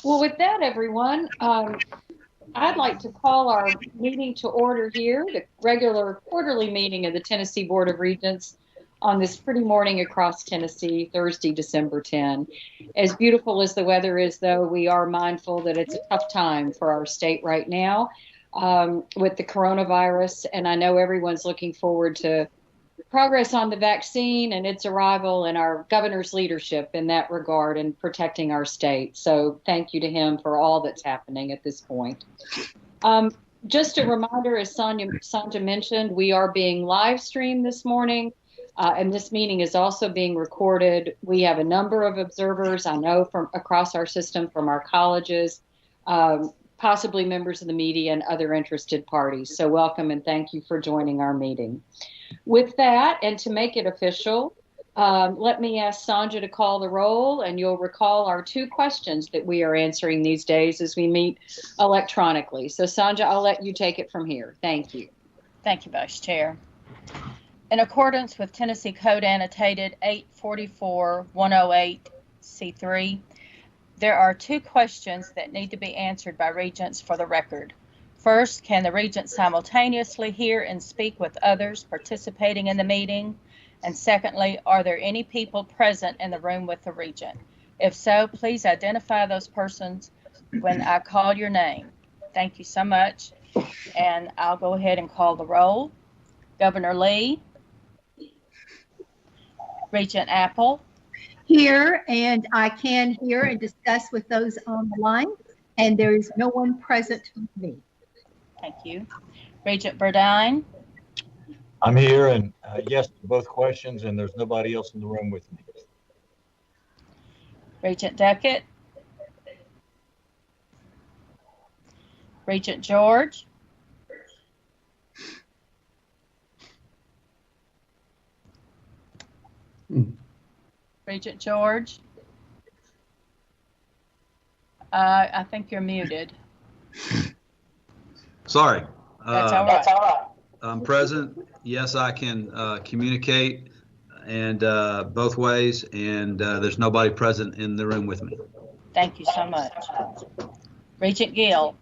Well, with that, everyone, I'd like to call our meeting to order here, the regular quarterly meeting of the Tennessee Board of Regents on this pretty morning across Tennessee, Thursday, December 10. As beautiful as the weather is, though, we are mindful that it's a tough time for our state right now with the coronavirus, and I know everyone's looking forward to progress on the vaccine and its arrival and our governor's leadership in that regard and protecting our state. So thank you to him for all that's happening at this point. Just a reminder, as Sandra mentioned, we are being live streamed this morning, and this meeting is also being recorded. We have a number of observers, I know, from across our system, from our colleges, possibly members of the media and other interested parties. So welcome and thank you for joining our meeting. With that, and to make it official, let me ask Sandra to call the roll, and you'll recall our two questions that we are answering these days as we meet electronically. So Sandra, I'll let you take it from here. Thank you. Thank you, Vice Chair. In accordance with Tennessee Code Annotated 844-108C3, there are two questions that need to be answered by Regents for the record. First, can the Regents simultaneously hear and speak with others participating in the meeting? And secondly, are there any people present in the room with the Regent? If so, please identify those persons when I call your name. Thank you so much. And I'll go ahead and call the roll. Governor Lee. Regent Apple. Here, and I can hear and discuss with those on the line, and there is no one present with me. Thank you. Regent Burdine. I'm here, and yes to both questions, and there's nobody else in the room with me. Regent Duckett. Regent George. Regent George. I think you're muted. Sorry. That's all right. I'm present. Yes, I can communicate and both ways, and there's nobody present in the room with me. Thank you so much. Regent Gill.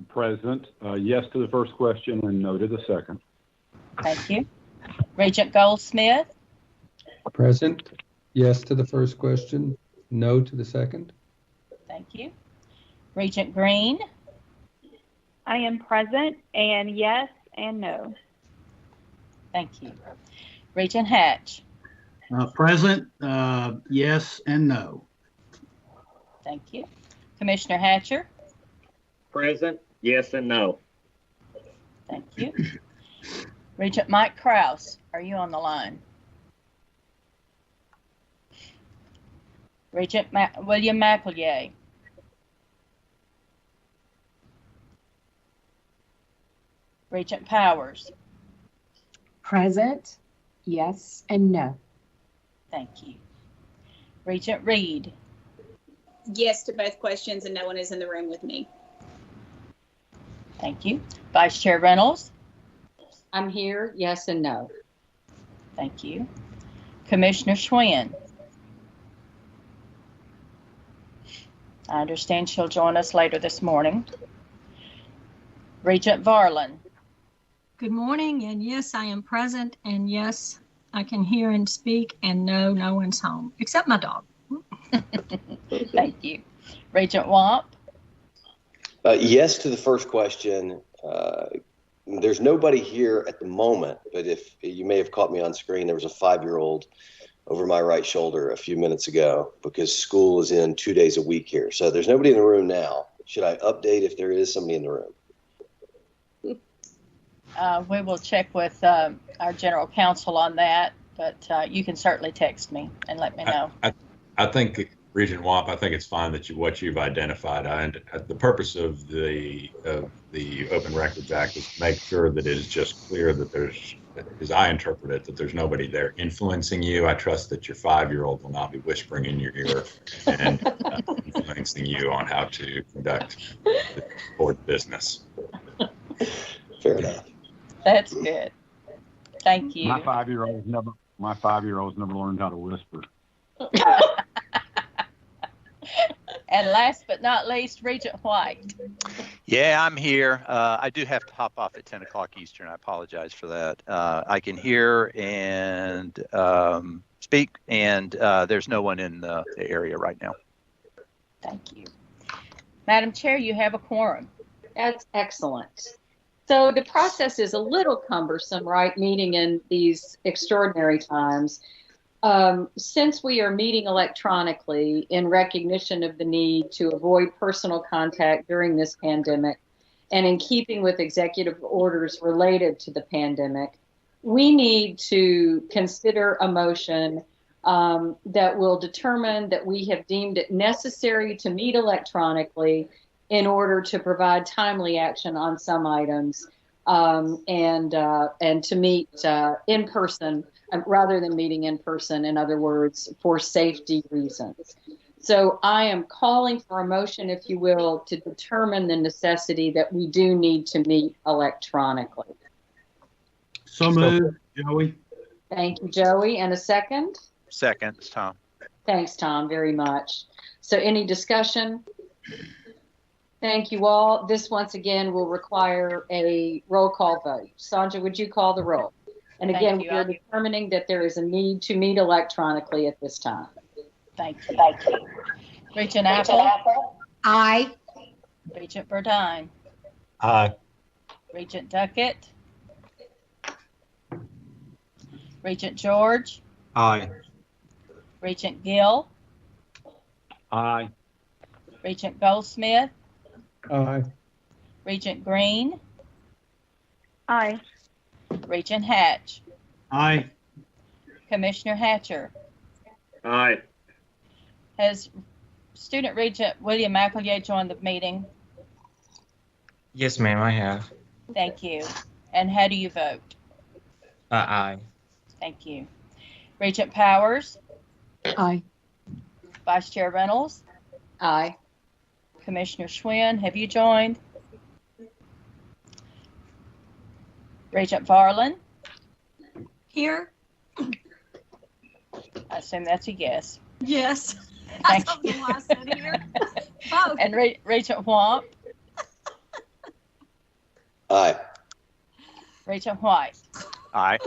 Present. Yes to the first question and no to the second. Thank you. Regent Goldsmith. Present. Yes to the first question, no to the second. Thank you. Regent Green. I am present, and yes and no. Thank you. Regent Hatch. Present, yes and no. Thank you. Commissioner Hatcher. Present, yes and no. Thank you. Regent Mike Krause, are you on the line? Regent William McEllier. Regent Powers. Present, yes and no. Thank you. Regent Reed. Yes to both questions, and no one is in the room with me. Thank you. Vice Chair Reynolds. I'm here, yes and no. Thank you. Commissioner Schwinn. I understand she'll join us later this morning. Regent Varlin. Good morning, and yes, I am present, and yes, I can hear and speak, and no, no one's home, except my dog. Thank you. Regent Wamp. Yes to the first question. There's nobody here at the moment, but if you may have caught me on screen, there was a 5-year-old over my right shoulder a few minutes ago because school is in 2 days a week here. So there's nobody in the room now. Should I update if there is somebody in the room? We will check with our general counsel on that, but you can certainly text me and let me know. I think, Regent Wamp, I think it's fine that what you've identified. And the purpose of the Open Records Act is to make sure that it is just clear that there's, as I interpret it, that there's nobody there influencing you. I trust that your 5-year-old will not be whispering in your ear and influencing you on how to conduct the board business. Fair enough. That's good. Thank you. My 5-year-old's never learned how to whisper. And last but not least, Regent White. Yeah, I'm here. I do have to hop off at 10 o'clock Eastern. I apologize for that. I can hear and speak, and there's no one in the area right now. Thank you. Madam Chair, you have a quorum. That's excellent. So the process is a little cumbersome, right? Meeting in these extraordinary times. Since we are meeting electronically in recognition of the need to avoid personal contact during this pandemic, and in keeping with executive orders related to the pandemic, we need to consider a motion that will determine that we have deemed it necessary to meet electronically in order to provide timely action on some items, and to meet in person rather than meeting in person, in other words, for safety reasons. So I am calling for a motion, if you will, to determine the necessity that we do need to meet electronically. So moved, Joey. Thank you, Joey. And a second? Second, Tom. Thanks, Tom, very much. So any discussion? Thank you all. This once again will require a roll call vote. Sandra, would you call the roll? And again, we are determining that there is a need to meet electronically at this time. Thank you. Thank you. Regent Apple? Aye. Regent Burdine? Aye. Regent Duckett? Regent George? Aye. Regent Gill? Aye. Regent Goldsmith? Aye. Regent Green? Aye. Regent Hatch? Aye. Commissioner Hatcher? Aye. Has Student Regent William McElroy joined the meeting? Yes, ma'am, I have. Thank you. And how do you vote? Aye. Thank you. Regent Powers? Aye. Vice Chair Reynolds? Aye. Commissioner Schwinn, have you joined? Regent Varlin? Here? I assume that's a yes. Yes. Thank I you. don't know why I said here. Both. And Regent Whomp? Aye. Regent White? Aye.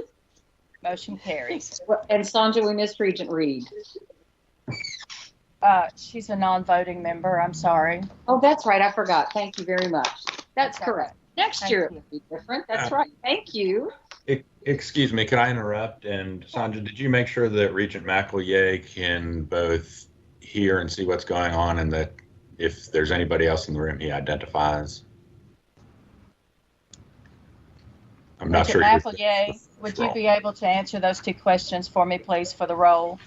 Motion carries. And Sandra, we missed Regent Reed. She's a non-voting member. I'm sorry. Oh, that's right. I forgot. Thank you very much. That's correct. Next Thank year you. it will be different. That's right. Thank you. Excuse me, can I interrupt? And Sandra, did you make sure that Regent McElroy can both hear and see what's going on, and that if there's anybody else in the room, he identifies? I'm not sure. Regent McElroy, would you be able to answer those two questions for me, please, for the roll?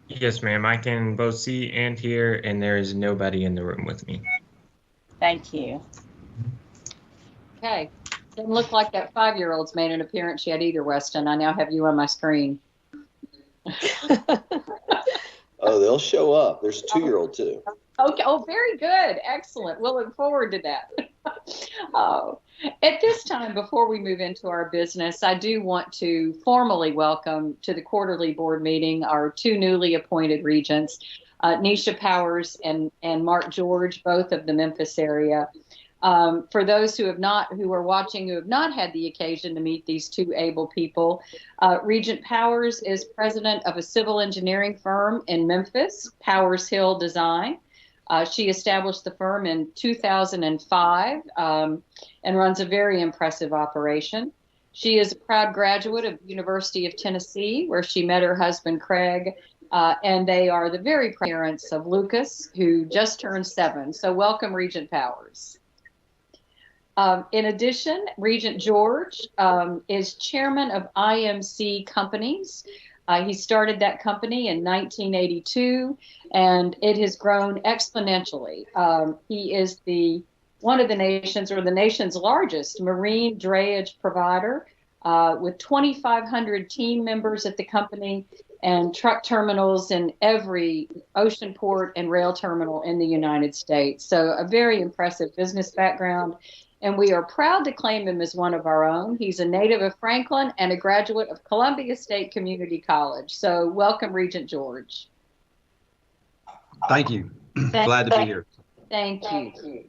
Yes, ma'am, I can both see and hear, and there is nobody in the room with me. Thank you. Okay. Doesn't look like that 5-year-old's made an appearance yet either, Weston. I now have you on my screen. Oh, they'll show up. There's a 2-year-old too. Okay. Oh, very good. Excellent. We'll look forward to that. At this time, before we move into our business, I do want to formally welcome to the quarterly board meeting our two newly appointed regents, Nisha Powers and Mark George, both of the Memphis area. For those who are watching, who have not had the occasion to meet these two able people, Regent Powers is president of a civil engineering firm in Memphis, Powers Hill Design. She established the firm in 2005 and runs a very impressive operation. She is a proud graduate of the University of Tennessee, where she met her husband, Craig, and they are the very parents of Lucas, who just turned 7. So welcome, Regent Powers. In addition, Regent George is chairman of IMC Companies. He started that company in 1982, and it has grown exponentially. He is one of the nation's largest marine drayage provider, with 2,500 team members at the company and truck terminals in every ocean port and rail terminal in the United States. So a very impressive business background. And we are proud to claim him as one of our own. He's a native of Franklin and a graduate of Columbia State Community College. So welcome, Regent George. Thank you. Glad to be here. Thank you.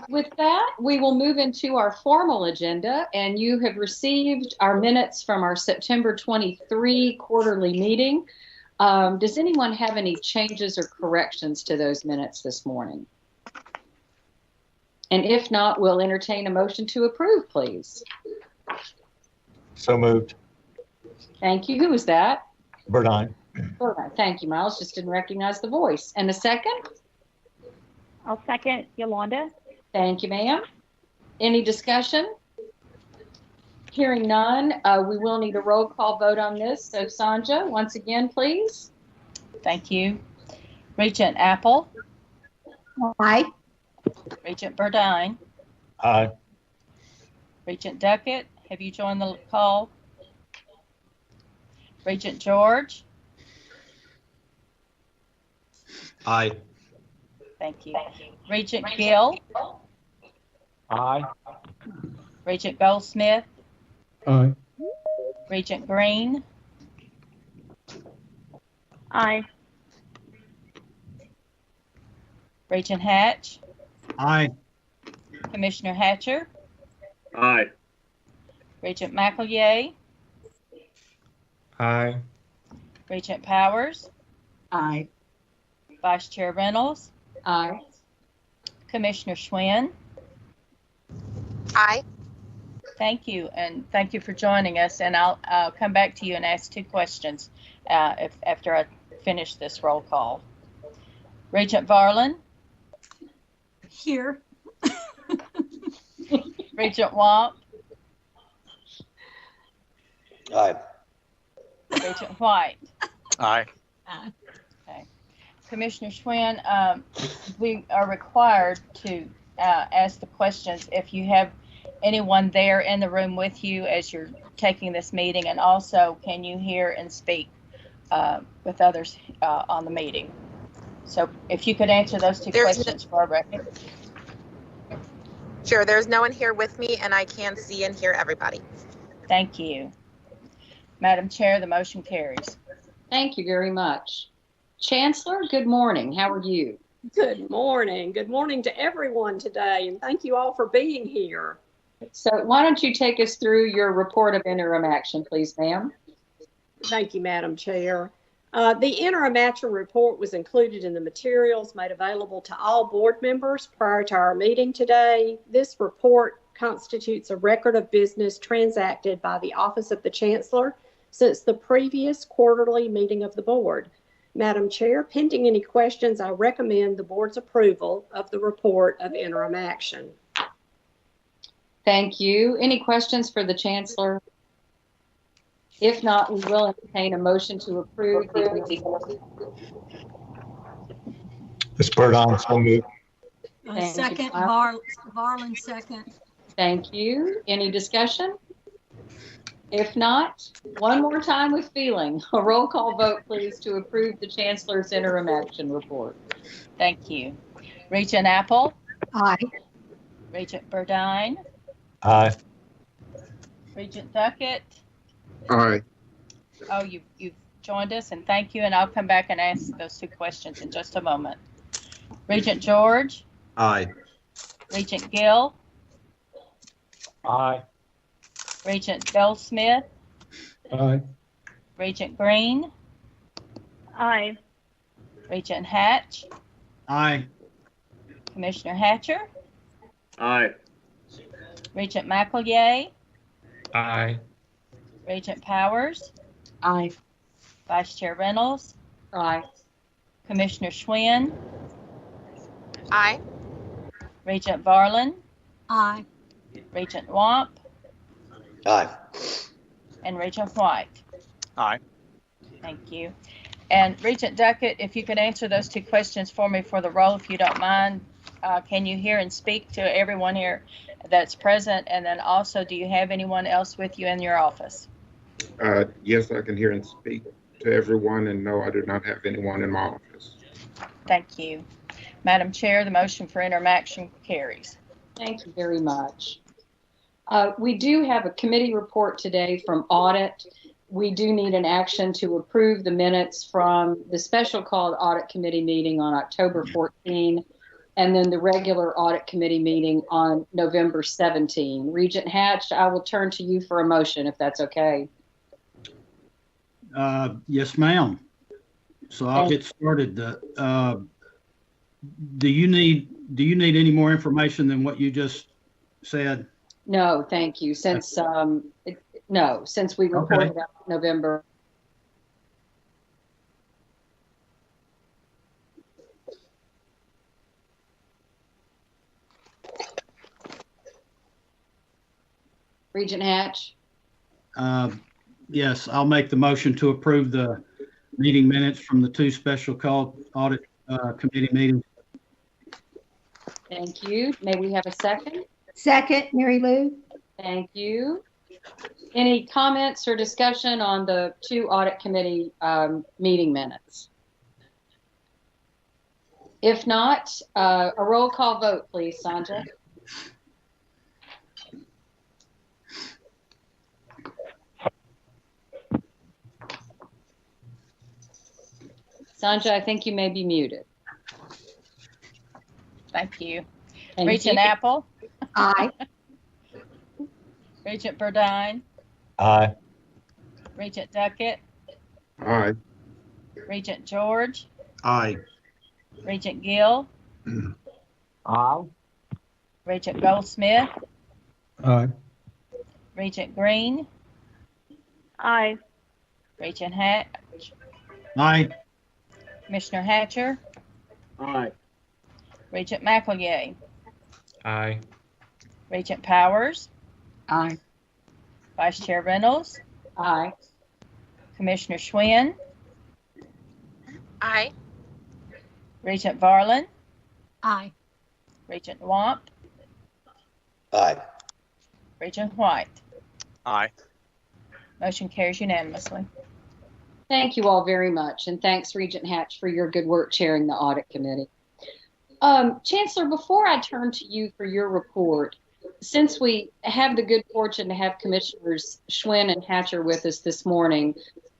With that, we will move into our formal agenda, and you have received our minutes from our September 23 quarterly meeting. Does anyone have any changes or corrections to those minutes this morning? And if not, we'll entertain a motion to approve, please. So moved. Thank you. Who was that? Burdine. Burdine. Thank you, Miles. Just didn't recognize the voice. And a second? I'll second Yolanda. Thank you, ma'am. Any discussion? Hearing none, we will need a roll call vote on this. So Sanja, once again, please. Thank you. Regent Apple. Aye. Regent Burdine. Aye. Regent Duckett, have you joined the call? Regent George. Aye. Thank you. Regent Gill. Aye. Regent Goldsmith. Aye. Regent Green. Aye. Regent Hatch. Aye. Commissioner Hatcher. Aye. Regent McElroy. Aye. Regent Powers. Aye. Vice Chair Reynolds. Aye. Commissioner Schwinn. Aye. Thank you, and thank you for joining us. And I'll come back to you and ask 2 questions after I finish this roll call. Regent Varlin. Here. Regent Wamp. Aye. Regent White. Aye. Okay. Commissioner Schwinn, we are required to ask the questions if you have anyone there in the room with you as you're taking this meeting, and also can you hear and speak with others on the meeting? So if you could answer those 2 questions for our record. Sure, there's no one here with me, and I can see and hear everybody. Thank you. Madam Chair, the motion carries. Thank you very much. Chancellor, good morning. How are you? Good morning. Good morning to everyone today, and thank you all for being here. So why don't you take us through your report of interim action, please, ma'am? Thank you, Madam Chair. The interim action report was included in the materials made available to all board members prior to our meeting today. This report constitutes a record of business transacted by the Office of the Chancellor since the previous quarterly meeting of the board. Madam Chair, pending any questions, I recommend the board's approval of the report of interim action. Thank you. Any questions for the Chancellor? If not, we will entertain a motion to approve the Ms. Burdine, so moved. Second, Varlin second. Thank you. Any discussion? If not, one more time with feeling. A roll call vote, please, to approve the Chancellor's interim action report. Thank you. Regent Apple. Aye. Regent Burdine. Aye. Regent Duckett. Aye. Oh, you've joined us, and thank you. And I'll come back and ask those 2 questions in just a moment. Regent George. Aye. Regent Gill. Aye. Regent Goldsmith. Aye. Regent Green. Aye. Regent Hatch. Aye. Commissioner Hatcher. Aye. Regent McElroy. Aye. Regent Powers. Aye. Vice Chair Reynolds. Aye. Commissioner Schwinn. Aye. Regent Varlin. Aye. Regent Wamp. Aye. And Regent White. Aye. Thank you. And Regent Duckett, if you could answer those 2 questions for me for the roll, if you don't mind. Can you hear and speak to everyone here that's present? And then also, do you have anyone else with you in your office? Yes, I can hear and speak to everyone, and no, I do not have anyone in my office. Thank you. Madam Chair, the motion for interim action carries. Thank you very much. We do have a committee report today from audit. we do need an action to approve the minutes from the special called audit committee meeting on October 14, and then the regular audit committee meeting on November 17. Regent Hatch, I will turn to you for a motion if that's okay. Yes, ma'am. So I'll get started. Do you need any more information than what you just said? No, thank you. Since since we reported out November. Regent Hatch. Yes, I'll make the motion to approve the meeting minutes from the 2 special called audit committee meetings. Thank you. May we have a second? Second, Mary Lou. Thank you. Any comments or discussion on the 2 audit committee meeting minutes? If not, a roll call vote, please, Sandra. Sandra, I think you may be muted. Thank you. Thank Regent you. Apple? Aye. Regent Burdine? Aye. Regent Duckett? Aye. Regent George? Aye. Regent Gill? Aye. Regent Goldsmith? Aye. Regent Green? Aye. Regent Hatch? Aye. Commissioner Hatcher? Aye. Regent McElroy? Aye. Regent Powers? Aye. Vice Chair Reynolds? Aye. Commissioner Schwinn? Aye. Regent Varlin? Aye. Regent Wamp? Aye. Regent White? Aye. Motion carries unanimously. Thank you all very much, and thanks, Regent Hatch, for your good work chairing the audit committee. Chancellor, before I turn to you for your report, since we have the good fortune to have Commissioners Schwinn and Hatcher with us this morning,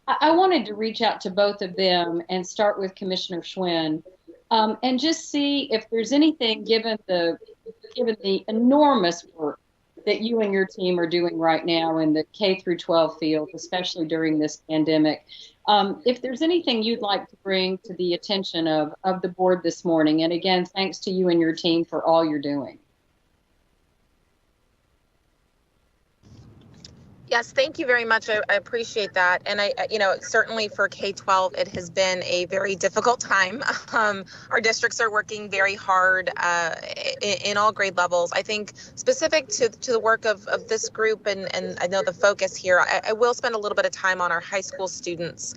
I wanted to reach out to both of them and start with Commissioner Schwinn and just see if there's anything, given the enormous work that you and your team are doing right now in the K through 12 field, especially during this pandemic. If there's anything you'd like to bring to the attention of the board this morning, and again, thanks to you and your team for all you're doing. Yes, thank you very much. I appreciate that. And certainly for K-12, it has been a very difficult time. Our districts are working very hard in all grade levels. I think specific to the work of this group, and I know the focus here, I will spend a little bit of time on our high school students.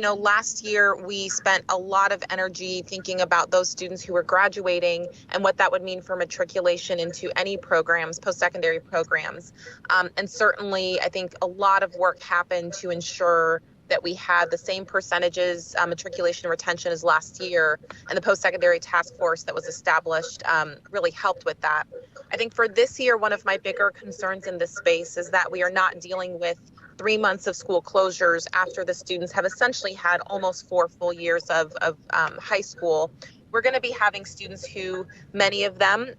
Last year we spent a lot of energy thinking about those students who were graduating and what that would mean for matriculation into any programs, post-secondary programs. And certainly I think a lot of work happened to ensure that we had the same percentages matriculation and retention as last year, and the post-secondary task force that was established really helped with that. I think for this year, one of my bigger concerns in this space is that we are not dealing with 3 months of school closures after the students have essentially had almost 4 full years of high school. We're going to be having students who, many of them,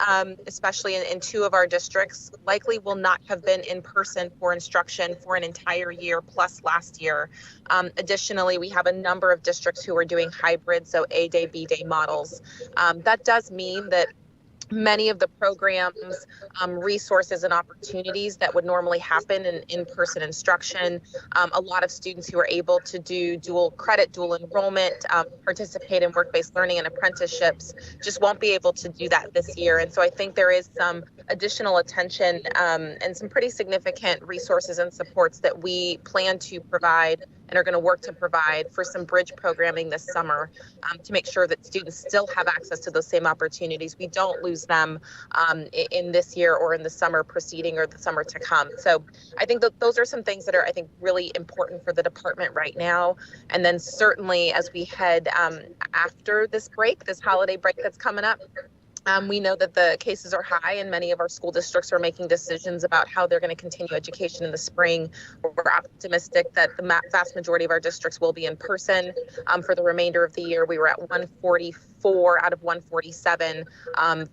especially in 2 of our districts, likely will not have been in person for instruction for an entire year plus last year. Additionally, we have a number of districts who are doing hybrid, so A-day, B-day models. That does mean that many of the programs, resources, and opportunities that would normally happen in in-person instruction, a lot of students who are able to do dual credit, dual enrollment, participate in work-based learning and apprenticeships, just won't be able to do that this year. And so I think there is some additional attention and some pretty significant resources and supports that we plan to provide and are going to work to provide for some bridge programming this summer to make sure that students still have access to those same opportunities. We don't lose them in this year or in the summer preceding or the summer to come. So I think that those are some things that are, I think, really important for the department right now. And then certainly as we head after this break, this holiday break that's coming up, We know that the cases are high and many of our school districts are making decisions about how they're going to continue education in the spring. We're optimistic that the vast majority of our districts will be in person. For the remainder of the year, we were at 144 out of 147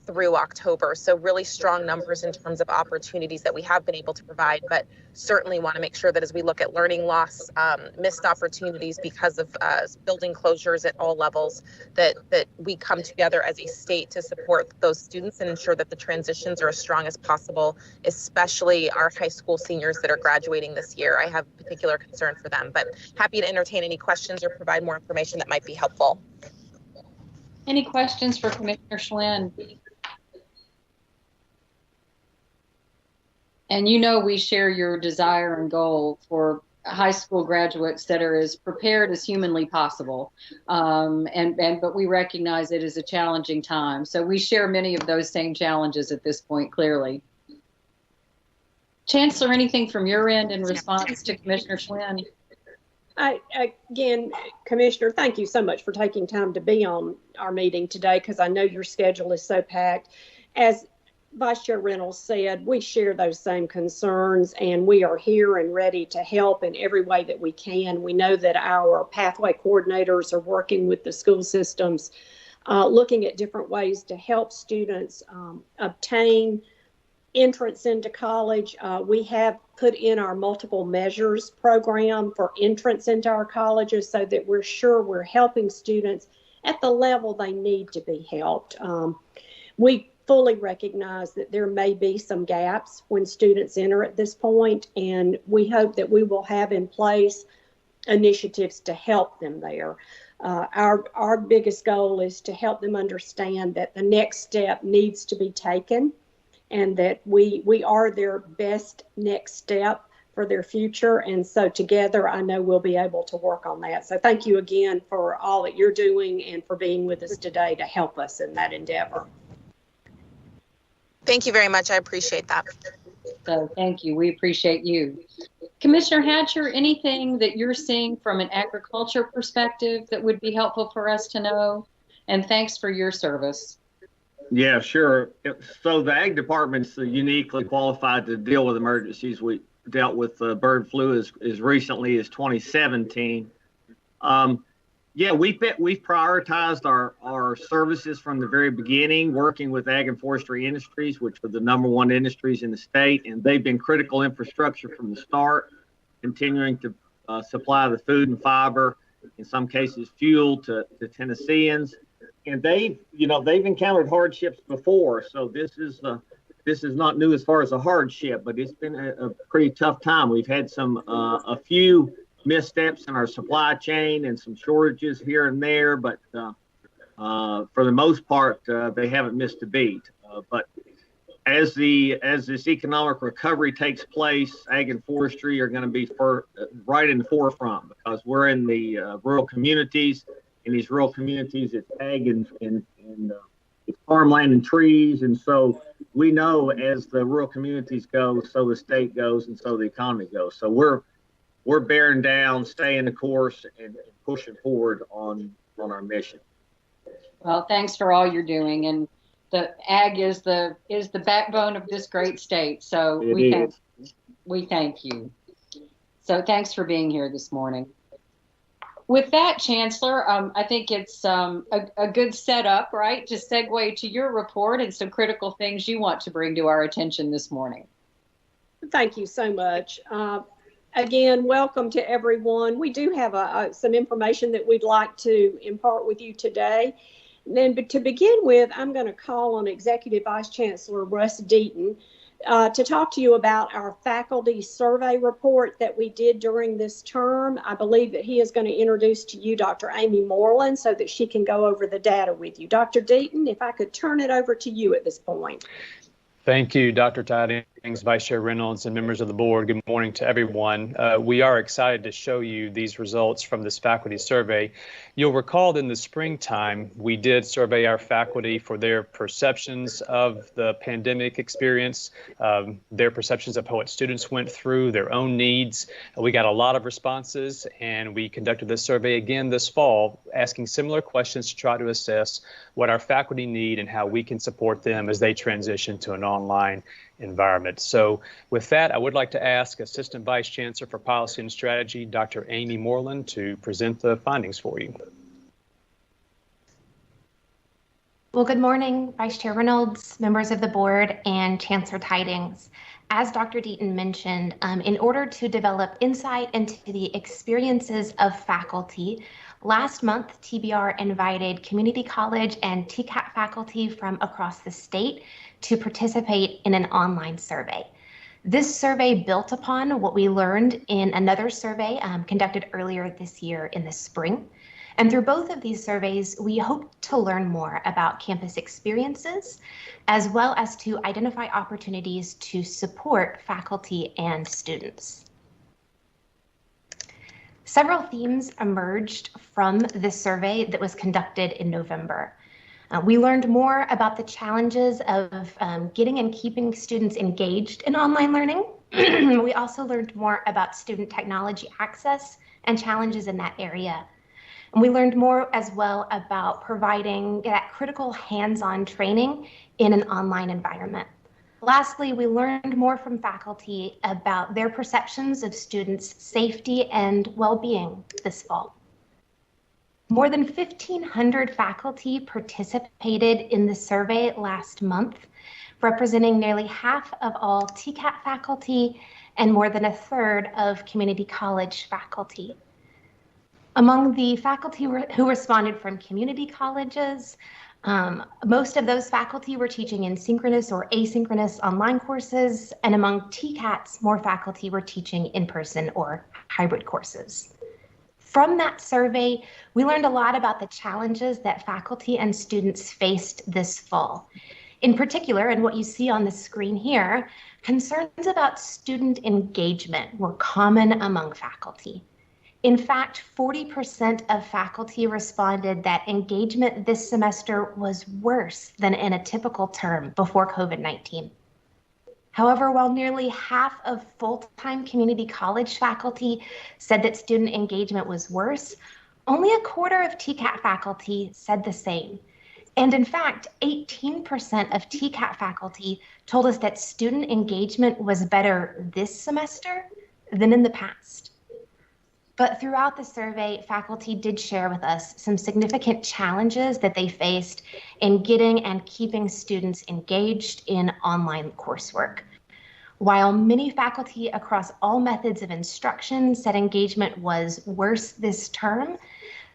through October. So really strong numbers in terms of opportunities that we have been able to provide, but certainly want to make sure that as we look at learning loss, missed opportunities because of building closures at all levels, that we come together as a state to support those students and ensure that the transitions are as strong as possible, especially our high school seniors that are graduating this year. I have particular concern for them, but happy to entertain any questions or provide more information that might be helpful. Any questions for Commissioner Schwinn? And you know we share your desire and goal for high school graduates that are as prepared as humanly possible. But we recognize it is a challenging time. So we share many of those same challenges at this point, clearly. Chancellor, anything from your end in response to Commissioner Schwinn? Again, Commissioner, thank you so much for taking time to be on our meeting today, because I know your schedule is so packed. As Vice Chair Reynolds said, we share those same concerns, and we are here and ready to help in every way that we can. We know that our pathway coordinators are working with the school systems, looking at different ways to help students obtain entrance into college. We have put in our multiple measures program for entrance into our colleges so that we're sure we're helping students at the level they need to be helped. We fully recognize that there may be some gaps when students enter at this point, and we hope that we will have in place initiatives to help them there. Our biggest goal is to help them understand that the next step needs to be taken, and that we are their best next step for their future. And so together, I know we'll be able to work on that. So thank you again for all that you're doing and for being with us today to help us in that endeavor. Thank you very much. I appreciate that. So thank you. We appreciate you. Commissioner Hatcher, anything that you're seeing from an agriculture perspective that would be helpful for us to know? And thanks for your service. Yeah, sure. So the Ag Department's uniquely qualified to deal with emergencies. We dealt with bird flu as recently as 2017. Yeah, we've prioritized our services from the very beginning, working with ag and forestry industries, which are the #1 industries in the state, and they've been critical infrastructure from the start, continuing to supply the food and fiber, in some cases fuel to Tennesseans. And they've encountered hardships before, so this is not new as far as a hardship, but it's been a pretty tough time. We've had a few missteps in our supply chain and some shortages here and there, but for the most part, they haven't missed a beat. But as this economic recovery takes place, ag and forestry are going to be right in the forefront, because we're in the rural communities. In these rural communities, it's ag and it's farmland and trees, and so we know as the rural communities go, so the state goes, and so the economy goes. So we're bearing down, staying the course, and pushing forward on our mission. Well, thanks for all you're doing, and the ag is the backbone of this great state. So we thank you. So thanks for being here this morning. With that, Chancellor, I think it's a good setup, right, to segue to your report and some critical things you want to bring to our attention this morning. Thank you so much. Again, welcome to everyone. We do have some information that we'd like to impart with you today. But to begin with, I'm going to call on Executive Vice Chancellor Russ Deaton to talk to you about our faculty survey report that we did during this term. I believe that he is going to introduce to you Dr. Amy Moreland so that she can go over the data with you. Dr. Deaton, if I could turn it over to you at this point. Thank you, Dr. Tidy, Vice Chair Reynolds, and members of the board. Good morning to everyone. We are excited to show you these results from this faculty survey. You'll recall that in the springtime, we did survey our faculty for their perceptions of the pandemic experience, their perceptions of what students went through, their own needs. We got a lot of responses, and we conducted this survey again this fall, asking similar questions to try to assess what our faculty need and how we can support them as they transition to an online environment. So with that, I would like to ask Assistant Vice Chancellor for Policy and Strategy, Dr. Amy Moreland, to present the findings for you. Well, good morning, Vice Chair Reynolds, members of the board, and Chancellor Tidings. As Dr. Deaton mentioned, in order to develop insight into the experiences of faculty, last month, TBR invited community college and TCAT faculty from across the state to participate in an online survey. This survey built upon what we learned in another survey conducted earlier this year in the spring. And through both of these surveys, we hope to learn more about campus experiences, as well as to identify opportunities to support faculty and students. Several themes emerged from this survey that was conducted in November. We learned more about the challenges of getting and keeping students engaged in online learning. We also learned more about student technology access and challenges in that area. And we learned more as well about providing that critical hands-on training in an online environment. Lastly, we learned more from faculty about their perceptions of students' safety and well-being this fall. More than 1,500 faculty participated in the survey last month, representing nearly half of all TCAT faculty and more than a third of community college faculty. Among the faculty who responded from community colleges, most of those faculty were teaching in synchronous or asynchronous online courses, and among TCATs, more faculty were teaching in-person or hybrid courses. From that survey, we learned a lot about the challenges that faculty and students faced this fall. In particular, and what you see on the screen here, concerns about student engagement were common among faculty. In fact, 40% of faculty responded that engagement this semester was worse than in a typical term before COVID-19. However, while nearly half of full-time community college faculty said that student engagement was worse, only a quarter of TCAT faculty said the same. And in fact, 18% of TCAT faculty told us that student engagement was better this semester than in the past. But throughout the survey, faculty did share with us some significant challenges that they faced in getting and keeping students engaged in online coursework. While many faculty across all methods of instruction said engagement was worse this term,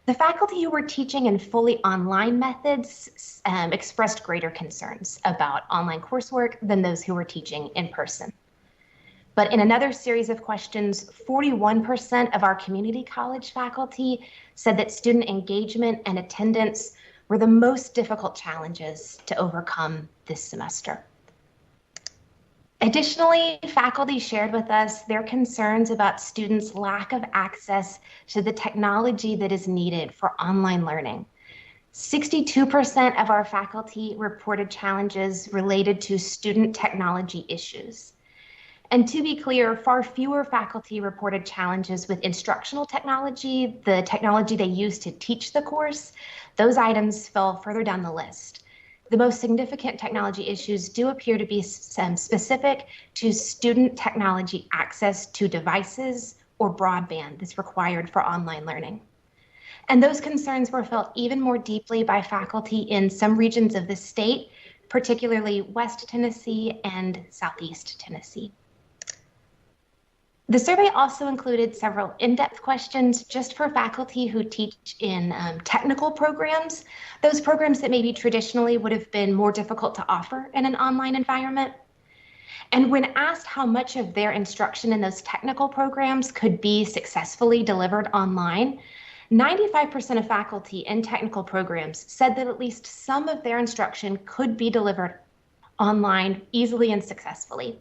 the faculty who were teaching in fully online methods expressed greater concerns about online coursework than those who were teaching in person. But in another series of questions, 41% of our community college faculty said that student engagement and attendance were the most difficult challenges to overcome this semester. Additionally, faculty shared with us their concerns about students' lack of access to the technology that is needed for online learning. 62% of our faculty reported challenges related to student technology issues. And to be clear, far fewer faculty reported challenges with instructional technology, the technology they use to teach the course. Those items fell further down the list. The most significant technology issues do appear to be specific to student technology access to devices or broadband that's required for online learning. And those concerns were felt even more deeply by faculty in some regions of the state, particularly West Tennessee and Southeast Tennessee. The survey also included several in-depth questions just for faculty who teach in technical programs, those programs that maybe traditionally would have been more difficult to offer in an online environment. And when asked how much of their instruction in those technical programs could be successfully delivered online, 95% of faculty in technical programs said that at least some of their instruction could be delivered online easily and successfully.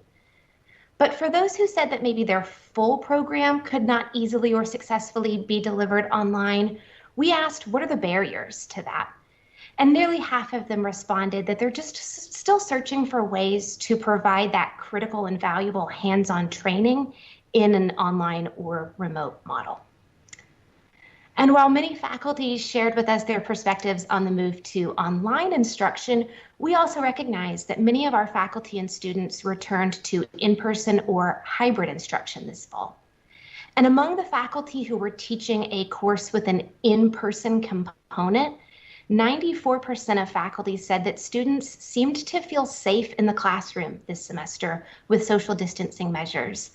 But for those who said that maybe their full program could not easily or successfully be delivered online, we asked, what are the barriers to that? And nearly half of them responded that they're just still searching for ways to provide that critical and valuable hands-on training in an online or remote model. And while many faculty shared with us their perspectives on the move to online instruction, we also recognize that many of our faculty and students returned to in-person or hybrid instruction this fall. And among the faculty who were teaching a course with an in-person component, 94% of faculty said that students seemed to feel safe in the classroom this semester with social distancing measures.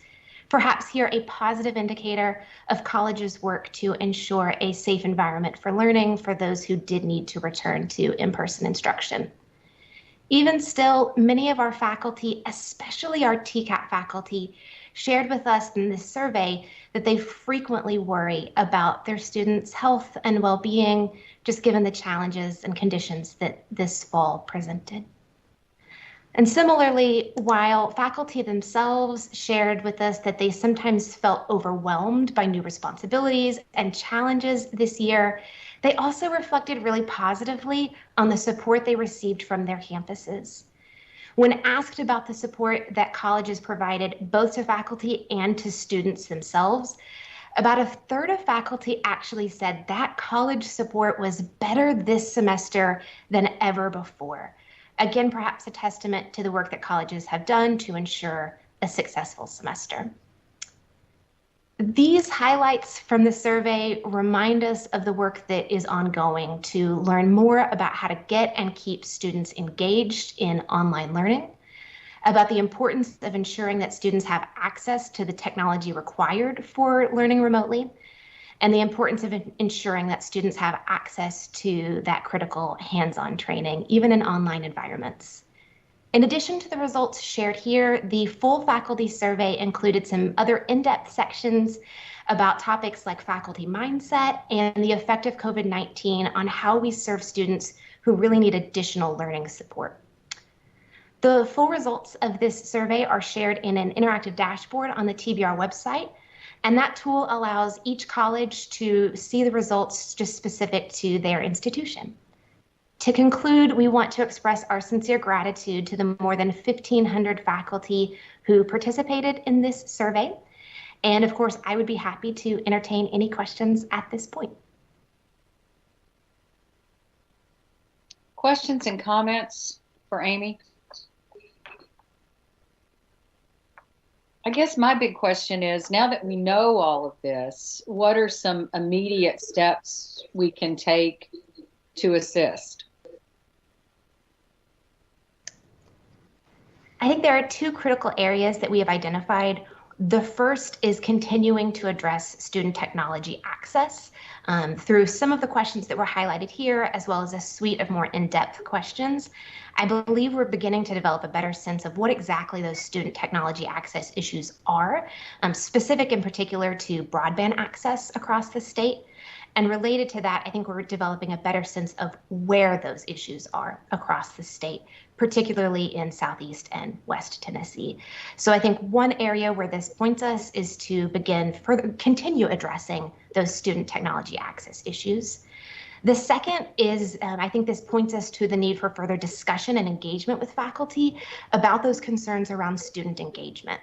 Perhaps here a positive indicator of colleges' work to ensure a safe environment for learning for those who did need to return to in-person instruction. Even still, many of our faculty, especially our TCAP faculty, shared with us in this survey that they frequently worry about their students' health and well-being, just given the challenges and conditions that this fall presented. And similarly, while faculty themselves shared with us that they sometimes felt overwhelmed by new responsibilities and challenges this year, they also reflected really positively on the support they received from their campuses. When asked about the support that colleges provided both to faculty and to students themselves, about a third of faculty actually said that college support was better this semester than ever before. Again, perhaps a testament to the work that colleges have done to ensure a successful semester. These highlights from the survey remind us of the work that is ongoing to learn more about how to get and keep students engaged in online learning, about the importance of ensuring that students have access to the technology required for learning remotely, and the importance of ensuring that students have access to that critical hands-on training, even in online environments. In addition to the results shared here, the full faculty survey included some other in-depth sections about topics like faculty mindset and the effect of COVID-19 on how we serve students who really need additional learning support. The full results of this survey are shared in an interactive dashboard on the TBR website, and that tool allows each college to see the results just specific to their institution. To conclude, we want to express our sincere gratitude to the more than 1,500 faculty who participated in this survey. And of course, I would be happy to entertain any questions at this point. Questions and comments for Amy? I guess my big question is, now that we know all of this, what are some immediate steps we can take to assist? I think there are two critical areas that we have identified. The first is continuing to address student technology access through some of the questions that were highlighted here, as well as a suite of more in-depth questions. I believe we're beginning to develop a better sense of what exactly those student technology access issues are, specific in particular to broadband access across the state. And related to that, I think we're developing a better sense of where those issues are across the state, particularly in Southeast and West Tennessee. So I think one area where this points us is to continue addressing those student technology access issues. The second is, I think this points us to the need for further discussion and engagement with faculty about those concerns around student engagement.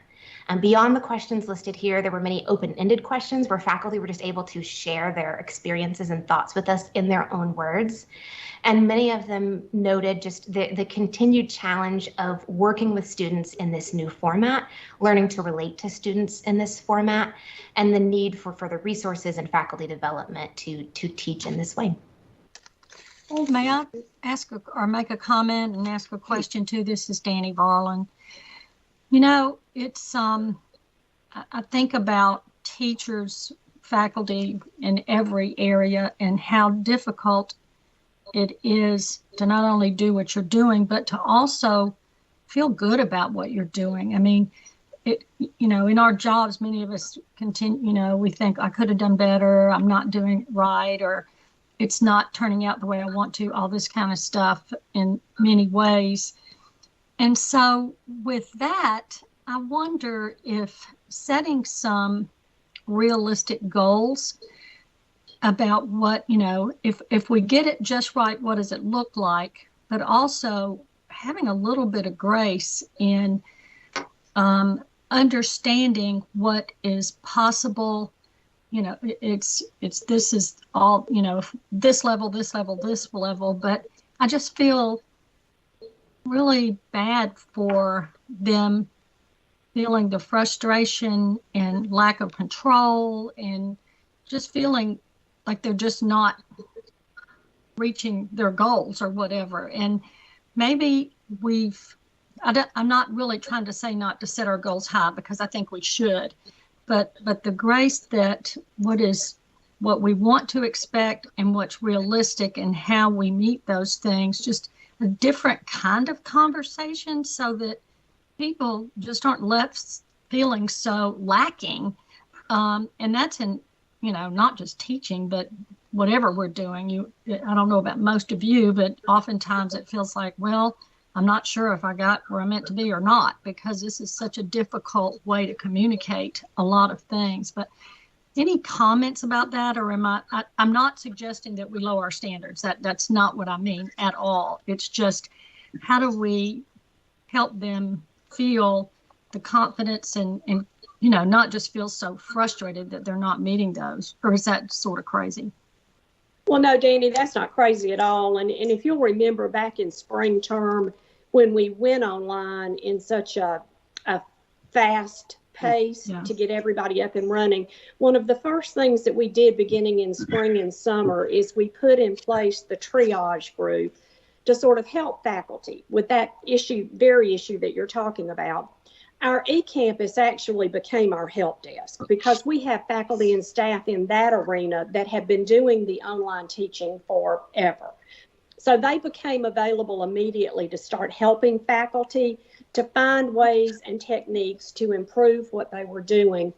Beyond the questions listed here, there were many open-ended questions where faculty were just able to share their experiences and thoughts with us in their own words. And many of them noted just the continued challenge of working with students in this new format, learning to relate to students in this format, and the need for further resources and faculty development to teach in this way. Oh, may I ask or make a comment and ask a question too? This is Danny Barlin. You know, it's I think about teachers, faculty in every area, and how difficult it is to not only do what you're doing, but to also feel good about what you're doing. I mean, in our jobs, many of us continue, we think I could have done better, I'm not doing it right, or it's not turning out the way I want to, all this kind of stuff in many ways. And so with that, I wonder if setting some realistic goals about what, if we get it just right, what does it look like? But also having a little bit of grace in understanding what is possible. This is all, this level, this level, this level. But I just feel really bad for them feeling the frustration and lack of control and just feeling like they're just not reaching their goals or whatever. And maybe I'm not really trying to say not to set our goals high, because I think we should, but the grace that what we want to expect and what's realistic and how we meet those things, just a different kind of conversation so that people just aren't left feeling so lacking. And that's in, not just teaching, but whatever we're doing. I don't know about most of you, but oftentimes it feels like, well, I'm not sure if I got where I meant to be or not, because this is such a difficult way to communicate a lot of things. But any comments about that? Or I'm not suggesting that we lower our standards. That's not what I mean at all. It's just, how do we help them feel the confidence and not just feel so frustrated that they're not meeting those? Or is that sort of crazy? Well, no, Danny, that's not crazy at all. And if you'll remember back in spring term, when we went online in such a fast pace to get everybody up and running, one of the first things that we did beginning in spring and summer is we put in place the triage group to sort of help faculty with that very issue that you're talking about. Our eCampus actually became our help desk, because we have faculty and staff in that arena that have been doing the online teaching forever. So they became available immediately to start helping faculty to find ways and techniques to improve what they were doing.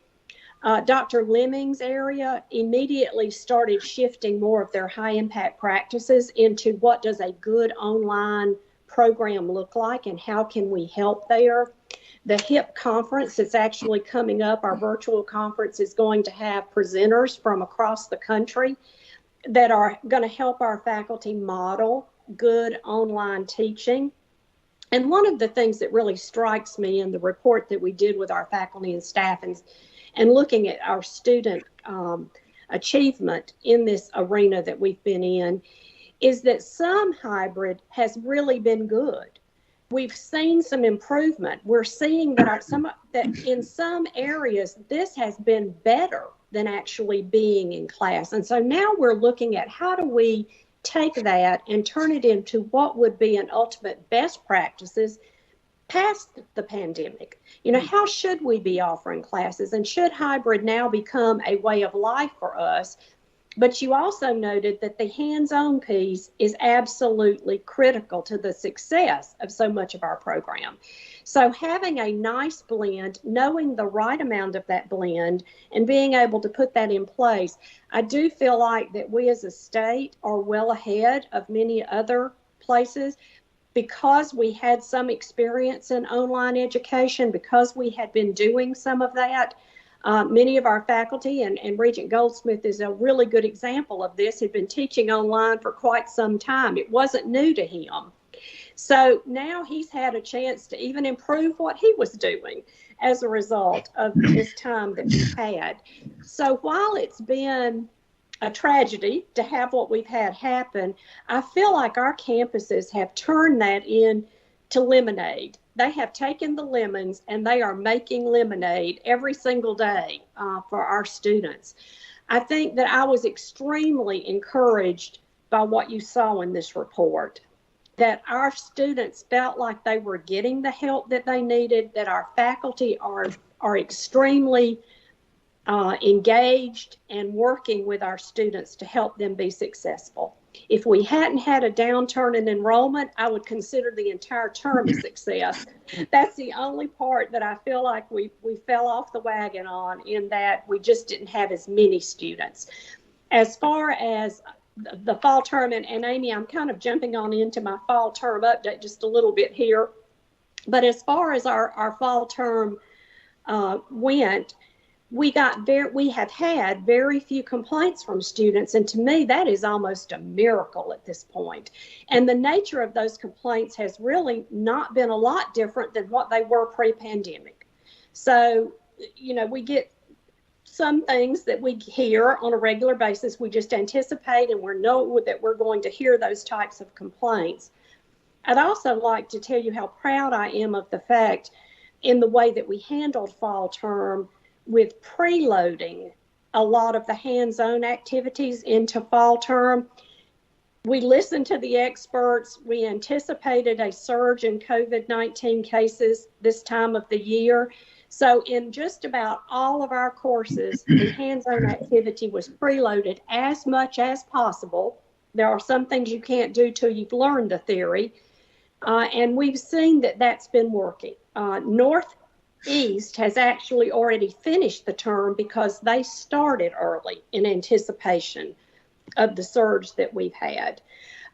Dr. Lemming's area immediately started shifting more of their high impact practices into what does a good online program look like and how can we help there. The HIP conference that's actually coming up, our virtual conference, is going to have presenters from across the country that are going to help our faculty model good online teaching. And one of the things that really strikes me in the report that we did with our faculty and staff and looking at our student achievement in this arena that we've been in is that some hybrid has really been good. We've seen some improvement. We're seeing that in some areas, this has been better than actually being in class. And so now we're looking at how do we take that and turn it into what would be an ultimate best practices past the pandemic. How should we be offering classes, and should hybrid now become a way of life for us? But you also noted that the hands-on piece is absolutely critical to the success of so much of our program. So having a nice blend, knowing the right amount of that blend, and being able to put that in place, I do feel like that we as a state are well ahead of many other places, because we had some experience in online education, because we had been doing some of that. Many of our faculty, and Regent Goldsmith is a really good example of this, had been teaching online for quite some time. It wasn't new to him. So now he's had a chance to even improve what he was doing as a result of this time that we've had. So while it's been a tragedy to have what we've had happen, I feel like our campuses have turned that into lemonade. They have taken the lemons and they are making lemonade every single day for our students. I think that I was extremely encouraged by what you saw in this report, that our students felt like they were getting the help that they needed, that our faculty are extremely engaged and working with our students to help them be successful. If we hadn't had a downturn in enrollment, I would consider the entire term a success. That's the only part that I feel like we fell off the wagon on, in that we just didn't have as many students. As far as the fall term, and Amy, I'm kind of jumping on into my fall term update just a little bit here. But as far as our fall term went, we have had very few complaints from students. And to me, that is almost a miracle at this point. And the nature of those complaints has really not been a lot different than what they were pre-pandemic. So, you know, we get some things that we hear on a regular basis. We just anticipate and we know that we're going to hear those types of complaints. I'd also like to tell you how proud I am of the fact in the way that we handled fall term with preloading a lot of the hands-on activities into fall term. We listened to the experts. We anticipated a surge in COVID-19 cases this time of the year. So in just about all of our courses, the hands-on activity was preloaded as much as possible. There are some things you can't do till you've learned the theory. And we've seen that that's been working. Northeast has actually already finished the term because they started early in anticipation of the surge that we've had.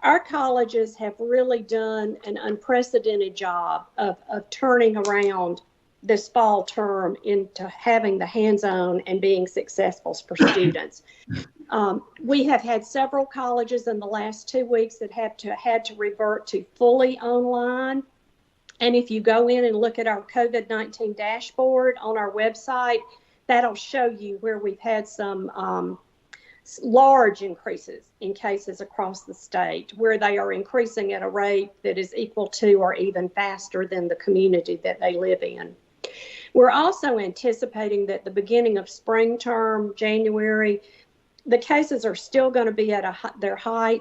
Our colleges have really done an unprecedented job of turning around this fall term into having the hands-on and being successful for students. We have had several colleges in the last 2 weeks that had to revert to fully online. And if you go in and look at our COVID-19 dashboard on our website, that'll show you where we've had some large increases in cases across the state, where they are increasing at a rate that is equal to or even faster than the community that they live in. We're also anticipating that the beginning of spring term, January, the cases are still going to be at their height,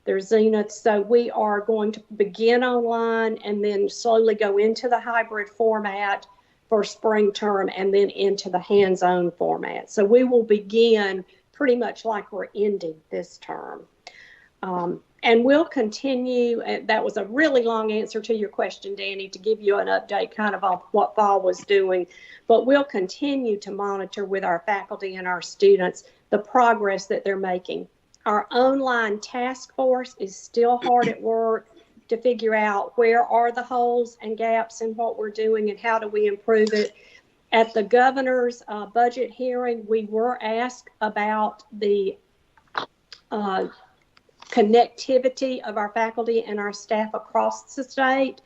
their zenith. So we are going to begin online and then slowly go into the hybrid format for spring term and then into the hands-on format. So we will begin pretty much like we're ending this term. And we'll continue. That was a really long answer to your question, Danny, to give you an update kind of on what fall was doing. But we'll continue to monitor with our faculty and our students the progress that they're making. Our online task force is still hard at work to figure out where are the holes and gaps in what we're doing and how do we improve it. At the governor's budget hearing, we were asked about the connectivity of our faculty and our staff across the state.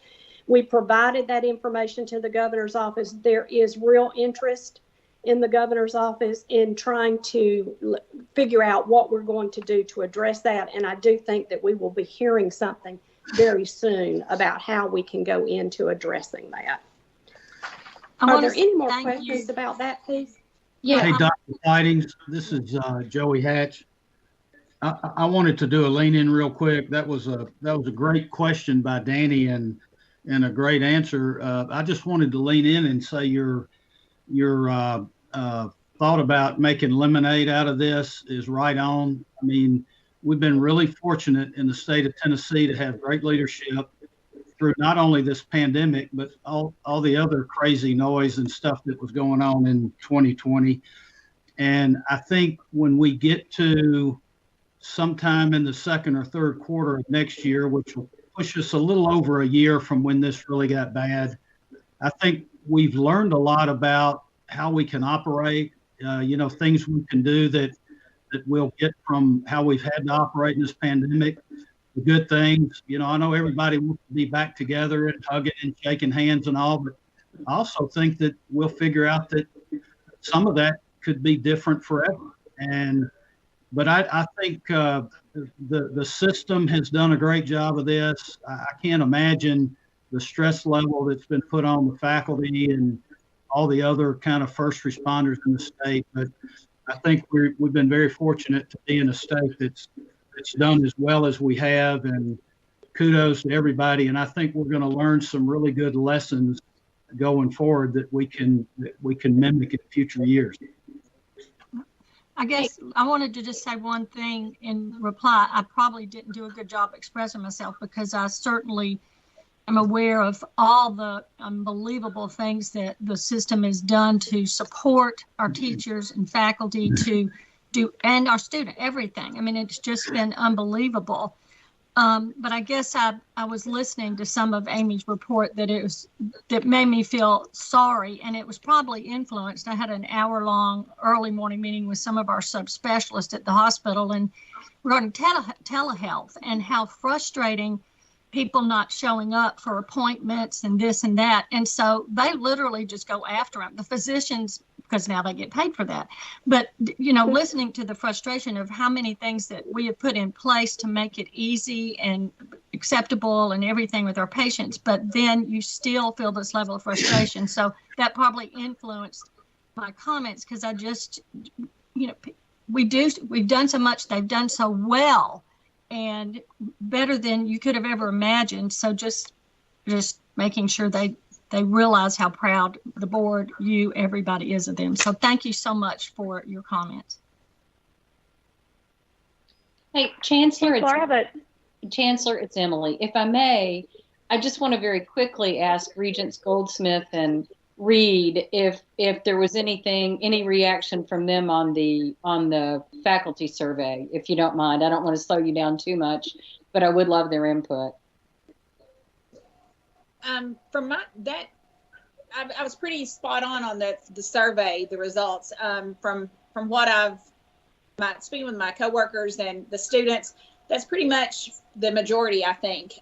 We provided that information to the governor's office. There is real interest in the governor's office in trying to figure out what we're going to do to address that. And I do think that we will be hearing something very soon about how we can go into addressing that. Are there any more questions about that piece? Yeah. Hey, Dr. Tidings, this is Joey Hatch. I wanted to do a lean in real quick. That was a great question by Danny and a great answer. I just wanted to lean in and say your thought about making lemonade out of this is right on. I mean, we've been really fortunate in the state of Tennessee to have great leadership through not only this pandemic, but all the other crazy noise and stuff that was going on in 2020. And I think when we get to sometime in the second or third quarter of next year, which will push us a little over a year from when this really got bad, I think we've learned a lot about how we can operate, things we can do that we'll get from how we've had to operate in this pandemic. The good things, I know everybody wants to be back together and hugging and shaking hands and all, but I also think that we'll figure out that some of that could be different forever. But I think the system has done a great job of this. I can't imagine the stress level that's been put on the faculty and all the other kind of first responders in the state. But I think we've been very fortunate to be in a state that's done as well as we have, and kudos to everybody. And I think we're going to learn some really good lessons going forward that we can mimic in future years. I guess I wanted to just say one thing in reply. I probably didn't do a good job expressing myself because I certainly am aware of all the unbelievable things that the system has done to support our teachers and faculty to do, and our student, everything. I mean, it's just been unbelievable. But I guess I was listening to some of Amy's report that made me feel sorry, and it was probably influenced. I had an hour-long early morning meeting with some of our subspecialists at the hospital and regarding telehealth and how frustrating people not showing up for appointments and this and that. And so they literally just go after them. The physicians, because now they get paid for that. But, listening to the frustration of how many things that we have put in place to make it easy and acceptable and everything with our patients, but then you still feel this level of frustration. So that probably influenced my comments, because I just, we've done so much, they've done so well and better than you could have ever imagined. So just making sure they realize how proud the board, everybody is of them. So thank you so much for your comments. Hey, Chancellor, it's Emily. If I may, I just want to very quickly ask Regents Goldsmith and Reed if there was any reaction from them on the faculty survey, if you don't mind. I don't want to slow you down too much, but I would love their input. I was pretty spot on the survey, the results. From what speaking with my coworkers and the students, that's pretty much the majority, I think.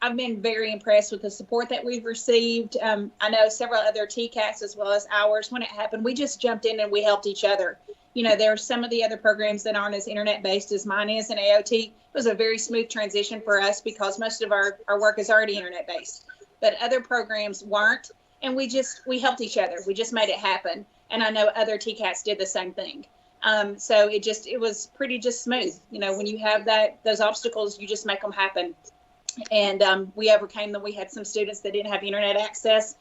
I've been very impressed with the support that we've received. I know several other TCATs as well as ours. When it happened, we just jumped in and we helped each other. There are some of the other programs that aren't as internet-based as mine is, and AOT. It was a very smooth transition for us because most of our work is already internet-based. But other programs weren't, and we helped each other. We just made it happen. And I know other TCATs did the same thing. So it was pretty just smooth. When you have those obstacles, you just make them happen. And we overcame them. We had some students that didn't have internet access.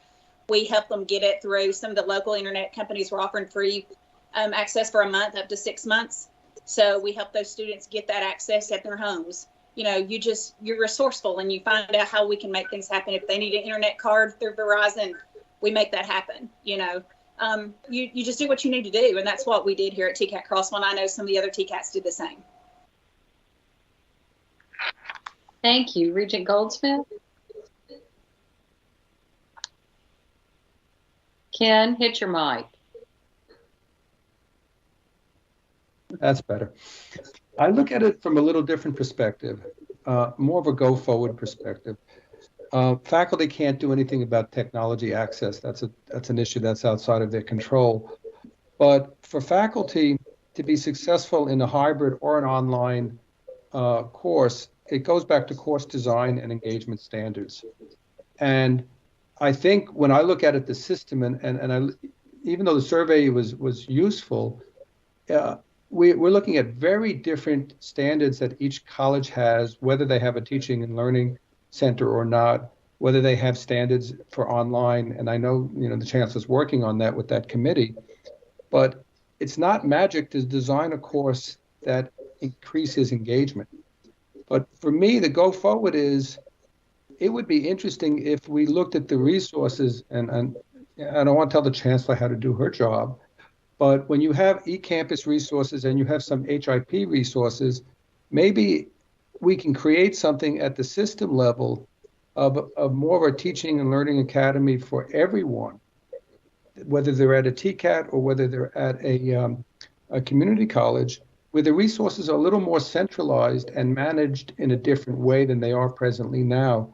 We helped them get it through. Some of the local internet companies were offering free access for a month, up to 6 months. So we helped those students get that access at their homes. You're resourceful and you find out how we can make things happen. If they need an internet card through Verizon, we make that happen. You just do what you need to do. And that's what we did here at TCAT Crossville. I know some of the other TCATs did the same. Thank you. Regent Goldsmith? Ken, hit your mic. That's better. I look at it from a little different perspective, more of a go-forward perspective. Faculty can't do anything about technology access. That's an issue that's outside of their control. But for faculty to be successful in a hybrid or an online course, it goes back to course design and engagement standards. And I think when I look at it, the system, even though the survey was useful, we're looking at very different standards that each college has, whether they have a teaching and learning center or not, whether they have standards for online. And I know, the chancellor's working on that with that committee, but it's not magic to design a course that increases engagement. But for me, the go forward is, it would be interesting if we looked at the resources, and I don't want to tell the chancellor how to do her job, but when you have eCampus resources and you have some HIP resources, maybe we can create something at the system level of more of a teaching and learning academy for everyone, whether they're at a TCAT or whether they're at a community college, where the resources are a little more centralized and managed in a different way than they are presently now.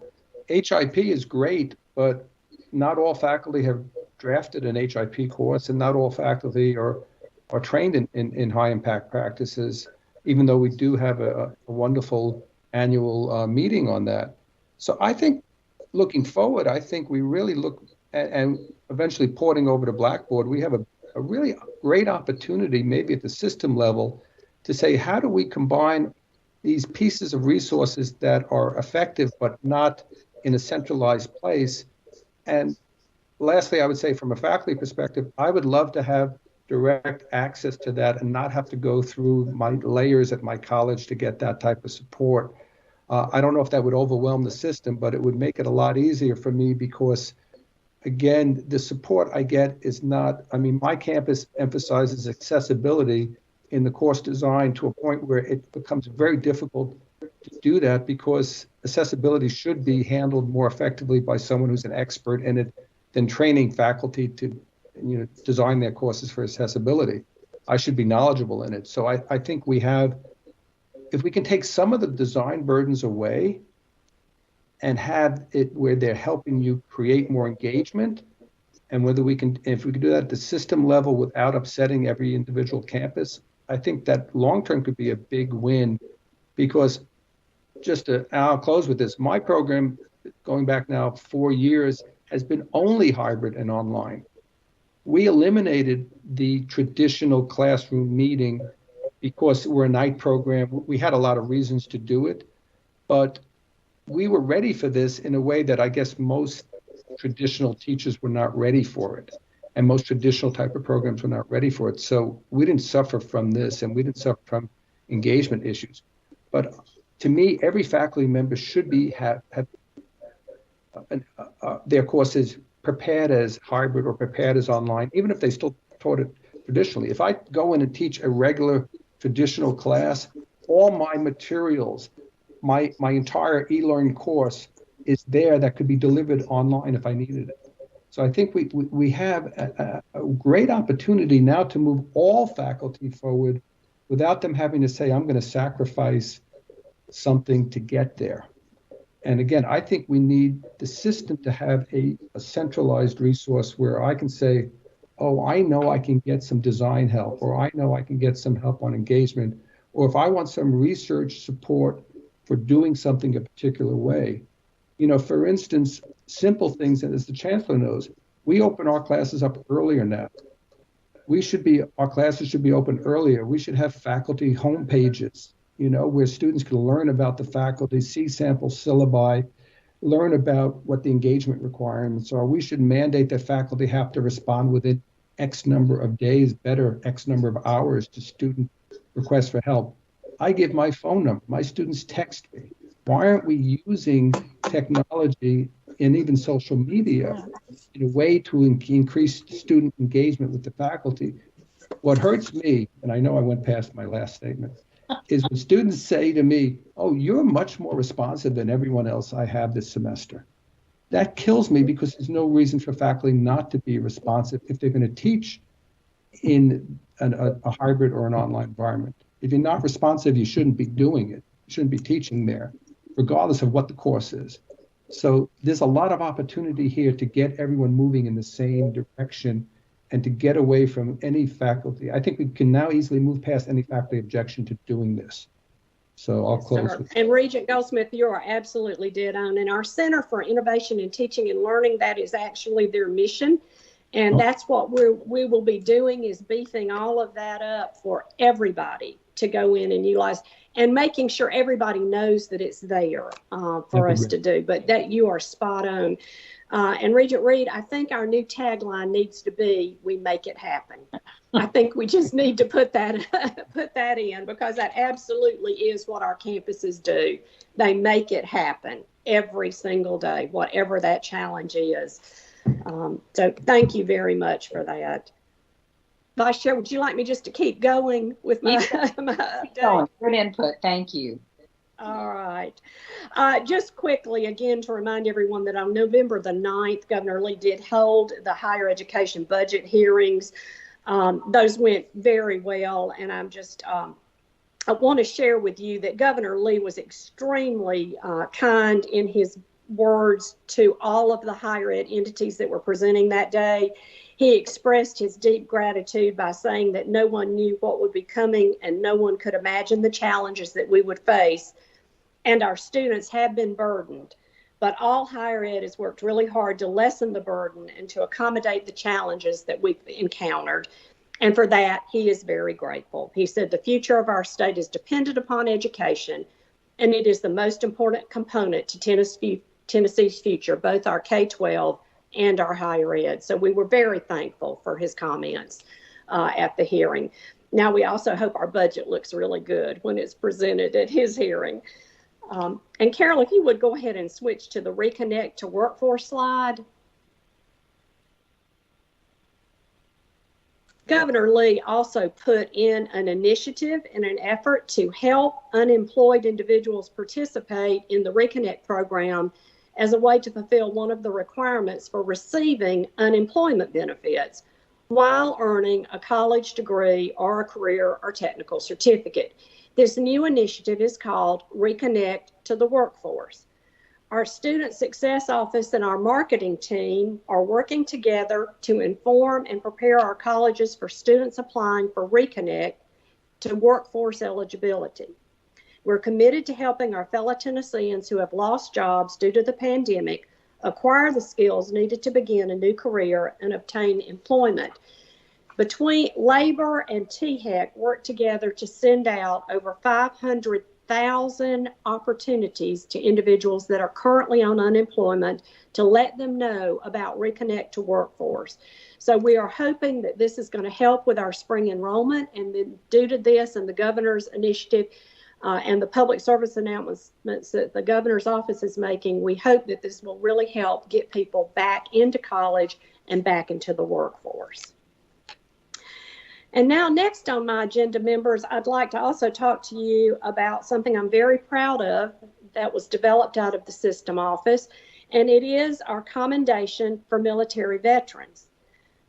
HIP is great, but not all faculty have drafted an HIP course, and not all faculty are trained in high impact practices, even though we do have a wonderful annual meeting on that. So I think looking forward, I think we really look at, and eventually porting over to Blackboard, we have a really great opportunity, maybe at the system level, to say, how do we combine these pieces of resources that are effective but not in a centralized place? And lastly, I would say from a faculty perspective, I would love to have direct access to that and not have to go through my layers at my college to get that type of support. I don't know if that would overwhelm the system, but it would make it a lot easier for me because, again, the support I get is not, my campus emphasizes accessibility in the course design to a point where it becomes very difficult to do that because accessibility should be handled more effectively by someone who's an expert in it than training faculty to, design their courses for accessibility. I should be knowledgeable in it. So I think we have, if we can take some of the design burdens away and have it where they're helping you create more engagement, and whether we can, if we can do that at the system level without upsetting every individual campus, I think that long-term could be a big win. Because I'll close with this. My program, going back now 4 years, has been only hybrid and online. We eliminated the traditional classroom meeting because we're a night program. We had a lot of reasons to do it, but we were ready for this in a way that I guess most traditional teachers were not ready for it. And most traditional type of programs were not ready for it. So we didn't suffer from this, and we didn't suffer from engagement issues. But to me, every faculty member should have their courses prepared as hybrid or prepared as online, even if they still taught it traditionally. If I go in and teach a regular traditional class, all my materials, my entire e-learning course is there that could be delivered online if I needed it. So I think we have a great opportunity now to move all faculty forward without them having to say, I'm going to sacrifice something to get there. And again, I think we need the system to have a centralized resource where I can say, oh, I know I can get some design help, or I know I can get some help on engagement, or if I want some research support for doing something a particular way. For instance, simple things, and as the chancellor knows, we open our classes up earlier now. Our classes should be open earlier. We should have faculty home pages, where students can learn about the faculty, see sample syllabi, learn about what the engagement requirements are. We should mandate that faculty have to respond within X number of days, better X number of hours to student requests for help. I give my phone number. My students text me. Why aren't we using technology and even social media in a way to increase student engagement with the faculty? What hurts me, and I know I went past my last statement, is when students say to me, oh, you're much more responsive than everyone else I have this semester. That kills me because there's no reason for faculty not to be responsive if they're going to teach in a hybrid or an online environment. If you're not responsive, you shouldn't be doing it. You shouldn't be teaching there, regardless of what the course is. So there's a lot of opportunity here to get everyone moving in the same direction and to get away from any faculty. I think we can now easily move past any faculty objection to doing this. So I'll close with that. And Regent Goldsmith, you are absolutely dead on. And our Center for Innovation in Teaching and Learning, that is actually their mission. And that's what we will be doing, is beefing all of that up for everybody to go in and utilize, and making sure everybody knows that it's there for us to do. But that you are spot on. And Regent Reed, I think our new tagline needs to be, we make it happen. I think we just need to put that in, because that absolutely is what our campuses do. They make it happen every single day, whatever that challenge is. So thank you very much for that. Vice Chair, would you like me just to keep going with my update? Good input. Thank you. All right. Just quickly, again, to remind everyone that on November the 9th, Governor Lee did hold the higher education budget hearings. Those went very well, and I want to share with you that Governor Lee was extremely kind in his words to all of the higher ed entities that were presenting that day. He expressed his deep gratitude by saying that no one knew what would be coming and no one could imagine the challenges that we would face. And our students have been burdened, but all higher ed has worked really hard to lessen the burden and to accommodate the challenges that we've encountered. And for that, he is very grateful. He said the future of our state is dependent upon education, and it is the most important component to Tennessee's future, both our K-12 and our higher ed. So we were very thankful for his comments at the hearing. Now we also hope our budget looks really good when it's presented at his hearing. And Carol, if you would go ahead and switch to the Reconnect to Workforce slide. Governor Lee also put in an initiative in an effort to help unemployed individuals participate in the Reconnect program as a way to fulfill one of the requirements for receiving unemployment benefits while earning a college degree or a career or technical certificate. This new initiative is called Reconnect to the Workforce. Our Student Success Office and our marketing team are working together to inform and prepare our colleges for students applying for Reconnect to workforce eligibility. We're committed to helping our fellow Tennesseans who have lost jobs due to the pandemic acquire the skills needed to begin a new career and obtain employment. Between Labor and THEC work together to send out over 500,000 opportunities to individuals that are currently on unemployment to let them know about Reconnect to Workforce. So we are hoping that this is going to help with our spring enrollment, and then due to this and the governor's initiative and the public service announcements that the governor's office is making, we hope that this will really help get people back into college and back into the workforce. And now next on my agenda, members, I'd like to also talk to you about something I'm very proud of that was developed out of the system office, and it is our commendation for military veterans.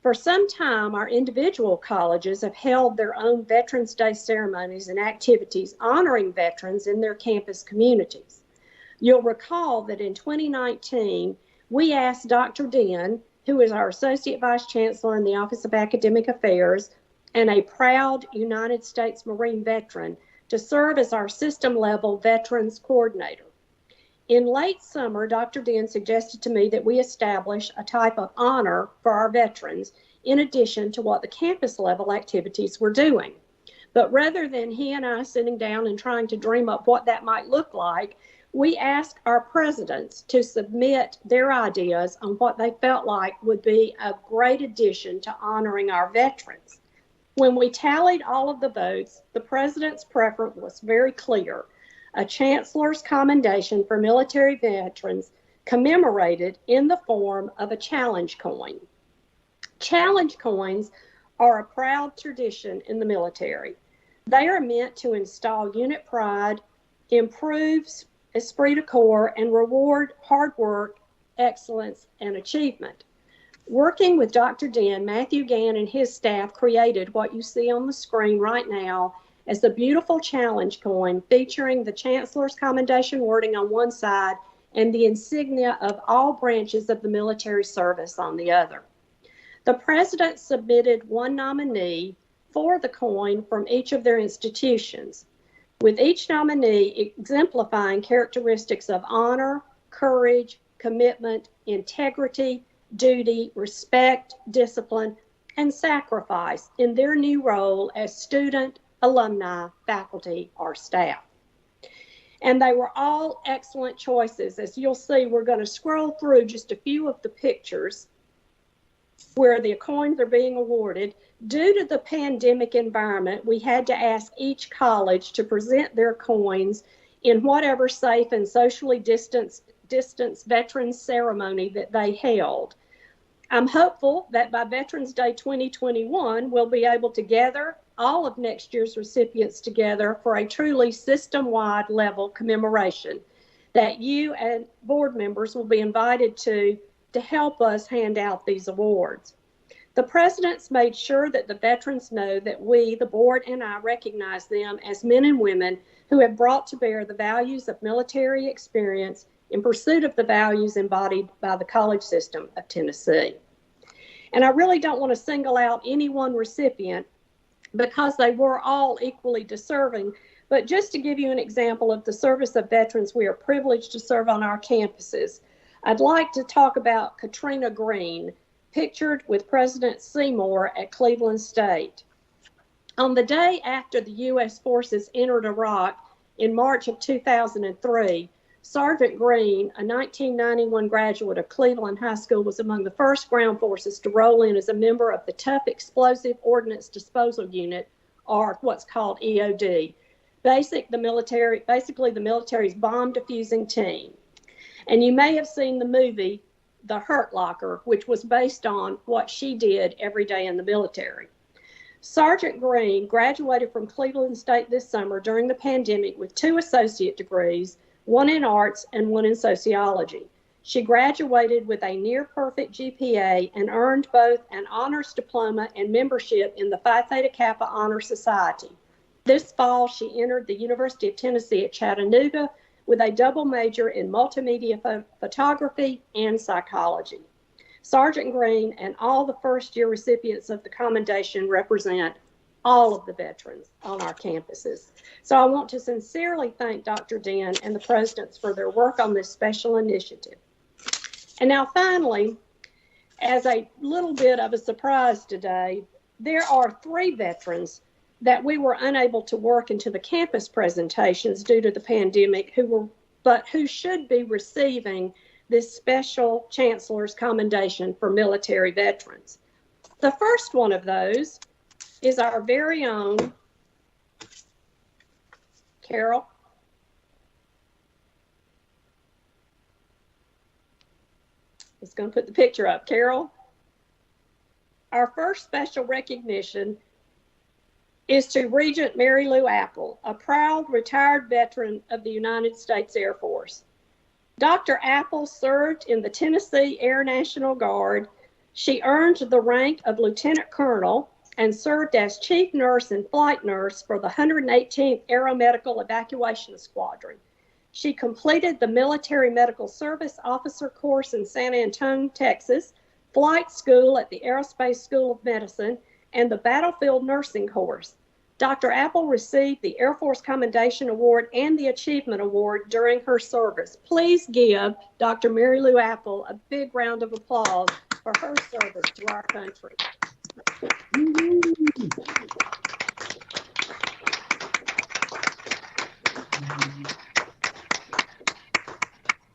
For some time, our individual colleges have held their own Veterans Day ceremonies and activities honoring veterans in their campus communities. You'll recall that in 2019, we asked Dr. Den, who is our Associate Vice Chancellor in the Office of Academic Affairs and a proud United States Marine veteran, to serve as our system-level Veterans Coordinator. In late summer, Dr. Den suggested to me that we establish a type of honor for our veterans in addition to what the campus-level activities were doing. But rather than he and I sitting down and trying to dream up what that might look like, we asked our presidents to submit their ideas on what they felt like would be a great addition to honoring our veterans. When we tallied all of the votes, the president's preference was very clear: a chancellor's commendation for military veterans commemorated in the form of a challenge coin. Challenge coins are a proud tradition in the military. They are meant to install unit pride, improve esprit de corps, and reward hard work, excellence, and achievement. Working with Dr. Den, Matthew Gann and his staff created what you see on the screen right now as the beautiful challenge coin featuring the Chancellor's commendation wording on one side and the insignia of all branches of the military service on the other. The president submitted one nominee for the coin from each of their institutions, with each nominee exemplifying characteristics of honor, courage, commitment, integrity, duty, respect, discipline, and sacrifice in their new role as student, alumni, faculty, or staff. And they were all excellent choices. As you'll see, we're going to scroll through just a few of the pictures where the coins are being awarded. Due to the pandemic environment, we had to ask each college to present their coins in whatever safe and socially distanced veterans ceremony that they held. I'm hopeful that by Veterans Day 2021, we'll be able to gather all of next year's recipients together for a truly system-wide level commemoration that you and board members will be invited to help us hand out these awards. The presidents made sure that the veterans know that we, the board, and I recognize them as men and women who have brought to bear the values of military experience in pursuit of the values embodied by the college system of Tennessee. And I really don't want to single out any one recipient because they were all equally deserving, but just to give you an example of the service of veterans we are privileged to serve on our campuses, I'd like to talk about Katrina Green, pictured with President Seymour at Cleveland State. On the day after the U.S. forces entered Iraq in March of 2003, Sergeant Green, a 1991 graduate of Cleveland High School, was among the first ground forces to roll in as a member of the Tough Explosive Ordnance Disposal Unit, or what's called EOD, basically the military's bomb defusing team. And you may have seen the movie, The Hurt Locker, which was based on what she did every day in the military. Sergeant Green graduated from Cleveland State this summer during the pandemic with 2 associate degrees, 1 in arts and 1 in sociology. She graduated with a near perfect GPA and earned both an honors diploma and membership in the Phi Theta Kappa Honor Society. This fall, she entered the University of Tennessee at Chattanooga with a double major in multimedia photography and psychology. Sergeant Green and all the first-year recipients of the commendation represent all of the veterans on our campuses. So I want to sincerely thank Dr. Den and the presidents for their work on this special initiative. And now finally, as a little bit of a surprise today, there are 3 veterans that we were unable to work into the campus presentations due to the pandemic who should be receiving this special Chancellor's Commendation for Military Veterans. The first one of those is our very own Carol. It's going to put the picture up. Carol, our first special recognition is to Regent Mary Lou Apple, a proud retired veteran of the United States Air Force. Dr. Apple served in the Tennessee Air National Guard. She earned the rank of Lieutenant Colonel and served as Chief Nurse and Flight Nurse for the 118th Aeromedical Evacuation Squadron. She completed the Military Medical Service Officer course in San Antonio, Texas, flight school at the Aerospace School of Medicine, and the Battlefield Nursing course. Dr. Apple received the Air Force Commendation Award and the Achievement Award during her service. Please give Dr. Mary Lou Apple a big round of applause for her service to our country.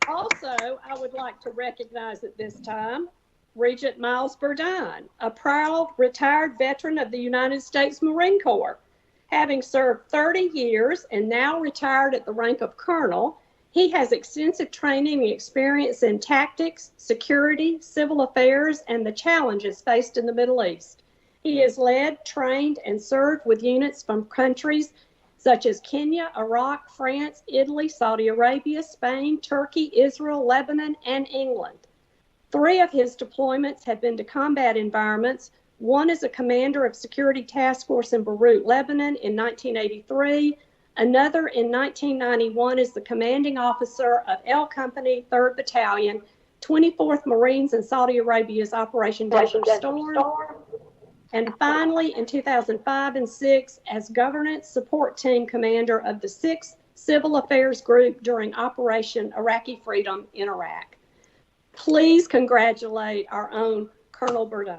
Also, I would like to recognize at this time Regent Miles Burdine, a proud retired veteran of the United States Marine Corps. Having served 30 years and now retired at the rank of colonel, he has extensive training and experience in tactics, security, civil affairs, and the challenges faced in the Middle East. He has led, trained, and served with units from countries such as Kenya, Iraq, France, Italy, Saudi Arabia, Spain, Turkey, Israel, Lebanon, and England. 3 of his deployments have been to combat environments. One is a commander of Security Task Force in Beirut, Lebanon in 1983. Another in 1991 is the commanding officer of L Company, 3rd Battalion, 24th Marines in Saudi Arabia's Operation Desert Storm. And finally, in 2005 and 6, as Governance Support Team Commander of the 6th Civil Affairs Group during Operation Iraqi Freedom in Iraq. Please congratulate our own Colonel Burdine.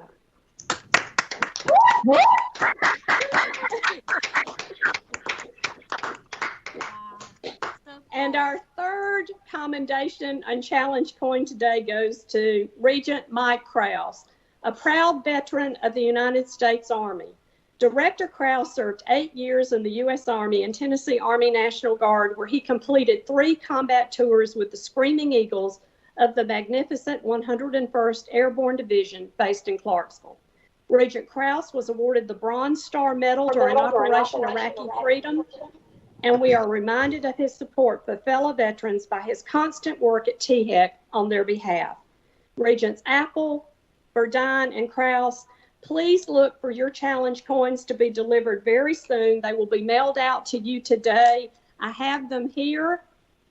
And our third commendation and challenge coin today goes to Regent Mike Krause, a proud veteran of the United States Army. Director Krause served 8 years in the U.S. Army and Tennessee Army National Guard, where he completed 3 combat tours with the Screaming Eagles of the magnificent 101st Airborne Division based in Clarksville. Regent Krause was awarded the Bronze Star Medal during Operation Iraqi Freedom, and we are reminded of his support for fellow veterans by his constant work at THEC on their behalf. Regents Apple, Burdine, and Krause, please look for your challenge coins to be delivered very soon. They will be mailed out to you today. I have them here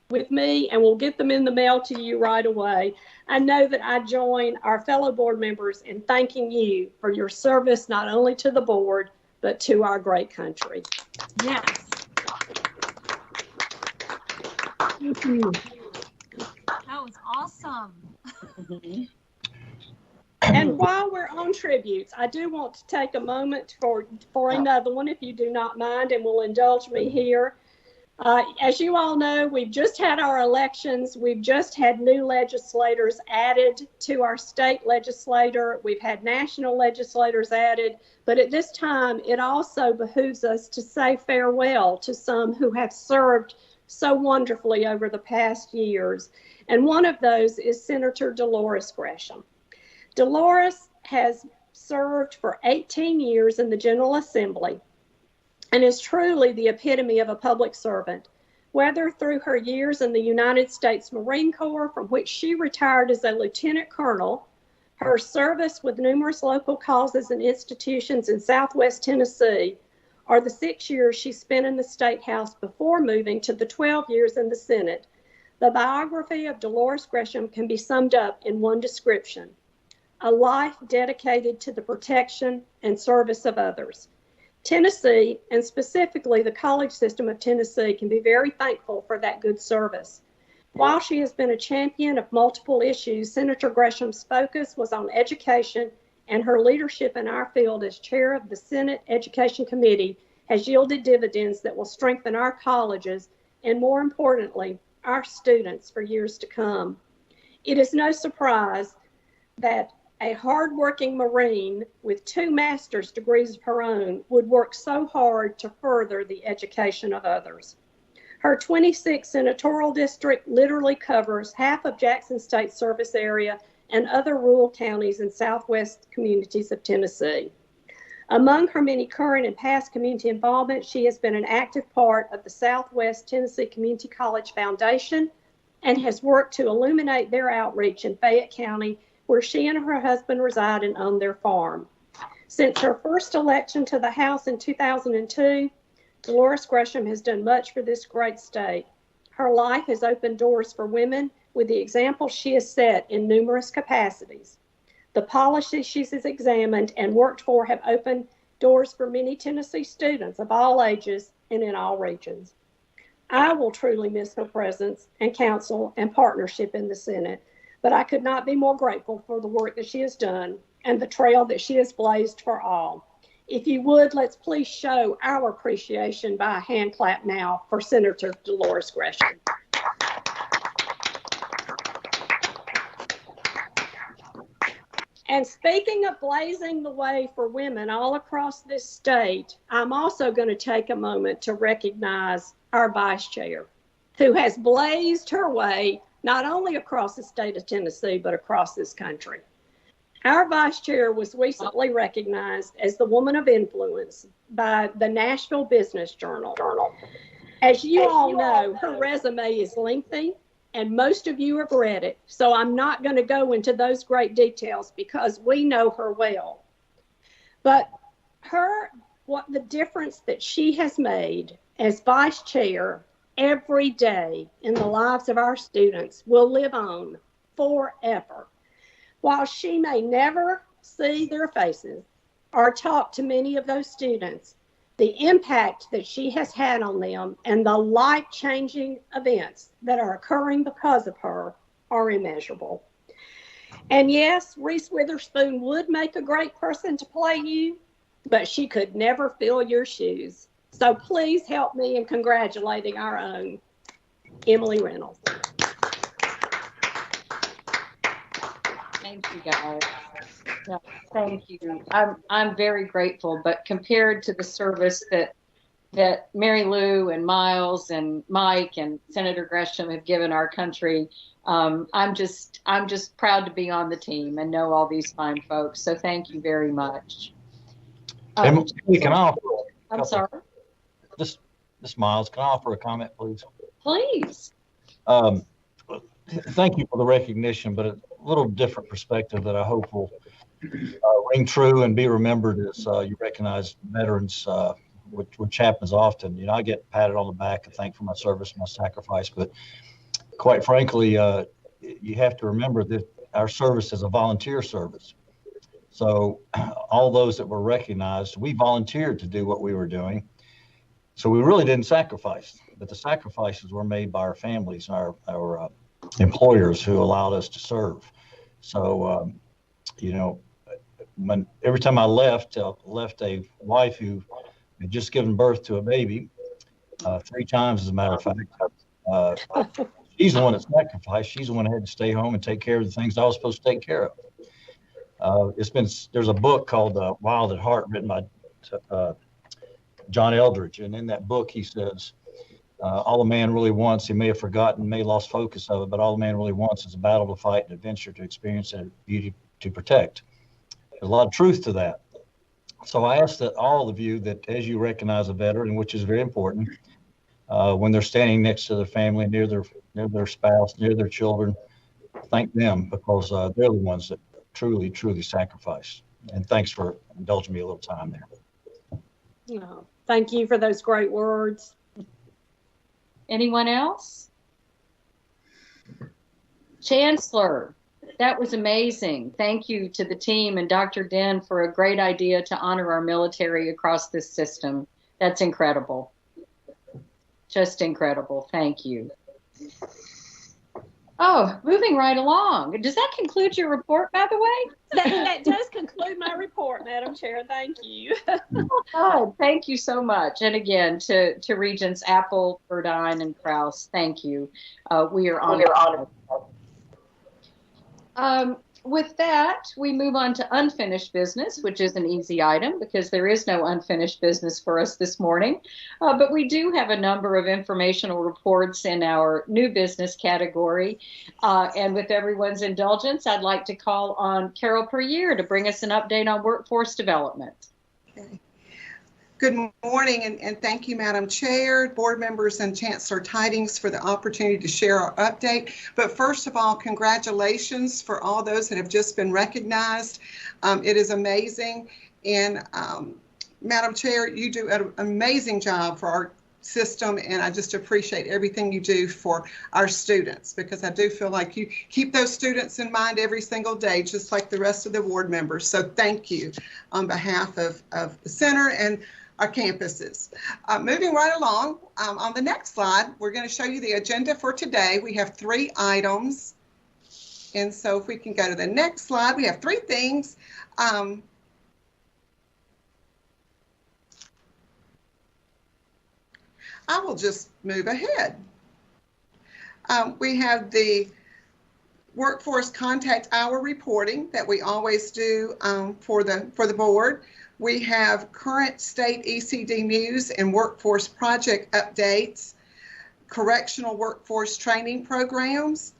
with me, and we'll get them in the mail to you right away. I know that I join our fellow board members in thanking you for your service, not only to the board, but to our great country. Yes. Thank you. That was awesome. And while we're on tributes, I do want to take a moment for another one, if you do not mind, and will indulge me here. As you all know, we've just had our elections. We've just had new legislators added to our state legislature. We've had national legislators added. But at this time, it also behooves us to say farewell to some who have served so wonderfully over the past years. And one of those is Senator Dolores Gresham. Dolores has served for 18 years in the General Assembly and is truly the epitome of a public servant. Whether through her years in the United States Marine Corps, from which she retired as a lieutenant colonel, her service with numerous local causes and institutions in Southwest Tennessee, or the 6 years she spent in the State House before moving to the 12 years in the Senate, the biography of Dolores Gresham can be summed up in one description: a life dedicated to the protection and service of others. Tennessee, and specifically the college system of Tennessee, can be very thankful for that good service. While she has been a champion of multiple issues, Senator Gresham's focus was on education, and her leadership in our field as chair of the Senate Education Committee has yielded dividends that will strengthen our colleges and, more importantly, our students for years to come. It is no surprise that a hardworking Marine with 2 master's degrees of her own would work so hard to further the education of others. Her 26th senatorial district literally covers half of Jackson State service area and other rural counties and southwest communities of Tennessee. Among her many current and past community involvement, she has been an active part of the Southwest Tennessee Community College Foundation and has worked to illuminate their outreach in Fayette County, where she and her husband reside and own their farm. Since her first election to the House in 2002, Dolores Gresham has done much for this great state. Her life has opened doors for women with the example she has set in numerous capacities. The policies she has examined and worked for have opened doors for many Tennessee students of all ages and in all regions. I will truly miss her presence and counsel and partnership in the Senate, but I could not be more grateful for the work that she has done and the trail that she has blazed for all. If you would, let's please show our appreciation by a hand clap now for Senator Dolores Gresham. And speaking of blazing the way for women all across this state, I'm also going to take a moment to recognize our vice chair, who has blazed her way not only across the state of Tennessee, but across this country. Our vice chair was recently recognized as the Woman of Influence by the Nashville Business Journal. As you all know, her resume is lengthy, and most of you have read it, so I'm not going to go into those great details because we know her well. But what the difference that she has made as vice chair every day in the lives of our students will live on forever. While she may never see their faces or talk to many of those students, the impact that she has had on them and the life-changing events that are occurring because of her are immeasurable. And yes, Reese Witherspoon would make a great person to play you, but she could never fill your shoes. So please help me in congratulating our own Emily Reynolds. Thank you, guys. Yeah, thank you. I'm very grateful, but compared to the service that Mary Lou and Miles and Mike and Senator Gresham have given our country, I'm just proud to be on the team and know all these fine folks. So thank you very much. Can I offer I'm sorry. This Miles, can I offer a comment, please? Please. Thank you for the recognition, but a little different perspective that I hope will ring true and be remembered as you recognize veterans, which happens often. You know, I get patted on the back and thanked for my service, my sacrifice, but quite frankly, you have to remember that our service is a volunteer service. So all those that were recognized, we volunteered to do what we were doing. So we really didn't sacrifice, but the sacrifices were made by our families, our employers who allowed us to serve. So, you know, every time I left a wife who had just given birth to a baby 3 times, as a matter of fact. She's the one that sacrificed. She's the one that had to stay home and take care of the things I was supposed to take care of. There's a book called Wild at Heart written by John Eldridge, and in that book he says, all a man really wants, he may have forgotten, may have lost focus of it, but all a man really wants is a battle to fight, an adventure to experience, and a beauty to protect. There's a lot of truth to that. So I ask that all of you that as you recognize a veteran, which is very important, when they're standing next to their family, near their spouse, near their children, thank them because they're the ones that truly, truly sacrifice. And thanks for indulging me a little time there. Oh, thank you for those great words. Anyone else? Chancellor, that was amazing. Thank you to the team and Dr. Den for a great idea to honor our military across this system. That's incredible. Just incredible. Thank you. Oh, moving right along. Does that conclude your report, by the way? That does conclude my report, Madam Chair. Thank you. Oh, thank you so much. And again, to Regents Apple, Burdine, and Krause, thank you. We are honored. With that, we move on to unfinished business, which is an easy item because there is no unfinished business for us this morning. But we do have a number of informational reports in our new business category. And with everyone's indulgence, I'd like to call on Carol Perrier to bring us an update on workforce development. Okay. Good morning, and thank you, Madam Chair, board members, and Chancellor Tidings for the opportunity to share our update. But first of all, congratulations for all those that have just been recognized. It is amazing. And Madam Chair, you do an amazing job for our system, and I just appreciate everything you do for our students, because I do feel like you keep those students in mind every single day, just like the rest of the board members. So thank you on behalf of the center and our campuses. Moving right along, on the next slide, we're going to show you the agenda for today. We have 3 items. And so if we can go to the next slide, we have 3 things. I will just move ahead. We have the workforce contact hour reporting that we always do for the board. We have current state ECD news and workforce project updates, correctional workforce training programs.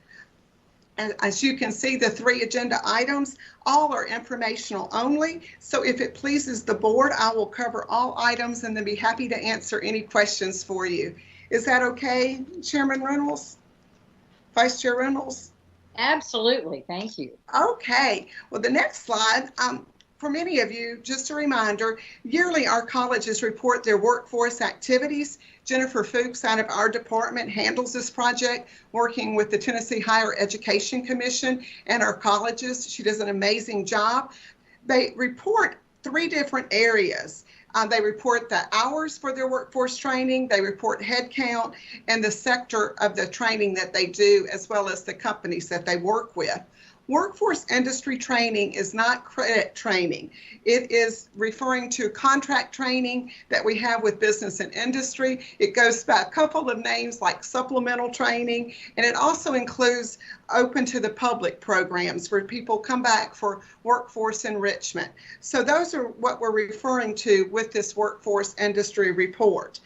And as you can see, the 3 agenda items, all are informational only. So if it pleases the board, I will cover all items and then be happy to answer any questions for you. Is that okay, Chairman Reynolds? Vice Chair Reynolds? Absolutely, thank you. Okay, well, the next slide, for many of you, just a reminder, yearly our colleges report their workforce activities. Jennifer Fuchs out of our department handles this project, working with the Tennessee Higher Education Commission and our colleges. She does an amazing job. They report 3 different areas. They report the hours for their workforce training, they report head count, and the sector of the training that they do, as well as the companies that they work with. Workforce industry training is not credit training. It is referring to contract training that we have with business and industry. It goes by a couple of names like supplemental training, and it also includes open to the public programs where people come back for workforce enrichment. So those are what we're referring to with this workforce industry report.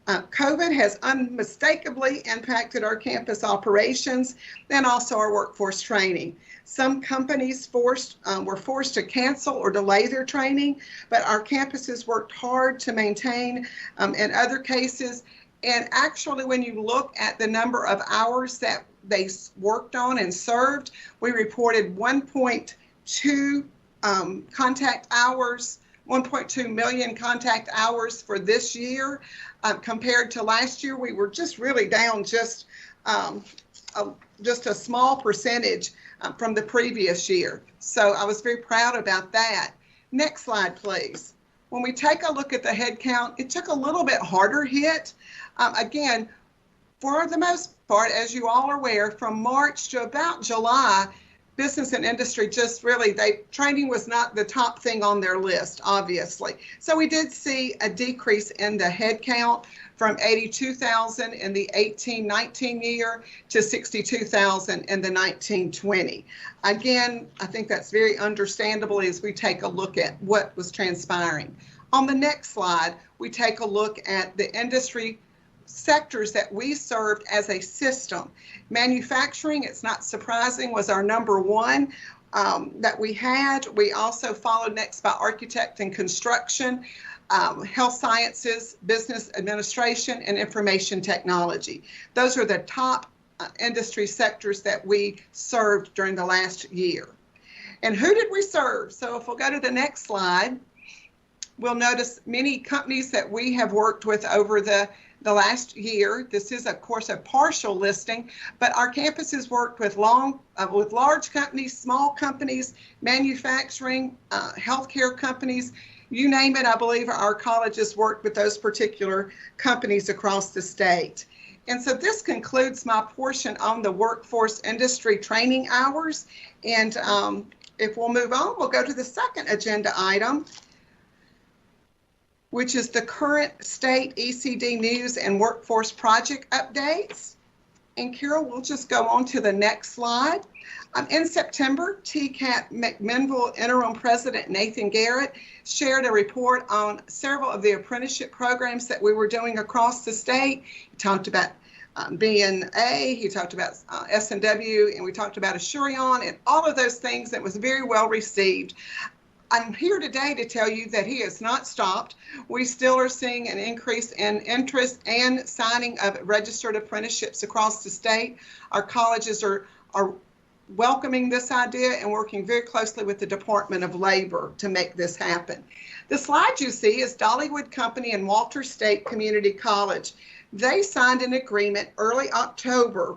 COVID has unmistakably impacted our campus operations and also our workforce training. Some companies were forced to cancel or delay their training, but our campuses worked hard to maintain in other cases. And actually, when you look at the number of hours that they worked on and served, we reported 1.2 contact hours, 1.2 million contact hours for this year. Compared to last year, we were just really down just a small percentage from the previous year. So I was very proud about that. Next slide, please. When we take a look at the head count, it took a little bit harder hit. Again, for the most part, as you all are aware, from March to about July, business and industry just really, training was not the top thing on their list, obviously. So we did see a decrease in the head count from 82,000 in the 18-19 year to 62,000 in the 19-20. Again, I think that's very understandable as we take a look at what was transpiring. On the next slide, we take a look at the industry sectors that we served as a system. Manufacturing, it's not surprising, was our #1. that we had. We also followed next by architect and construction, health sciences, business administration, and information technology. Those are the top industry sectors that we served during the last year. And who did we serve? So if we'll go to the next slide, we'll notice many companies that we have worked with over the last year. This is, of course, a partial listing, but our campuses worked with large companies, small companies, manufacturing, healthcare companies, you name it. I believe our colleges worked with those particular companies across the state. And so this concludes my portion on the workforce industry training hours. And if we'll move on, we'll go to the second agenda item, which is the current state ECD news and workforce project updates. And Carol, we'll just go on to the next slide. In September, TCAT McMinnville interim president Nathan Garrett shared a report on several of the apprenticeship programs that we were doing across the state. He talked about BNA, he talked about S&W, and we talked about Assurion and all of those things that was very well received. I'm here today to tell you that he has not stopped. We still are seeing an increase in interest and signing of registered apprenticeships across the state. Our colleges are welcoming this idea and working very closely with the Department of Labor to make this happen. The slide you see is Dollywood Company and Walters State Community College. They signed an agreement early October,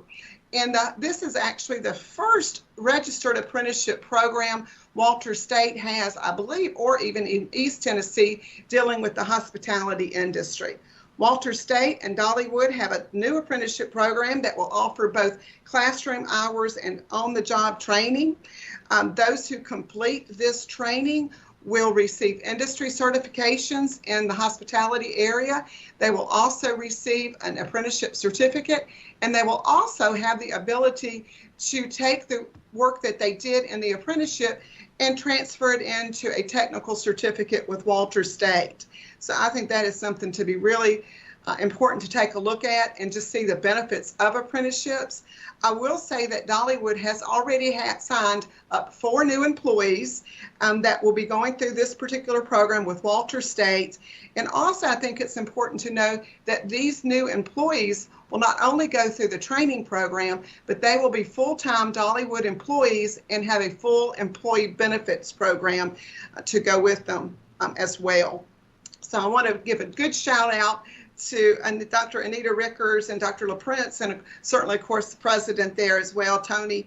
and this is actually the first registered apprenticeship program Walters State has, I believe, or even in East Tennessee, dealing with the hospitality industry. Walters State and Dollywood have a new apprenticeship program that will offer both classroom hours and on-the-job training. Those who complete this training will receive industry certifications in the hospitality area. They will also receive an apprenticeship certificate, and they will also have the ability to take the work that they did in the apprenticeship and transfer it into a technical certificate with Walters State. So I think that is something to be really important to take a look at and just see the benefits of apprenticeships. I will say that Dollywood has already signed up 4 new employees that will be going through this particular program with Walters State. And also, I think it's important to know that these new employees will not only go through the training program, but they will be full-time Dollywood employees and have a full employee benefits program to go with them as well. So I want to give a good shout out to Dr. Anita Rickers and Dr. LaPrince, and certainly, of course, the president there as well, Tony,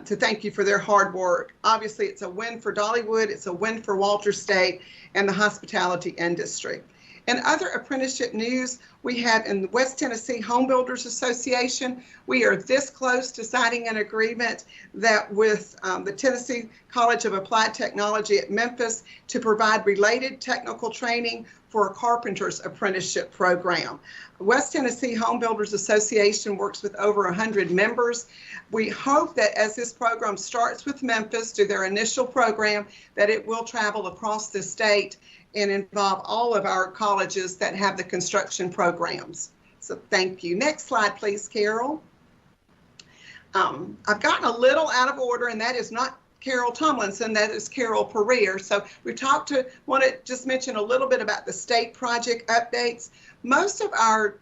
to thank you for their hard work. Obviously, it's a win for Dollywood, it's a win for Walters State and the hospitality industry. In other apprenticeship news, we have in the West Tennessee Home Builders Association, we are this close to signing an agreement that with the Tennessee College of Applied Technology at Memphis to provide related technical training for a carpenter's apprenticeship program. West Tennessee Home Builders Association works with over 100 members. We hope that as this program starts with Memphis, through their initial program, that it will travel across the state and involve all of our colleges that have the construction programs. So thank you. Next slide, please, Carol. I've gotten a little out of order, and that is not Carol Tomlinson, that is Carol Pereira. So we want to just mention a little bit about the state project updates. Most of our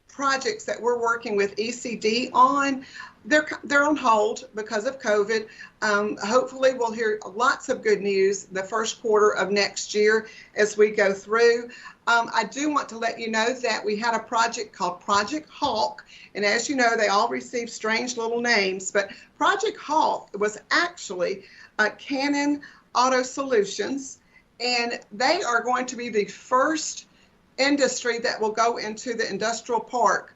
projects that we're working with ECD on, they're on hold because of COVID. Hopefully we'll hear lots of good news the first quarter of next year as we go through. I do want to let you know that we had a project called Project Hawk, and as you know, they all receive strange little names, but Project Hawk was actually Canon Auto Solutions, and they are going to be the first industry that will go into the industrial park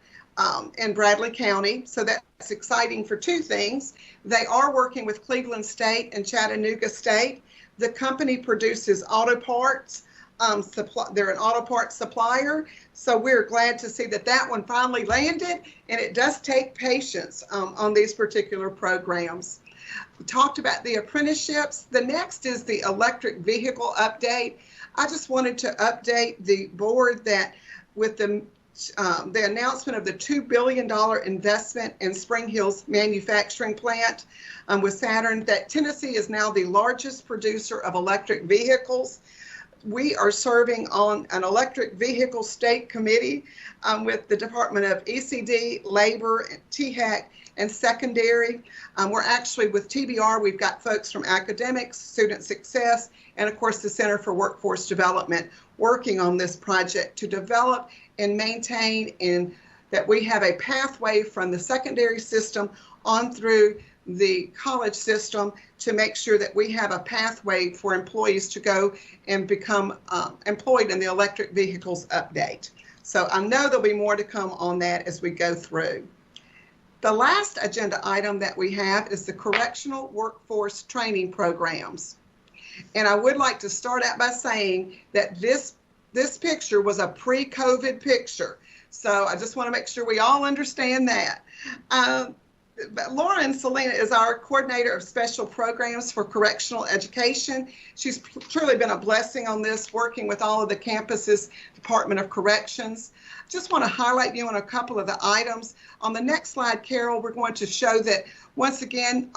in Bradley County. So that's exciting for 2 things. They are working with Cleveland State and Chattanooga State. The company produces auto parts. They're an auto parts supplier. So we're glad to see that that one finally landed, and it does take patience on these particular programs. We talked about the apprenticeships. The next is the electric vehicle update. I just wanted to update the board that with the the announcement of the $2 billion investment in Spring Hill's manufacturing plant with Saturn, that Tennessee is now the largest producer of electric vehicles. We are serving on an electric vehicle state committee with the Department of ECD, Labor, THAC, and Secondary. We're actually with TBR, we've got folks from academics, student success, and of course the Center for Workforce Development working on this project to develop and maintain, and that we have a pathway from the secondary system on through the college system to make sure that we have a pathway for employees to go and become employed in the electric vehicles update. So I know there'll be more to come on that as we go through. The last agenda item that we have is the correctional workforce training programs. And I would like to start out by saying that this picture was a pre-COVID picture. So I just want to make sure we all understand that. Lauren Selena is our coordinator of special programs for correctional education. She's truly been a blessing on this, working with all of the campuses, Department of Corrections. Just want to highlight you on a couple of the items. On the next slide, Carol, we're going to show that once again,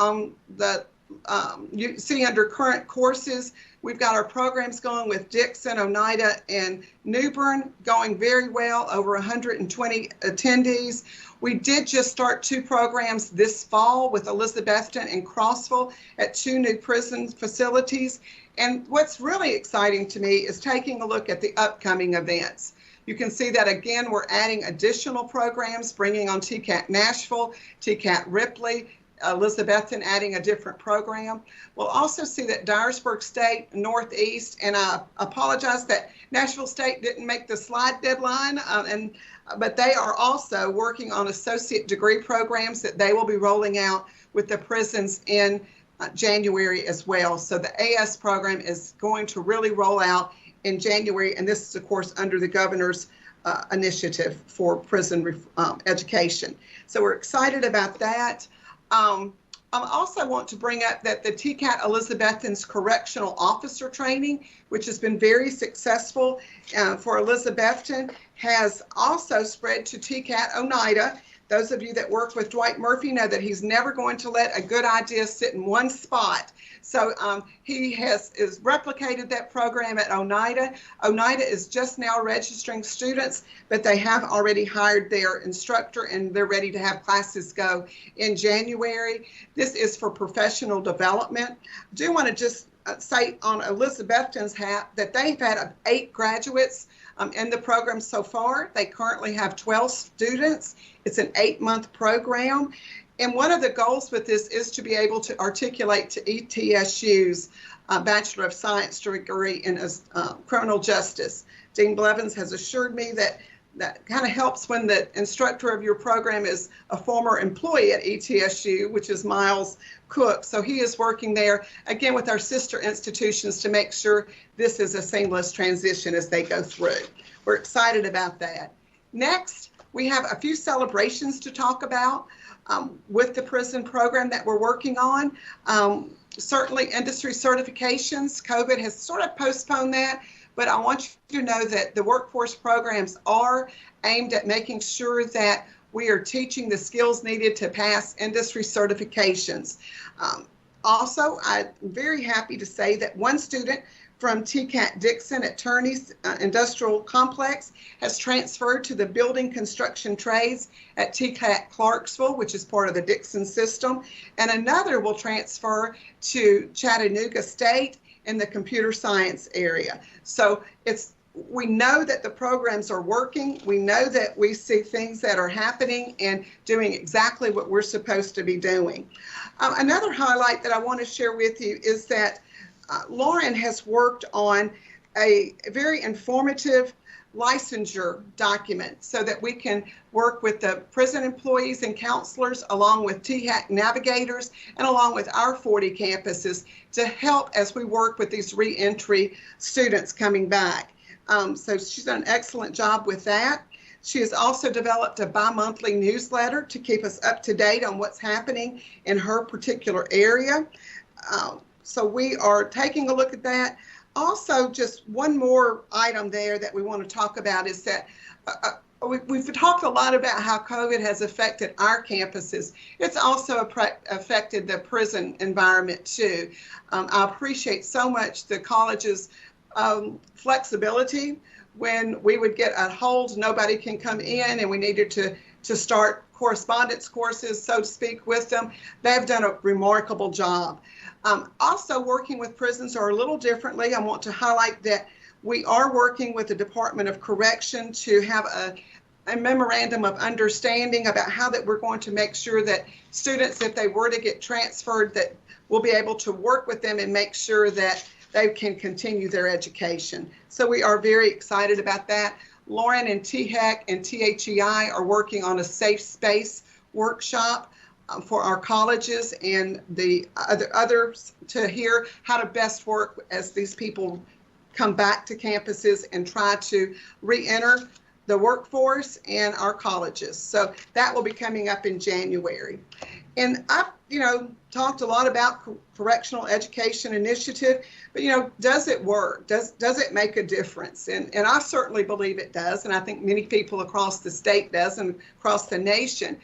you see under current courses, we've got our programs going with Dixon, Oneida, and New Bern going very well, over 120 attendees. We did just start 2 programs this fall with Elizabethton and Crossville at 2 new prison facilities. And what's really exciting to me is taking a look at the upcoming events. You can see that again, we're adding additional programs, bringing on TCAT Nashville, TCAT Ripley, Elizabethton adding a different program. We'll also see that Dyersburg State, Northeast, and I apologize that Nashville State didn't make the slide deadline, but they are also working on associate degree programs that they will be rolling out with the prisons in January as well. So the AS program is going to really roll out in January, and this is of course under the governor's initiative for prison education. So we're excited about that. I also want to bring up that the TCAT Elizabethton's correctional officer training, which has been very successful for Elizabethton, has also spread to TCAT Oneida. Those of you that work with Dwight Murphy know that he's never going to let a good idea sit in one spot. So he has replicated that program at Oneida. Oneida is just now registering students, but they have already hired their instructor and they're ready to have classes go in January. This is for professional development. I do want to just say on Elizabethton's hat that they've had 8 graduates in the program so far. They currently have 12 students. It's an 8-month program. And one of the goals with this is to be able to articulate to ETSU's Bachelor of Science degree in criminal justice. Dean Blevins has assured me that that kind of helps when the instructor of your program is a former employee at ETSU, which is Miles Cook. So he is working there, again, with our sister institutions to make sure this is a seamless transition as they go through. We're excited about that. Next, we have a few celebrations to talk about with the prison program that we're working on. Certainly industry certifications, COVID has sort of postponed that, but I want you to know that the workforce programs are aimed at making sure that we are teaching the skills needed to pass industry certifications. Also, I'm very happy to say that one student from TCAT Dixon at Turney's Industrial Complex has transferred to the Building Construction Trades at TCAT Clarksville, which is part of the Dixon system, and another will transfer to Chattanooga State in the computer science area. So we know that the programs are working. We know that we see things that are happening and doing exactly what we're supposed to be doing. Another highlight that I want to share with you is that Lauren has worked on a very informative licensure document so that we can work with the prison employees and counselors along with THAC navigators and along with our 40 campuses to help as we work with these reentry students coming back. So she's done an excellent job with that. She has also developed a bi-monthly newsletter to keep us up to date on what's happening in her particular area. So we are taking a look at that. Also, just one more item there that we want to talk about is that we've talked a lot about how COVID has affected our campuses. It's also affected the prison environment too. I appreciate so much the college's flexibility. When we would get a hold, nobody can come in, and we needed to start correspondence courses, so to speak, with them. They've done a remarkable job. Also working with prisons are a little differently. I want to highlight that we are working with the Department of Correction to have a memorandum of understanding about how that we're going to make sure that students, if they were to get transferred, that we'll be able to work with them and make sure that they can continue their education. So we are very excited about that. Lauren and THEC and THEI are working on a safe space workshop for our colleges and the others to hear how to best work as these people come back to campuses and try to re-enter the workforce and our colleges. So that will be coming up in January. And I've, talked a lot about correctional education initiative, but, does it work? Does it make a difference? And I certainly believe it does. And I think many people across the state does and across the nation.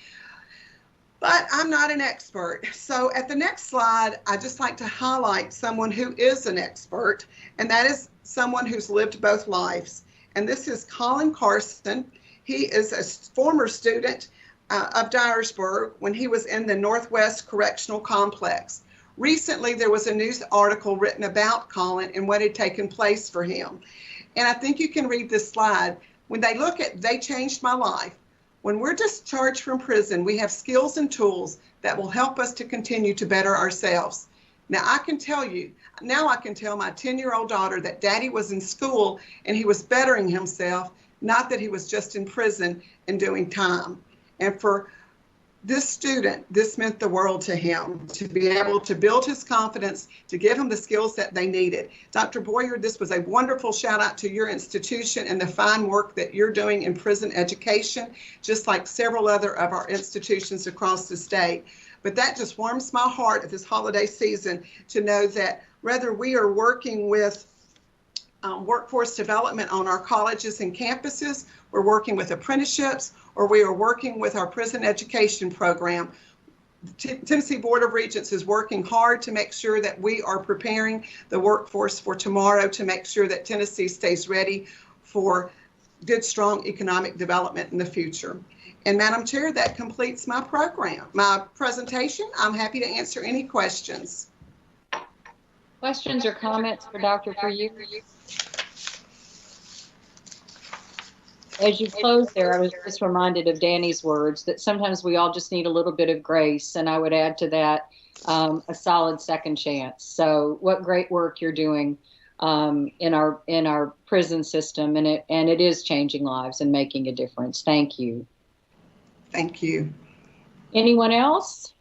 But I'm not an expert. So at the next slide, I'd just like to highlight someone who is an expert, and that is someone who's lived both lives. And this is Colin Carson. He is a former student of Dyersburg when he was in the Northwest Correctional Complex. Recently, there was a news article written about Colin and what had taken place for him. And I think you can read this slide. When they look at, they changed my life. When we're discharged from prison, we have skills and tools that will help us to continue to better ourselves. Now, I can tell you, now I can tell my 10-year-old daughter that Daddy was in school and he was bettering himself, not that he was just in prison and doing time. And for this student, this meant the world to him, to be able to build his confidence, to give him the skills that they needed. Dr. Boyer, this was a wonderful shout out to your institution and the fine work that you're doing in prison education, just like several other of our institutions across the state. But that just warms my heart at this holiday season to know that whether we are working with workforce development on our colleges and campuses, we're working with apprenticeships, or we are working with our prison education program. The Tennessee Board of Regents is working hard to make sure that we are preparing the workforce for tomorrow to make sure that Tennessee stays ready for good, strong economic development in the future. And Madam Chair, that completes my presentation. I'm happy to answer any questions. Questions or comments for Dr. Freer? As you close there, I was just reminded of Danny's words that sometimes we all just need a little bit of grace. And I would add to that a solid second chance. So what great work you're doing in our prison system. And it is changing lives and making a difference. Thank you. Thank you. Anyone else?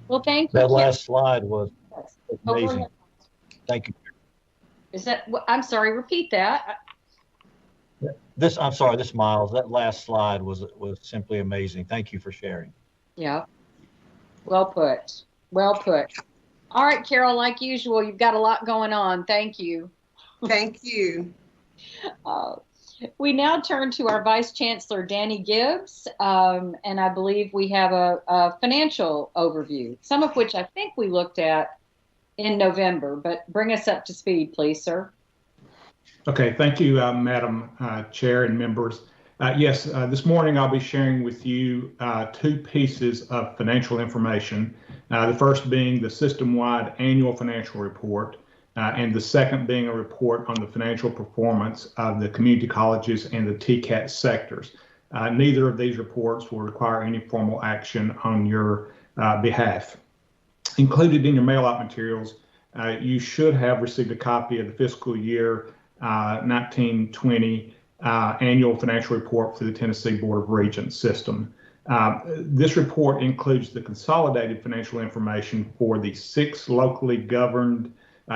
Well, thank you. That last slide was amazing. Thank you. Is that, I'm sorry, repeat that. I'm sorry, this Miles, that last slide was simply amazing. Thank you for sharing. Yeah. Well put. Well put. All right, Carol, like usual, you've got a lot going on. Thank you. Thank you. We now turn to our Vice Chancellor, Danny Gibbs, and I believe we have a financial overview, some of which I think we looked at in November, but bring us up to speed, please, sir. Okay, thank you, Madam Chair and members. Yes, this morning I'll be sharing with you two pieces of financial information. The first being the system-wide annual financial report, and the second being a report on the financial performance of the community colleges and the TCAT sectors. Neither of these reports will require any formal action on your behalf. Included in your mail-out materials, you should have received a copy of the fiscal year 1920 annual financial report for the Tennessee Board of Regents system. This report includes the consolidated financial information for the 6 locally governed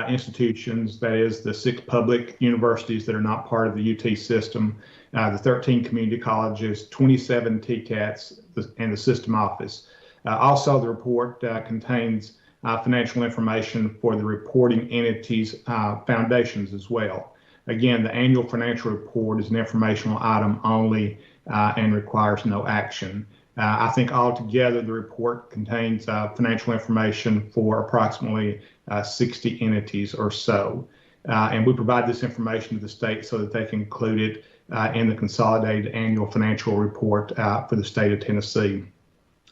institutions, that is the 6 public universities that are not part of the UT system, the 13 community colleges, 27 TCATs, and the system office. Also, the report contains financial information for the reporting entities' foundations as well. Again, the annual financial report is an informational item only and requires no action. I think altogether the report contains financial information for approximately 60 entities or so. And we provide this information to the state so that they can include it in the consolidated annual financial report for the state of Tennessee.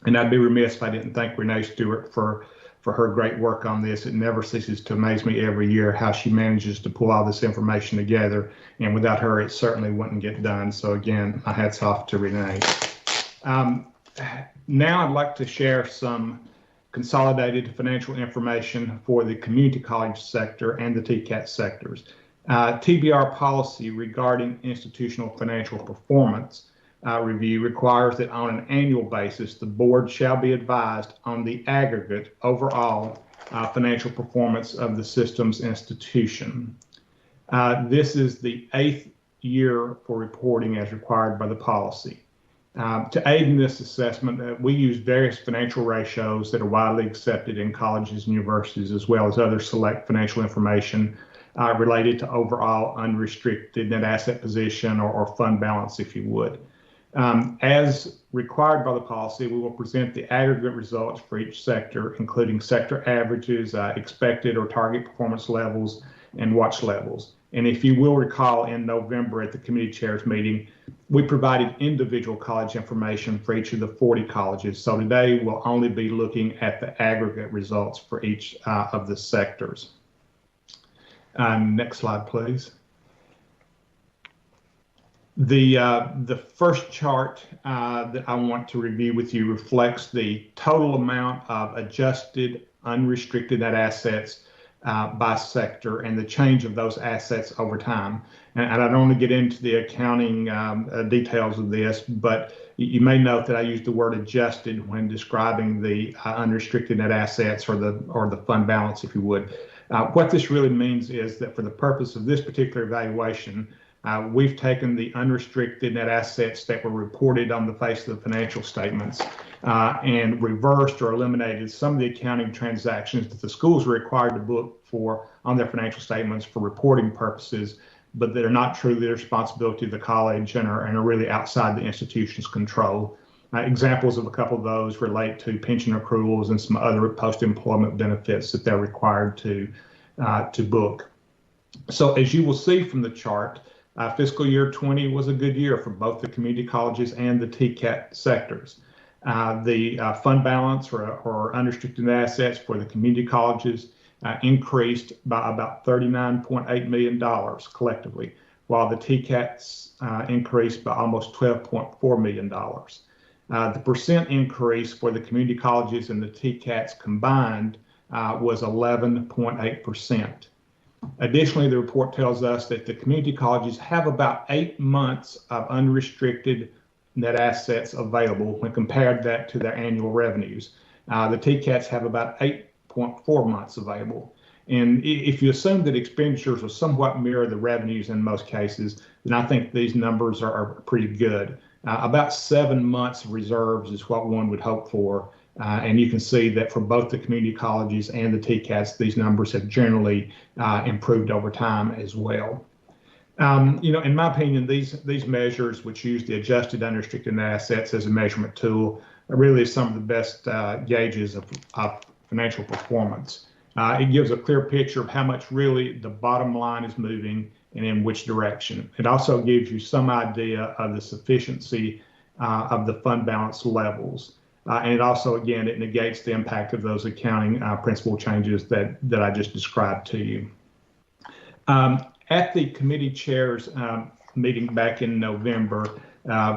And I'd be remiss if I didn't thank Renee Stewart for her great work on this. It never ceases to amaze me every year how she manages to pull all this information together. And without her, it certainly wouldn't get done. So again, my hat's off to Renee. Now I'd like to share some consolidated financial information for the community college sector and the TCAT sectors. TBR policy regarding institutional financial performance review requires that on an annual basis, the board shall be advised on the aggregate overall financial performance of the system's institution. This is the 8th year for reporting as required by the policy. To aid in this assessment, we use various financial ratios that are widely accepted in colleges and universities, as well as other select financial information related to overall unrestricted net asset position or fund balance, if you would. As required by the policy, we will present the aggregate results for each sector, including sector averages, expected or target performance levels, and watch levels. And if you will recall, in November at the committee chairs meeting, we provided individual college information for each of the 40 colleges. So today we'll only be looking at the aggregate results for each of the sectors. Next slide, please. The first chart that I want to review with you reflects the total amount of adjusted unrestricted net assets by sector and the change of those assets over time. And I don't want to get into the accounting details of this, but you may note that I used the word adjusted when describing the unrestricted net assets or the fund balance, if you would. What this really means is that for the purpose of this particular evaluation, we've taken the unrestricted net assets that were reported on the face of the financial statements and reversed or eliminated some of the accounting transactions that the schools are required to book for on their financial statements for reporting purposes, but that are not truly the responsibility of the college and are really outside the institution's control. Examples of a couple of those relate to pension accruals and some other post-employment benefits that they're required to book. So as you will see from the chart, fiscal year 20 was a good year for both the community colleges and the TCAT sectors. The fund balance or unrestricted assets for the community colleges increased by about $39.8 million collectively, while the TCATs increased by almost $12.4 million. The percent increase for the community colleges and the TCATs combined was 11.8%. Additionally, the report tells us that the community colleges have about 8 months of unrestricted net assets available when compared that to their annual revenues. The TCATs have about 8.4 months available. And if you assume that expenditures will somewhat mirror the revenues in most cases, then I think these numbers are pretty good. About 7 months of reserves is what one would hope for. And you can see that for both the community colleges and the TCATs, these numbers have generally improved over time as well. In my opinion, these measures, which use the adjusted unrestricted net assets as a measurement tool, are really some of the best gauges of financial performance. It gives a clear picture of how much really the bottom line is moving and in which direction. It also gives you some idea of the sufficiency of the fund balance levels. And it also, again, it negates the impact of those accounting principle changes that I just described to you. At the committee chairs meeting back in November,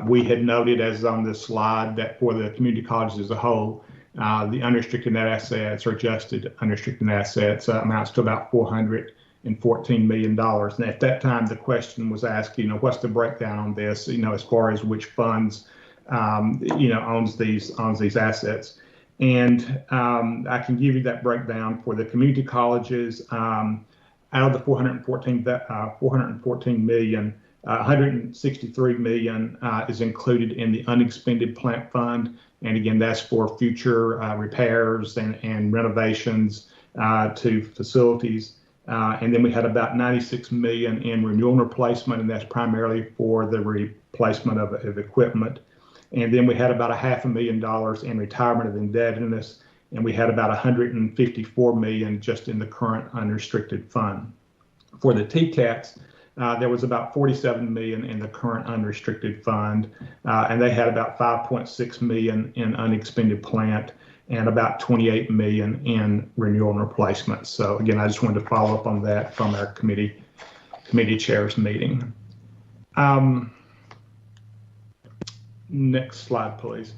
we had noted, as on this slide, that for the community colleges as a whole, the unrestricted net assets or adjusted unrestricted net assets amounts to about $414 million. And at that time, the question was asked, what's the breakdown on this, as far as which funds owns these assets. And I can give you that breakdown for the community colleges. Out of the 414 million, 163 million is included in the unexpended plant fund. And again, that's for future repairs and renovations to facilities. And then we had about 96 million in renewal and replacement, and that's primarily for the replacement of equipment. And then we had about $500,000 in retirement of indebtedness, and we had about 154 million just in the current unrestricted fund. For the TCATs, there was about 47 million in the current unrestricted fund, and they had about 5.6 million in unexpended plant and about 28 million in renewal and replacement. So again, I just wanted to follow up on that from our committee chairs meeting. Next slide, please.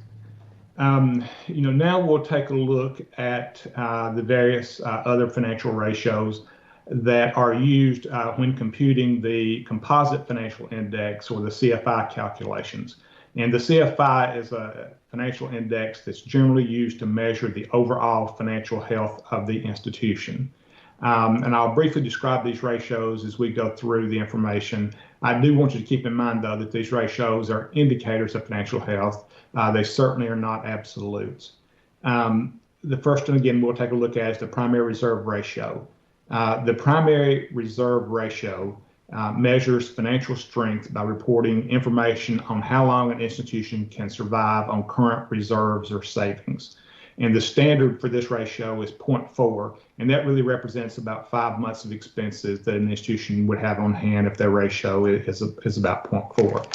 Now we'll take a look at the various other financial ratios that are used when computing the composite financial index, or the CFI calculations. And the CFI is a financial index that's generally used to measure the overall financial health of the institution. And I'll briefly describe these ratios as we go through the information. I do want you to keep in mind, though, that these ratios are indicators of financial health. They certainly are not absolutes. The first one, again, we'll take a look at is the primary reserve ratio. The primary reserve ratio measures financial strength by reporting information on how long an institution can survive on current reserves or savings. And the standard for this ratio is 0.4, and that really represents about 5 months of expenses that an institution would have on hand if their ratio is about 0.4.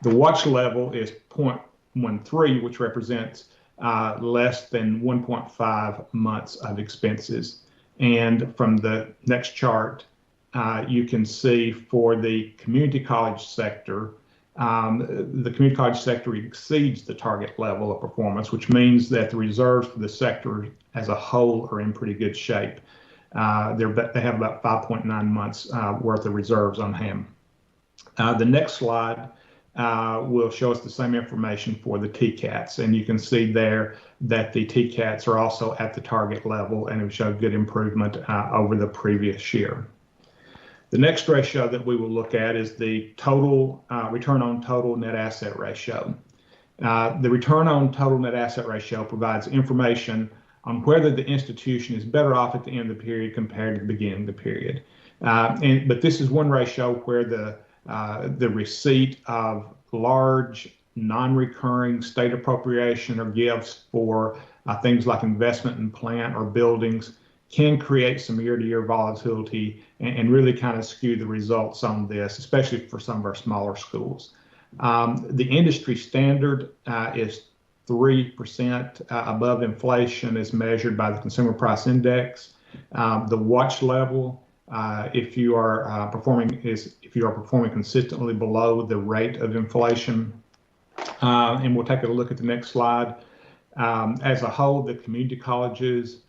The watch level is 0.13, which represents less than 1.5 months of expenses. And from the next chart, you can see for the community college sector, the community college sector exceeds the target level of performance, which means that the reserves for the sector as a whole are in pretty good shape. They have about 5.9 months worth of reserves on hand. The next slide will show us the same information for the TCATs, and you can see there that the TCATs are also at the target level and have showed good improvement over the previous year. The next ratio that we will look at is the total return on total net asset ratio. The return on total net asset ratio provides information on whether the institution is better off at the end of the period compared to the beginning of the period. But this is one ratio where the receipt of large non-recurring state appropriation or gifts for things like investment in plant or buildings can create some year-to-year volatility and really kind of skew the results on this, especially for some of our smaller schools. The industry standard is 3% above inflation as measured by the Consumer Price Index. The watch level, if you are performing consistently below the rate of inflation. And we'll take a look at the next slide. As a whole, the community colleges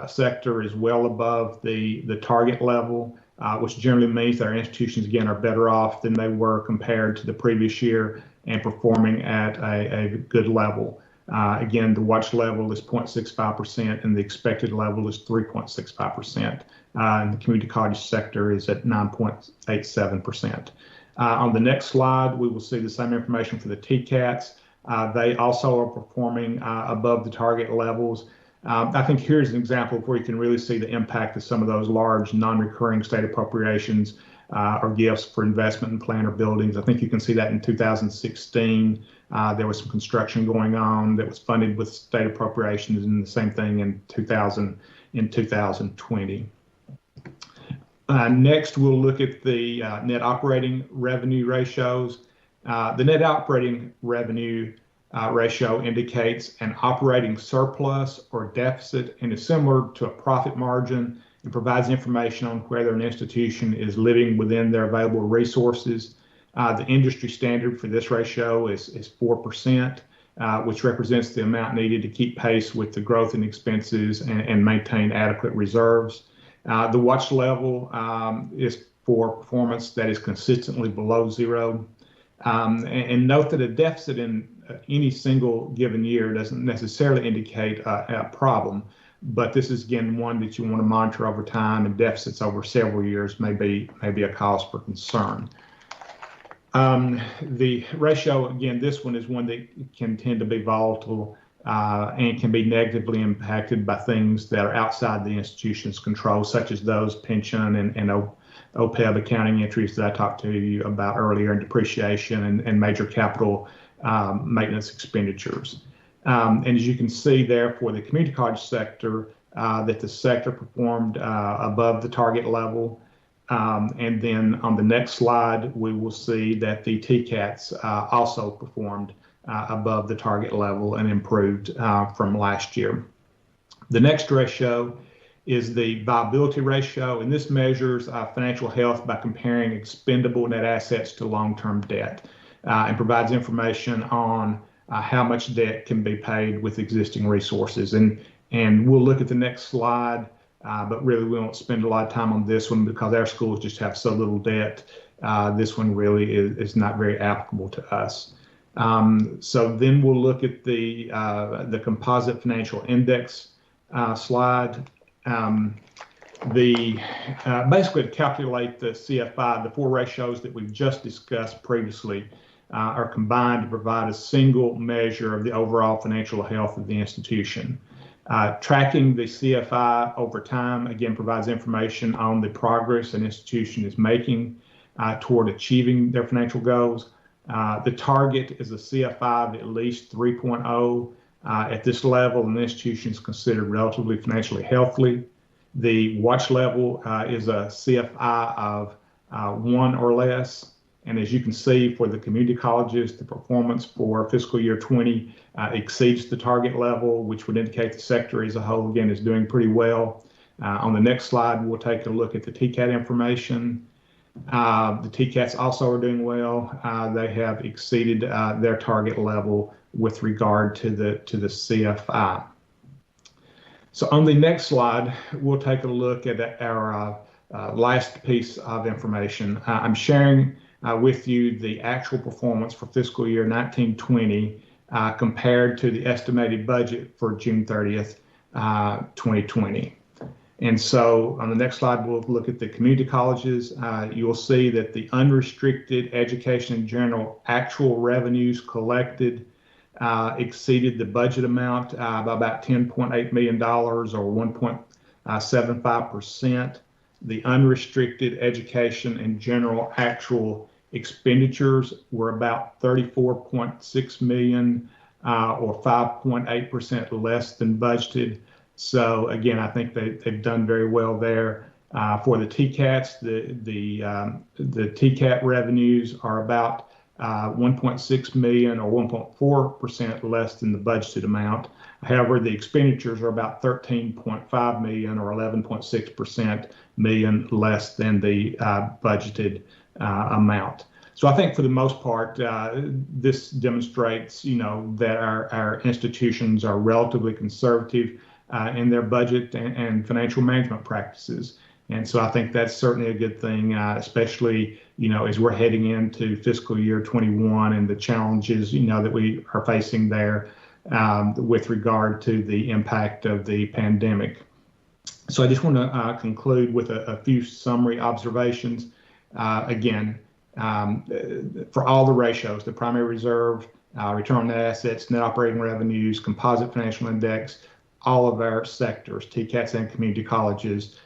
sector is well above the target level, which generally means that our institutions, again, are better off than they were compared to the previous year and performing at a good level. Again, the watch level is 0.65% and the expected level is 3.65%. And the community college sector is at 9.87%. On the next slide, we will see the same information for the TCATs. They also are performing above the target levels. I think here's an example of where you can really see the impact of some of those large non-recurring state appropriations or gifts for investment in plant or buildings. I think you can see that in 2016. There was some construction going on that was funded with state appropriations, and the same thing in 2020. Next, we'll look at the net operating revenue ratios. The net operating revenue ratio indicates an operating surplus or deficit and is similar to a profit margin and provides information on whether an institution is living within their available resources. The industry standard for this ratio is 4%, which represents the amount needed to keep pace with the growth in expenses and maintain adequate reserves. The watch level is for performance that is consistently below zero. And note that a deficit in any single given year doesn't necessarily indicate a problem, but this is, again, one that you want to monitor over time, and deficits over several years may be a cause for concern. The ratio, again, this one is one that can tend to be volatile and can be negatively impacted by things that are outside the institution's control, such as those pension and OPEB accounting entries that I talked to you about earlier, and depreciation and major capital maintenance expenditures. And as you can see there for the community college sector, that the sector performed above the target level. And then on the next slide, we will see that the TCATs also performed above the target level and improved from last year. The next ratio is the viability ratio, and this measures financial health by comparing expendable net assets to long-term debt and provides information on how much debt can be paid with existing resources. And we'll look at the next slide, but really we won't spend a lot of time on this one because our schools just have so little debt. This one really is not very applicable to us. So then we'll look at the composite financial index slide. Basically to calculate the CFI, the four ratios that we've just discussed previously are combined to provide a single measure of the overall financial health of the institution. Tracking the CFI over time, again, provides information on the progress an institution is making toward achieving their financial goals. The target is a CFI of at least 3.0. At this level, an institution is considered relatively financially healthy. The watch level is a CFI of 1 or less. And as you can see for the community colleges, the performance for fiscal year 20 exceeds the target level, which would indicate the sector as a whole, again, is doing pretty well. On the next slide, we'll take a look at the TCAT information. The TCATs also are doing well. They have exceeded their target level with regard to the CFI. So on the next slide, we'll take a look at our last piece of information. I'm sharing with you the actual performance for fiscal year 1920 compared to the estimated budget for June 30th, 2020. And so on the next slide, we'll look at the community colleges. You'll see that the unrestricted education in general actual revenues collected exceeded the budget amount by about $10.8 million or 1.75%. The unrestricted education in general actual expenditures were about $34.6 million or 5.8% less than budgeted. So again, I think they've done very well there. For the TCATs, the TCAT revenues are about 1.6 million or 1.4% less than the budgeted amount. However, the expenditures are about 13.5 million or 11.6% less than the budgeted amount. So I think for the most part, this demonstrates, that our institutions are relatively conservative in their budget and financial management practices. And so I think that's certainly a good thing, especially, as we're heading into fiscal year 21 and the challenges, that we are facing there with regard to the impact of the pandemic. So I just want to conclude with a few summary observations. Again, for all the ratios, the primary reserve, return on net assets, net operating revenues, composite financial index, all of our sectors, TCATs and community colleges,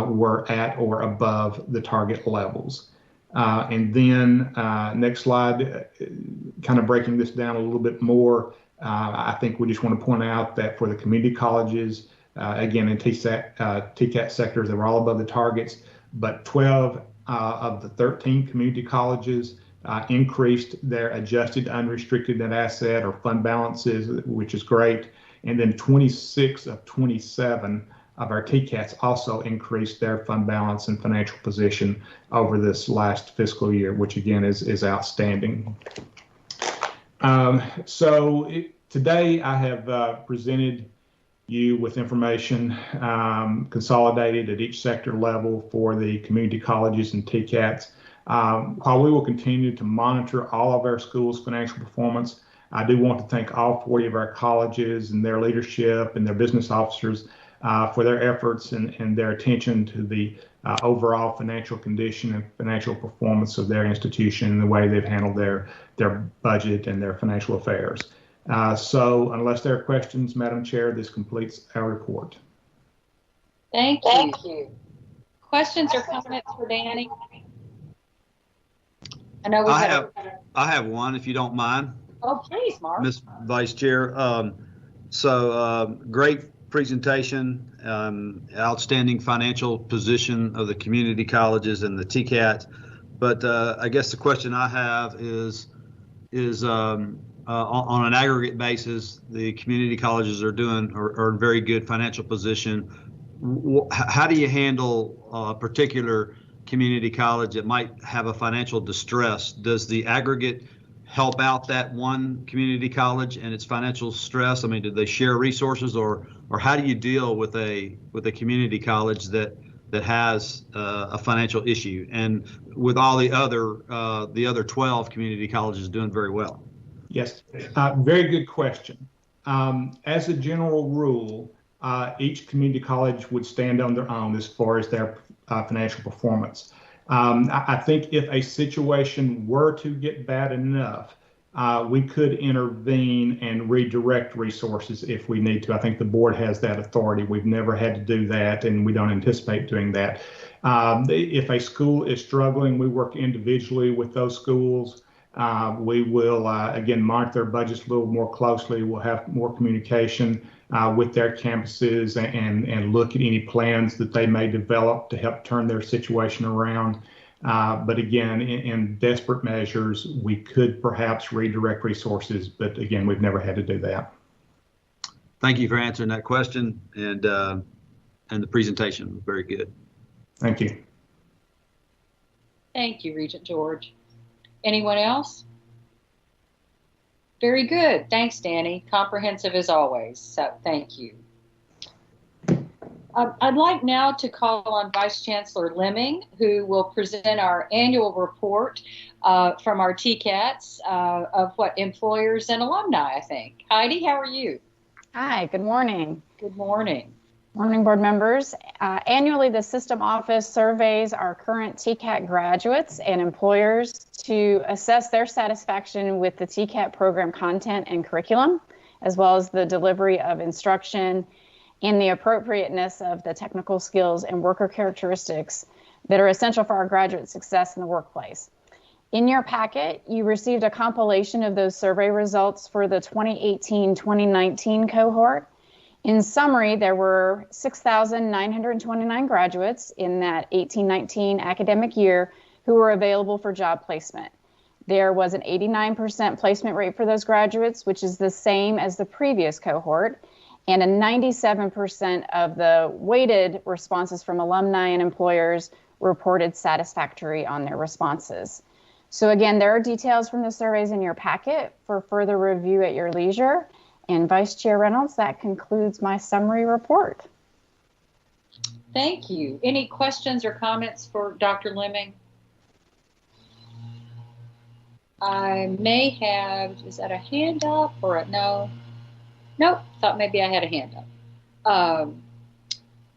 were at or above the target levels. And then next slide, kind of breaking this down a little bit more, I think we just want to point out that for the community colleges, again, in TCAT sectors, they were all above the targets, but 12 of the 13 community colleges increased their adjusted unrestricted net asset or fund balances, which is great. And then 26 of 27 of our TCATs also increased their fund balance and financial position over this last fiscal year, which again is outstanding. Today I have presented you with information consolidated at each sector level for the community colleges and TCATs. While we will continue to monitor all of our schools' financial performance, I do want to thank all 40 of our colleges and their leadership and their business officers for their efforts and their attention to the overall financial condition and financial performance of their institution and the way they've handled their budget and their financial affairs. So unless there are questions, Madam Chair, this completes our report. Thank you. Questions or comments for Danny? I know I have one, if you don't mind. Oh, please, Mark. Ms. Vice Chair. Great presentation, outstanding financial position of the community colleges and the TCAT. But I guess the question I have is on an aggregate basis, the community colleges are in very good financial position. How do you handle a particular community college that might have a financial distress? Does the aggregate help out that one community college and its financial stress? I mean, do they share resources, or how do you deal with a community college that has a financial issue, and with all the other 12 community colleges doing very well? Yes, very good question. As a general rule, each community college would stand on their own as far as their financial performance. I think if a situation were to get bad enough, we could intervene and redirect resources if we need to. I think the board has that authority. We've never had to do that, and we don't anticipate doing that. If a school is struggling, we work individually with those schools. We will, again, monitor their budgets a little more closely. We'll have more communication with their campuses and look at any plans that they may develop to help turn their situation around. But again, in desperate measures, we could perhaps redirect resources, but again, we've never had to do that. Thank you for answering that question, and the presentation was very good. Thank you. Thank you, Regent George. Anyone else? Very good. Thanks, Danny. Comprehensive as always. So thank you. I'd like now to call on Vice Chancellor Lemming, who will present our annual report from our TCATs of what employers and alumni, I think. Heidi, how are you? Hi, good morning. Good morning. Morning, board members. Annually, the system office surveys our current TCAT graduates and employers to assess their satisfaction with the TCAT program content and curriculum, as well as the delivery of instruction and the appropriateness of the technical skills and worker characteristics that are essential for our graduate success in the workplace. In your packet, you received a compilation of those survey results for the 2018-2019 cohort. In summary, there were 6,929 graduates in that 18-19 academic year who were available for job placement. There was an 89% placement rate for those graduates, which is the same as the previous cohort, and a 97% of the weighted responses from alumni and employers reported satisfactory on their responses. So again, there are details from the surveys in your packet for further review at your leisure. And Vice Chair Reynolds, that concludes my summary report. Thank you. Any questions or comments for Dr. Lemming? I may have, is that a hand up or a no? Nope, thought maybe I had a hand up.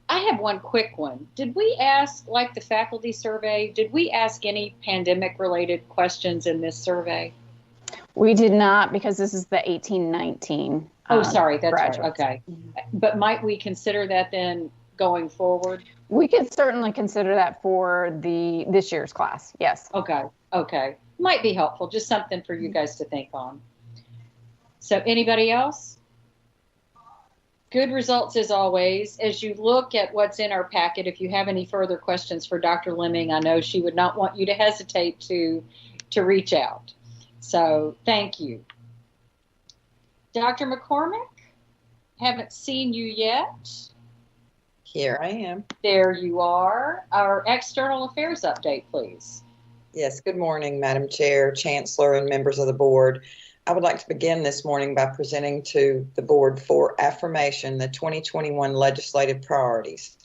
I have one quick one. Did we ask, like the faculty survey, did we ask any pandemic related questions in this survey? We did not, because this is the 18-19. Oh, sorry, that's graduates. right. Okay. But might we consider that then going forward? We could certainly consider that for this year's class, yes. Okay, okay. Might be helpful, just something for you guys to think on. So anybody else? Good results as always. As you look at what's in our packet, if you have any further questions for Dr. Lemming, I know she would not want you to hesitate to reach out. So thank you. Dr. McCormick, haven't seen you yet. Here I am. There you are. Our external affairs update, please. Yes, good morning, Madam Chair, Chancellor, and members of the board. I would like to begin this morning by presenting to the board for affirmation the 2021 legislative priorities.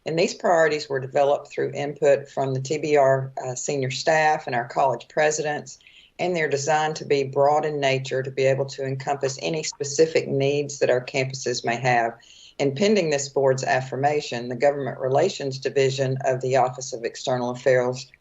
And these priorities were developed through input from the TBR senior staff and our college presidents, and they're designed to be broad in nature to be able to encompass any specific needs that our campuses may have. And pending this board's affirmation, the Government Relations Division of the Office of External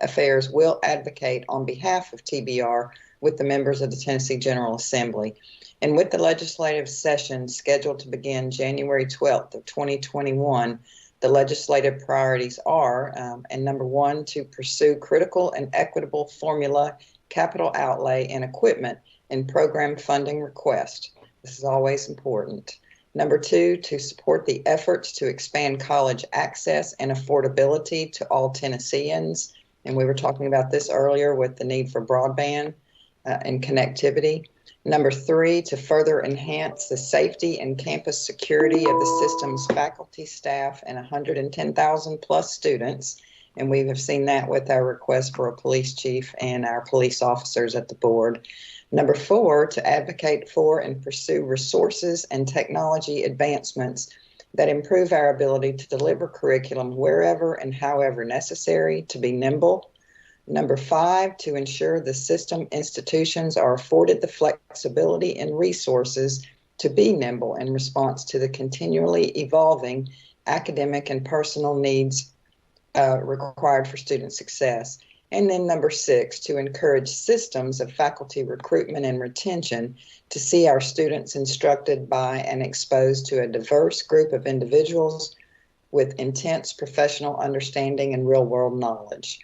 Affairs will advocate on behalf of TBR with the members of the Tennessee General Assembly. And with the legislative session scheduled to begin January 12th of 2021, the legislative priorities are, and number one, to pursue critical and equitable formula capital outlay and equipment and program funding request. This is always important. Number two, to support the efforts to expand college access and affordability to all Tennesseans. And we were talking about this earlier with the need for broadband and connectivity. Number three, to further enhance the safety and campus security of the system's faculty, staff, and 110,000 plus students. And we have seen that with our request for a police chief and our police officers at the board. Number four, to advocate for and pursue resources and technology advancements that improve our ability to deliver curriculum wherever and however necessary, to be nimble. Number five, to ensure the system institutions are afforded the flexibility and resources to be nimble in response to the continually evolving academic and personal needs required for student success. And then number six, to encourage systems of faculty recruitment and retention to see our students instructed by and exposed to a diverse group of individuals with intense professional understanding and real-world knowledge.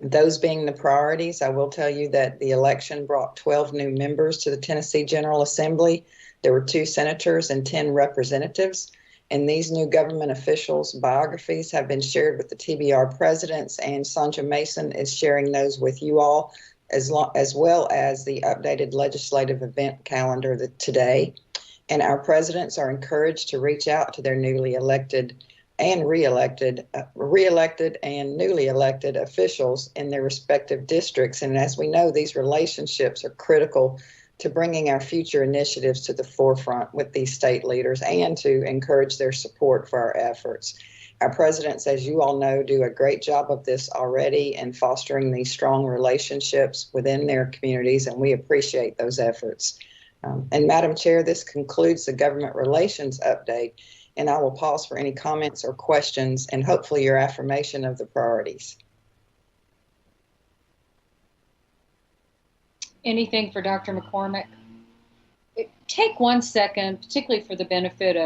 Those being the priorities, I will tell you that the election brought 12 new members to the Tennessee General Assembly. There were 2 senators and 10 representatives. And these new government officials' biographies have been shared with the TBR presidents, and Sandra Mason is sharing those with you all, as well as the updated legislative event calendar today. And our presidents are encouraged to reach out to their newly elected and re-elected and newly elected officials in their respective districts. And as we know, these relationships are critical to bringing our future initiatives to the forefront with these state leaders and to encourage their support for our efforts. Our presidents, as you all know, do a great job of this already in fostering these strong relationships within their communities, and we appreciate those efforts. And Madam Chair, this concludes the government relations update, and I will pause for any comments or questions and hopefully your affirmation of the priorities. Anything for Dr. McCormick? Take 1 second, particularly for the benefit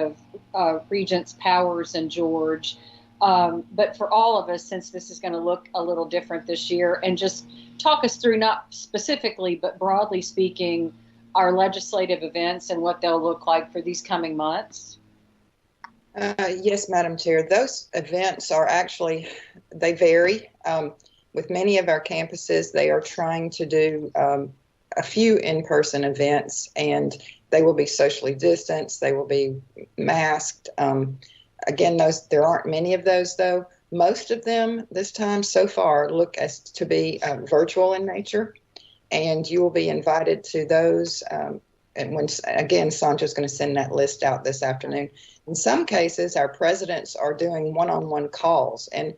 of Regents Powers and George, but for all of us, since this is going to look a little different this year, and just talk us through, not specifically, but broadly speaking, our legislative events and what they'll look like for these coming months. Yes, Madam Chair. Those events are actually, they vary. With many of our campuses, they are trying to do a few in-person events, and they will be socially distanced. They will be masked. Again, there aren't many of those, though. Most of them this time so far look as to be virtual in nature, and you will be invited to those. And when, again, Sandra's going to send that list out this afternoon. In some cases, our presidents are doing one-on-one calls, and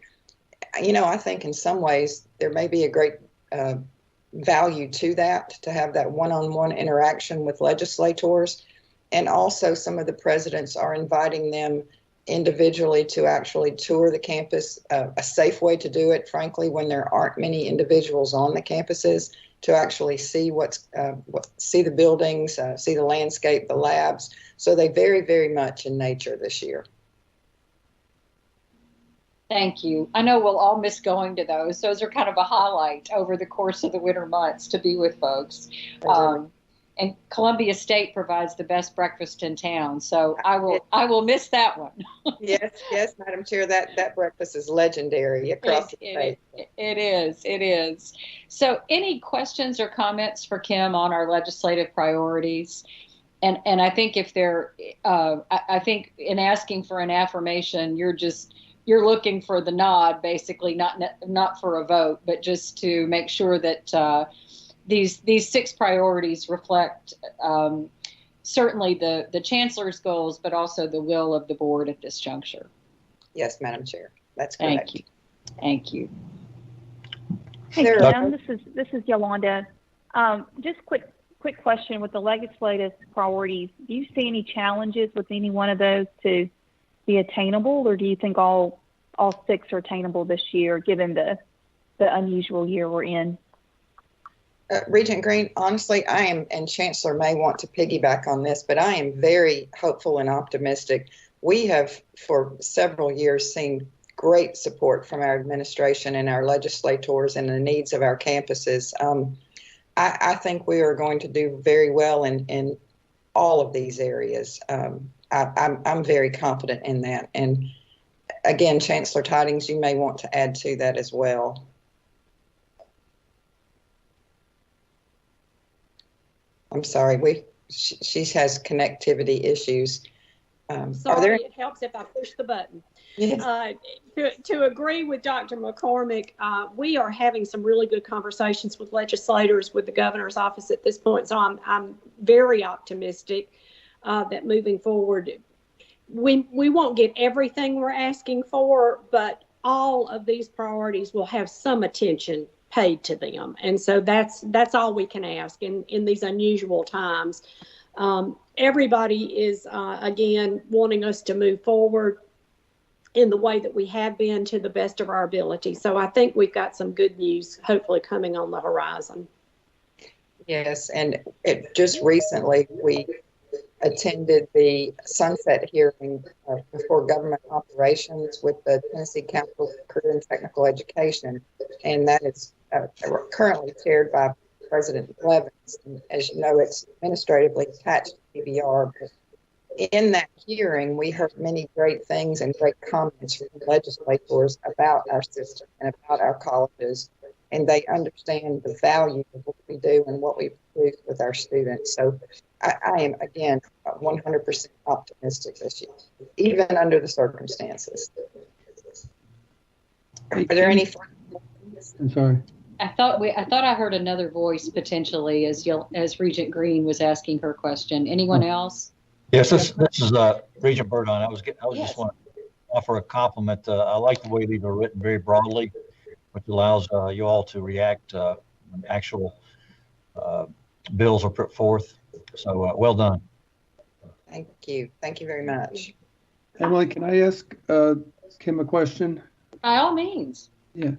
you know, I think in some ways there may be a great value to that, to have that one-on-one interaction with legislators. And also some of the presidents are inviting them individually to actually tour the campus, a safe way to do it, frankly, when there aren't many individuals on the campuses, to actually see see the buildings, see the landscape, the labs. So they vary very much in nature this year. Thank you. I know we'll all miss going to those. Those are kind of a highlight over the course of the winter months to be with folks. And Columbia State provides the best breakfast in town, so I will miss that one. Yes, Madam Chair, that breakfast is legendary across the state. It is. So, any questions or comments for Kim on our legislative priorities? And I think if I think in asking for an affirmation, you're looking for the nod, basically, not for a vote, but just to make sure that these 6 priorities reflect certainly the chancellor's goals, but also the will of the board at this juncture. Yes, Madam Chair, that's correct. Thank you. Hey, Kim, this is Yolanda. Just quick question with the legislative priorities. Do you see any challenges with any one of those to be attainable, or do you think all 6 are attainable this year, given the unusual year we're in? Regent Green, honestly, I am, and Chancellor may want to piggyback on this, but I am very hopeful and optimistic. We have for several years seen great support from our administration and our legislators and the needs of our campuses. I think we are going to do very well in all of these areas. I'm very confident in that. And again, Chancellor Tidings, you may want to add to that as well. I'm sorry, she has connectivity issues. Sorry, it helps if I push the button. Yes. To agree with Dr. McCormick, we are having some really good conversations with legislators, with the governor's office at this point. So I'm very optimistic that moving forward, we won't get everything we're asking for, but all of these priorities will have some attention paid to them. And so that's all we can ask in these unusual times. Everybody is, again, wanting us to move forward in the way that we have been to the best of our ability. So I think we've got some good news, hopefully, coming on the horizon. Yes, and just recently we attended the sunset hearing before government operations with the Tennessee Council for Career and Technical Education, and that is currently chaired by President Blevins. And as you know, it's administratively attached to PBR. But in that hearing, we heard many great things and great comments from legislators about our system and about our colleges, and they understand the value of what we do and what we produce with our students. So I am, again, 100% optimistic this year, even under the circumstances. Are there any? I'm sorry. I thought I heard another voice potentially as Regent Green was asking her question. Anyone else? Yes, this is Regent Burdine. I was just want to offer a compliment. I like the way these are written very broadly, which allows you all to react when actual bills are put forth. So well done. Thank you. Thank you very much. Emily, can I ask Kim a question? By all means. Yeah.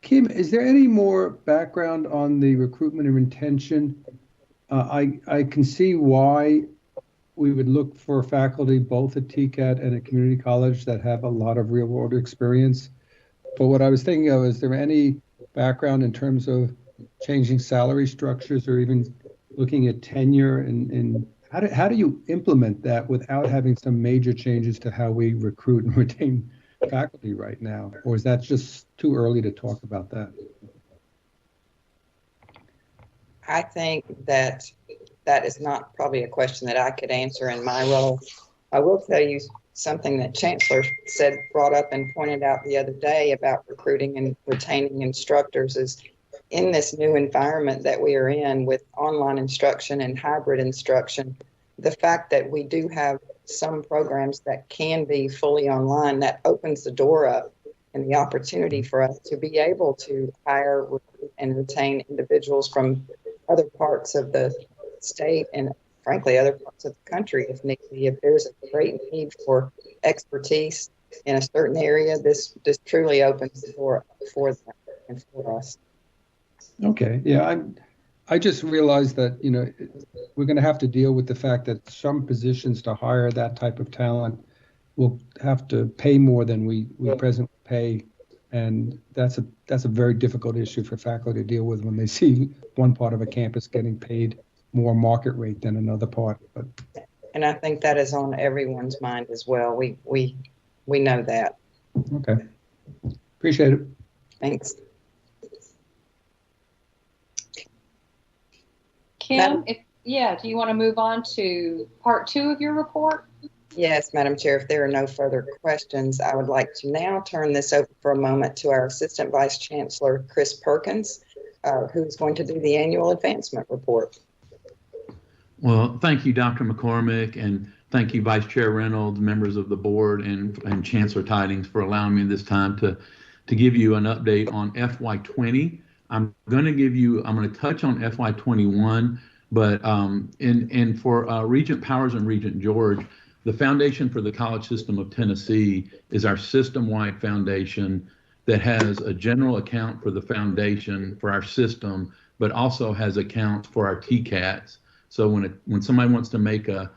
Kim, is there any more background on the recruitment and retention? I can see why we would look for faculty both at TCAT and at community college that have a lot of real world experience. But what I was thinking of, is there any background in terms of changing salary structures or even looking at tenure, and how do you implement that without having some major changes to how we recruit and retain faculty right now? Or is that just too early to talk about that? I think that is not probably a question that I could answer in my role. I will tell you something that Chancellor brought up and pointed out the other day about recruiting and retaining instructors is in this new environment that we are in with online instruction and hybrid instruction, the fact that we do have some programs that can be fully online, that opens the door up and the opportunity for us to be able to hire, recruit, and retain individuals from other parts of the state and frankly other parts of the country if need be. If there's a great need for expertise in a certain area, this truly opens the door for them and for us. Okay, yeah, I just realized that, we're going to have to deal with the fact that some positions to hire that type of talent will have to pay more than we presently pay, and that's a very difficult issue for faculty to deal with when they see one part of a campus getting paid more market rate than another part. But and I think that is on everyone's mind as well. We know that. Okay, appreciate it. Thanks. Kim, do you want to move on to part 2 of your report? Yes, Madam Chair, if there are no further questions, I would like to now turn this over for a moment to our Assistant Vice Chancellor, Chris Perkins, who's going to do the annual advancement report. Well, thank you, Dr. McCormick, and thank you, Vice Chair Reynolds, members of the board, and Chancellor Tidings for allowing me this time to give you an update on FY20. I'm going to touch on FY21, but for Regent Powers and Regent George, the Foundation for the College System of Tennessee is our system-wide foundation that has a general account for the foundation for our system but also has accounts for our TCATs. So when somebody wants to make a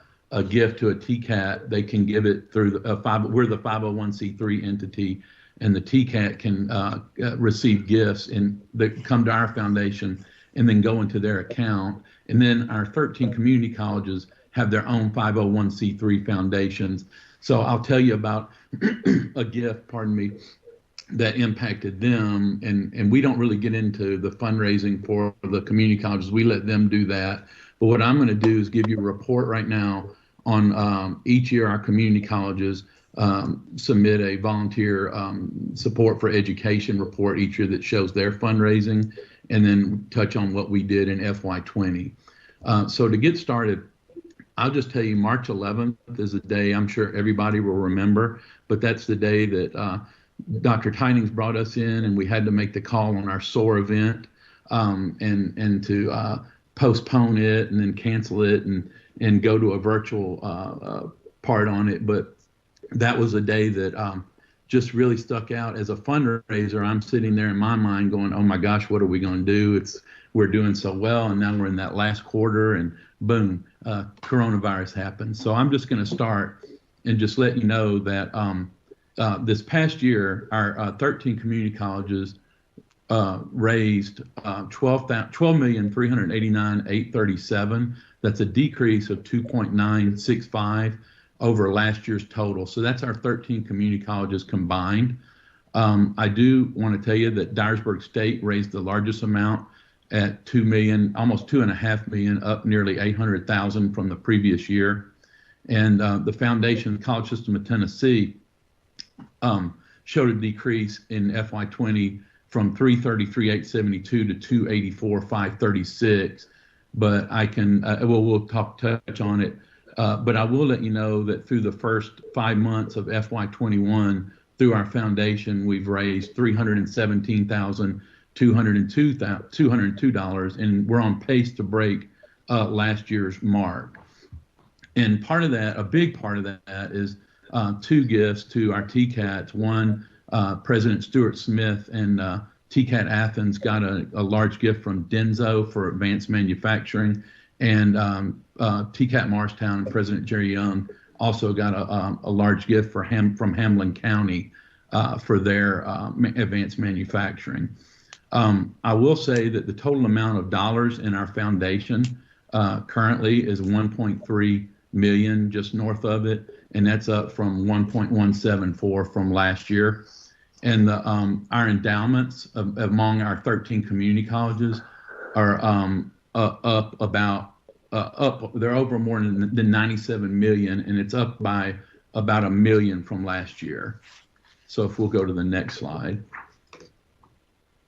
gift to a TCAT, they can give it through we're the 501c3 entity, and the TCAT can receive gifts that come to our foundation and then go into their account. And then our 13 community colleges have their own 501c3 foundations. So I'll tell you about a gift, that impacted them. And we don't really get into the fundraising for the community colleges. We let them do that. But what I'm going to do is give you a report right now on each year our community colleges submit a volunteer support for education report each year that shows their fundraising, and then touch on what we did in FY20. So to get started, I'll just tell you March 11th is a day I'm sure everybody will remember, but that's the day that Dr. Tidings brought us in and we had to make the call on our SOAR event and to postpone it and then cancel it and go to a virtual part on it. But that was a day that just really stuck out as a fundraiser. I'm sitting there in my mind going, oh my gosh, what are we going to do? We're doing so well, and now we're in that last quarter, and boom, coronavirus happened. So I'm just going to start and just let you know that this past year, our 13 community colleges raised $12,389,837. That's a decrease of 2.965 over last year's total. So that's our 13 community colleges combined. I do want to tell you that Dyersburg State raised the largest amount at $2 million, almost $2.5 million, up nearly $800,000 from the previous year. And the Foundation College System of Tennessee showed a decrease in FY20 from $333,872 to $284,536. But I can, we'll touch on it. But I will let you know that through the first 5 months of FY21, through our foundation, we've raised $317,202, and we're on pace to break last year's mark. And part of that, a big part of that, is 2 gifts to our TCATs. One, President Stuart Smith and TCAT Athens got a large gift from Denso for advanced manufacturing, and TCAT Morristown and President Jerry Young also got a large gift from Hamlin County for their advanced manufacturing. I will say that the total amount of dollars in our foundation currently is 1.3 million, just north of it, and that's up from 1.174 from last year. And our endowments among our 13 community colleges are up about they're over more than 97 million, and it's up by about $1 million from last year. So if we'll go to the next slide.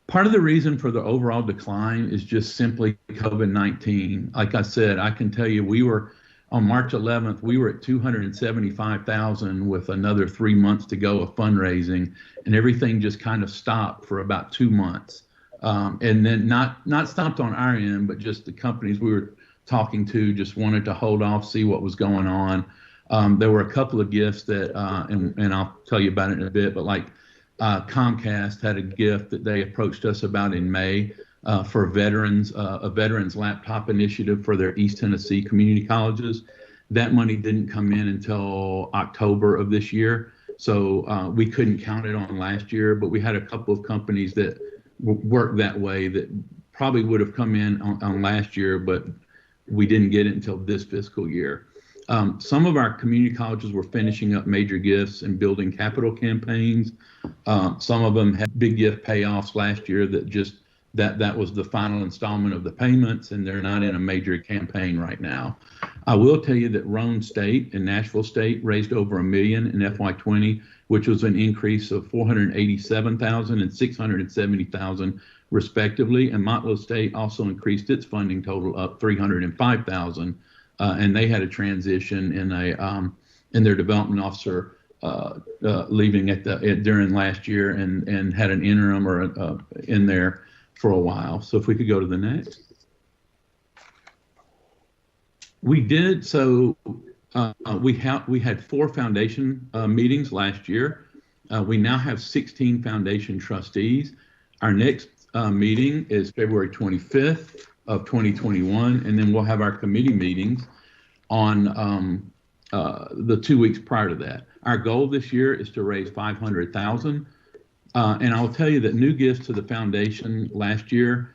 Part of the reason for the overall decline is just simply COVID-19. Like I said, I can tell you we were on March 11th, we were at 275,000 with another 3 months to go of fundraising, and everything just kind of stopped for about 2 months. And then not stopped on our end, but just the companies we were talking to just wanted to hold off, see what was going on. There were a couple of gifts that, and I'll tell you about it in a bit, but like Comcast had a gift that they approached us about in May for veterans, a veterans laptop initiative for their East Tennessee community colleges. That money didn't come in until October of this year. So we couldn't count it on last year, but we had a couple of companies that worked that way that probably would have come in on last year, but we didn't get it until this fiscal year. Some of our community colleges were finishing up major gifts and building capital campaigns. Some of them had big gift payoffs last year that just that was the final installment of the payments, and they're not in a major campaign right now. I will tell you that Roane State and Nashville State raised over $1 million in FY20, which was an increase of $487,000 and $670,000 respectively. And Motlow State also increased its funding total up $305,000, and they had a transition in their development officer leaving during last year and had an interim or in there for a while. So if we could go to the next. We did, so we had 4 foundation meetings last year. We now have 16 foundation trustees. Our next meeting is February 25th of 2021, and then we'll have our committee meetings on the 2 weeks prior to that. Our goal this year is to raise $500,000, and I'll tell you that new gifts to the foundation last year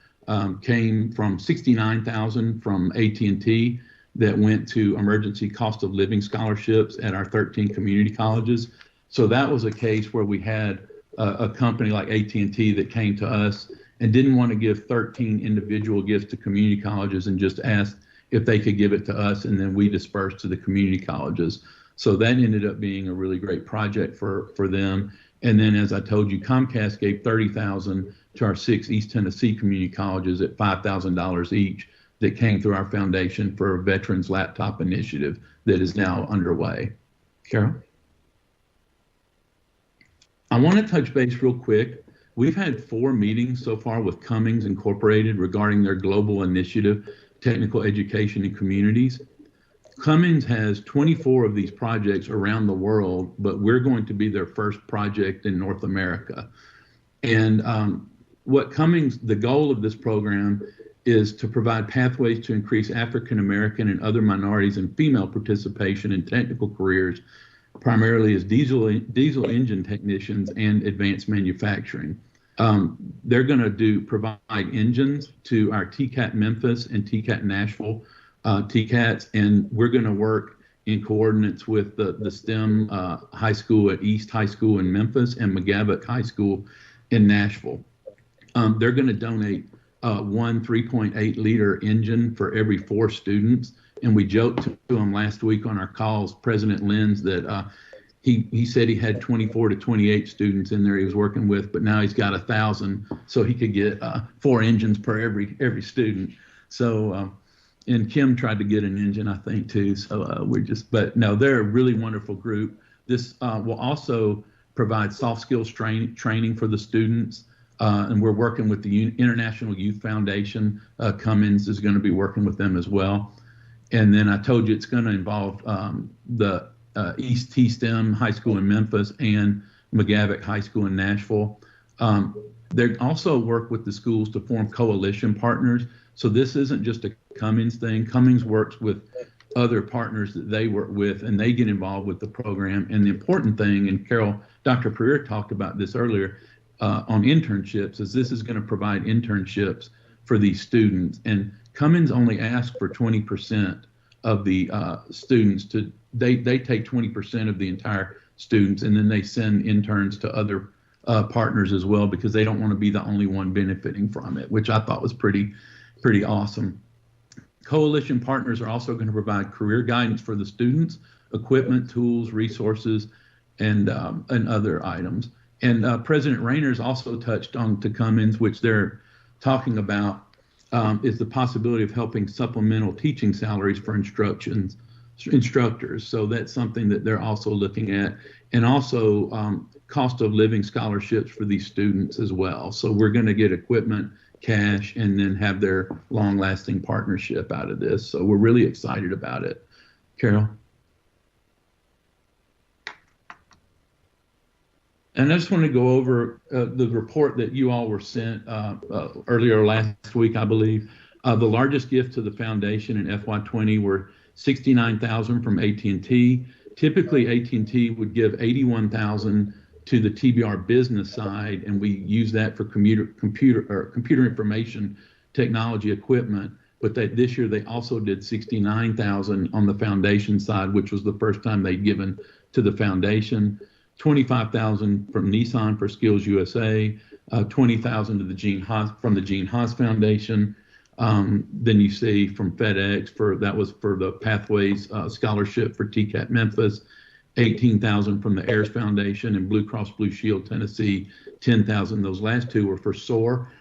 came from $69,000 from AT&T that went to emergency cost of living scholarships at our 13 community colleges. So that was a case where we had a company like AT&T that came to us and didn't want to give 13 individual gifts to community colleges and just asked if they could give it to us, and then we dispersed to the community colleges. So that ended up being a really great project for them. And then, as I told you, Comcast gave $30,000 to our 6 East Tennessee community colleges at $5,000 each that came through our foundation for a Veterans Laptop Initiative that is now underway. Carol? I want to touch base real quick. We've had 4 meetings so far with Cummings Incorporated regarding their global initiative, Technical Education in Communities. Cummings has 24 of these projects around the world, but we're going to be their first project in North America. And what Cummings, the goal of this program is to provide pathways to increase African American and other minorities and female participation in technical careers, primarily as diesel engine technicians and advanced manufacturing. They're going to provide engines to our TCAT Memphis and TCAT Nashville TCATs, and we're going to work in coordinates with the STEM high school at East High School in Memphis and McGavock High School in Nashville. They're going to donate one 3.8 liter engine for every 4 students. And we joked to him last week on our calls, President Lenz, that he said he had 24 to 28 students in there he was working with, but now he's got 1,000, so he could get 4 engines per every student. So, and Kim tried to get an engine, I think, too. So but no, they're a really wonderful group. This will also provide soft skills training for the students. And we're working with the International Youth Foundation. Cummins is going to be working with them as well. And then I told you it's going to involve the East T-STEM High School in Memphis and McGavock High School in Nashville. They also work with the schools to form coalition partners. So this isn't just a Cummins thing. Cummins works with other partners that they work with, and they get involved with the program. And the important thing, and Carol, Dr. Pereira talked about this earlier, on internships, is this is going to provide internships for these students. And Cummins only asked for 20% of the students to, they take 20% of the entire students, and then they send interns to other partners as well, because they don't want to be the only one benefiting from it, which I thought was pretty awesome. Coalition partners are also going to provide career guidance for the students, equipment, tools, resources, and other items. And President Rayner's also touched on to Cummins, which they're talking about, is the possibility of helping supplemental teaching salaries for instructors. So that's something that they're also looking at, and also cost of living scholarships for these students as well. So we're going to get equipment, cash, and then have their long-lasting partnership out of this. So we're really excited about it. Carol? And I just want to go over the report that you all were sent earlier last week, I believe. The largest gift to the foundation in FY20 were $69,000 from AT&T. Typically, AT&T would give $81,000 to the TBR business side, and we use that for computer information technology equipment. But this year they also did $69,000 on the foundation side, which was the first time they'd given to the foundation. $25,000 from Nissan for Skills USA, $20,000 to the from the Gene Haas Foundation. Then you see from FedEx that was for the Pathways Scholarship for TCAT Memphis, $18,000 from the Ayers Foundation, and Blue Cross Blue Shield Tennessee, $10,000. Those last 2 were for SOAR.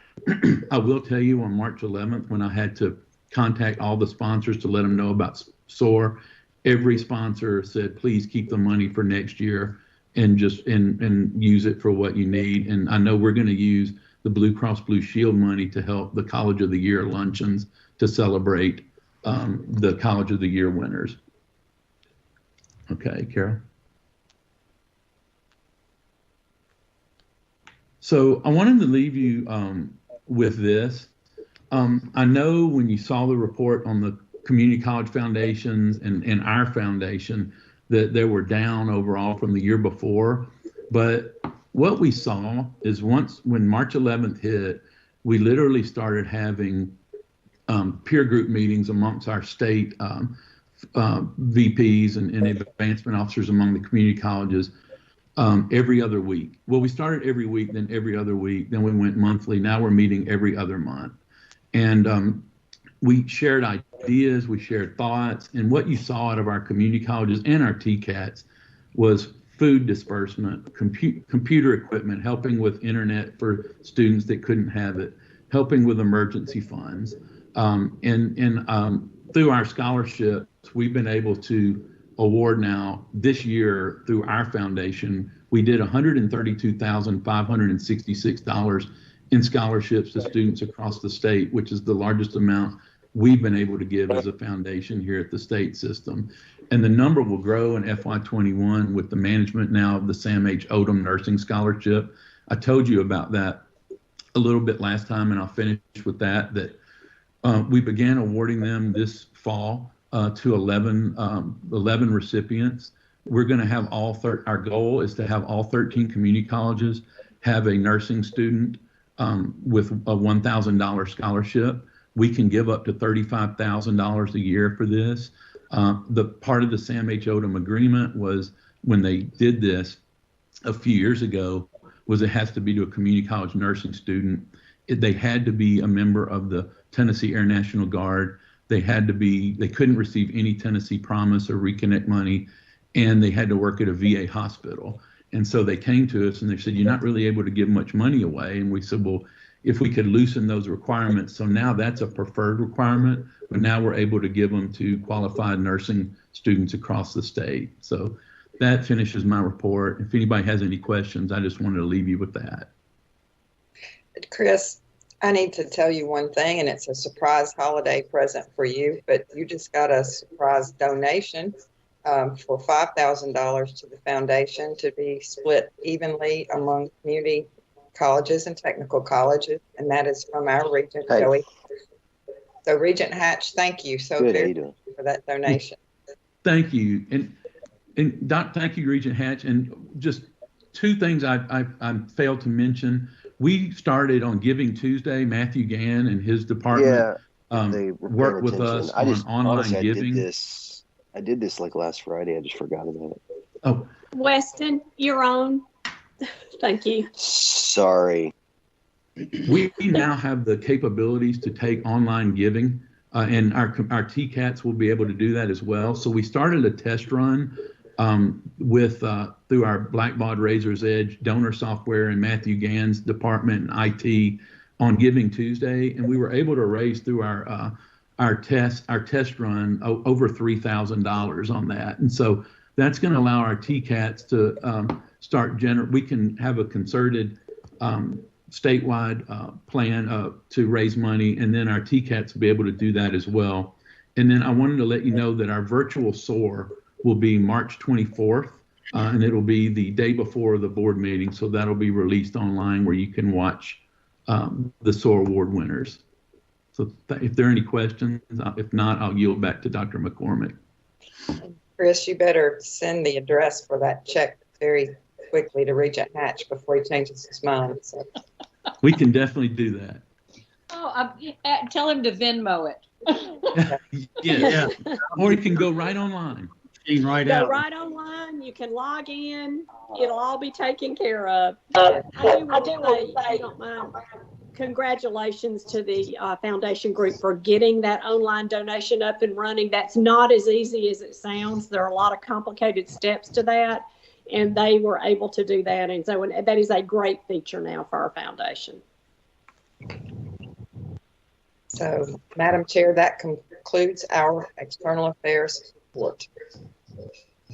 I will tell you, on March 11th, when I had to contact all the sponsors to let them know about SOAR, every sponsor said, please keep the money for next year and just and use it for what you need. And I know we're going to use the Blue Cross Blue Shield money to help the College of the Year luncheons to celebrate the College of the Year winners. Okay, Carol. So I wanted to leave you with this. I know when you saw the report on the community college foundations and our foundation that they were down overall from the year before. But what we saw is when March 11th hit, we literally started having peer group meetings amongst our state VPs and advancement officers among the community colleges every other week. Well, we started every week, then every other week, then we went monthly. Now we're meeting every other month. And we shared ideas, we shared thoughts, and what you saw out of our community colleges and our TCATs was food disbursement, computer equipment, helping with internet for students that couldn't have it, helping with emergency funds. Through our scholarships, we've been able to award now this year through our foundation, we did $132,566 in scholarships to students across the state, which is the largest amount we've been able to give as a foundation here at the state system. And the number will grow in FY21 with the management now of the Sam H. Odom Nursing Scholarship. I told you about that a little bit last time, and I'll finish with that we began awarding them this fall to 11 recipients. We're going to have our goal is to have all 13 community colleges have a nursing student with a $1,000 scholarship. We can give up to $35,000 a year for this. The part of the Sam H. Odom agreement was when they did this a few years ago was it has to be to a community college nursing student. They had to be a member of the Tennessee Air National Guard. They couldn't receive any Tennessee Promise or Reconnect money, and they had to work at a VA hospital. And so they came to us and they said, you're not really able to give much money away. And we said, well, if we could loosen those requirements. So now that's a preferred requirement, but now we're able to give them to qualified nursing students across the state. So that finishes my report. If anybody has any questions, I just wanted to leave you with that. Chris, I need to tell you one thing, and it's a surprise holiday present for you, but you just got a surprise donation for $5,000 to the foundation to be split evenly among community colleges and technical colleges, and that is from our Regent Joey. So Regent Hatch, thank you so very much for that donation. Thank you, and Doc, thank you, Regent Hatch. And just two things I failed to mention. We started on Giving Tuesday. Matthew Gann and his department worked with us on online giving. I did this like last Friday. I just forgot about it. Oh, Weston, you're on. Thank you. Sorry. We now have the capabilities to take online giving, and our TCATs will be able to do that as well. So we started a test run through our Blackbaud Razor's Edge donor software and Matthew Gann's department and IT on Giving Tuesday, and we were able to raise through our test run over $3,000 on that. And so that's going to allow our TCATs to we can have a concerted statewide plan to raise money, and then our TCATs will be able to do that as well. And then I wanted to let you know that our virtual SOAR will be March 24th, and it'll be the day before the board meeting, so that'll be released online where you can watch the SOAR award winners. So if there are any questions, if not, I'll yield back to Dr. McCormick. Chris, you better send the address for that check very quickly to Regent Hatch before he changes his mind. So. We can definitely do that. Oh, tell him to Venmo it. Yeah. Or you can go right online. Go right online. You can log in. It'll all be taken care of. I do want to say, if you don't mind, congratulations to the foundation group for getting that online donation up and running. That's not as easy as it sounds. There are a lot of complicated steps to that, and they were able to do that. And so that is a great feature now for our foundation. So, Madam Chair, that concludes our external affairs report.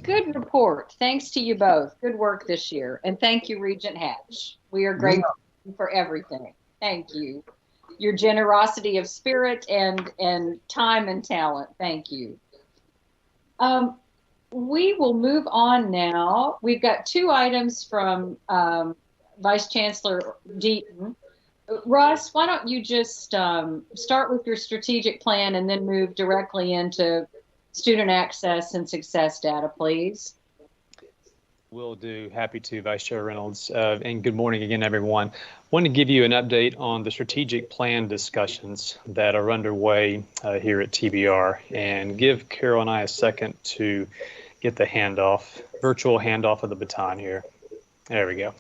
Good report. Thanks to you both. Good work this year. And thank you, Regent Hatch. We are grateful for everything. Thank you. Your generosity of spirit and time and talent. Thank you. We will move on now. We've got two items from Vice Chancellor Deaton. Russ, why don't you just start with your strategic plan and then move directly into student access and success data, please? Will do. Happy to, Vice Chair Reynolds. And good morning again, everyone. I want to give you an update on the strategic plan discussions that are underway here at TBR, and give Carol and I a second to get the virtual handoff of the baton here. There we go.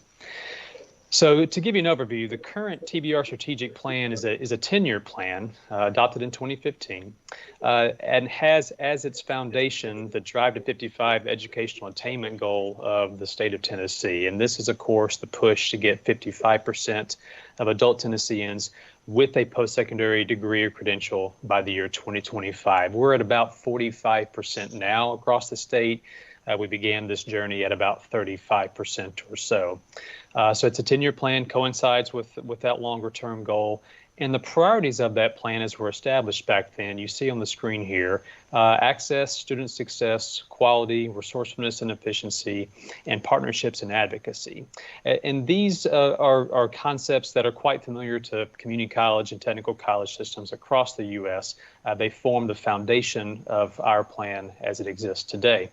So to give you an overview, the current TBR strategic plan is a 10-year plan adopted in 2015 and has as its foundation the Drive to 55 educational attainment goal of the state of Tennessee. And this is, of course, the push to get 55% of adult Tennesseans with a post-secondary degree or credential by the year 2025. We're at about 45% now across the state. We began this journey at about 35% or so. So it's a 10-year plan, coincides with that longer term goal. And the priorities of that plan as were established back then, you see on the screen here, access, student success, quality, resourcefulness and efficiency, and partnerships and advocacy. And these are concepts that are quite familiar to community college and technical college systems across the U.S. They form the foundation of our plan as it exists today.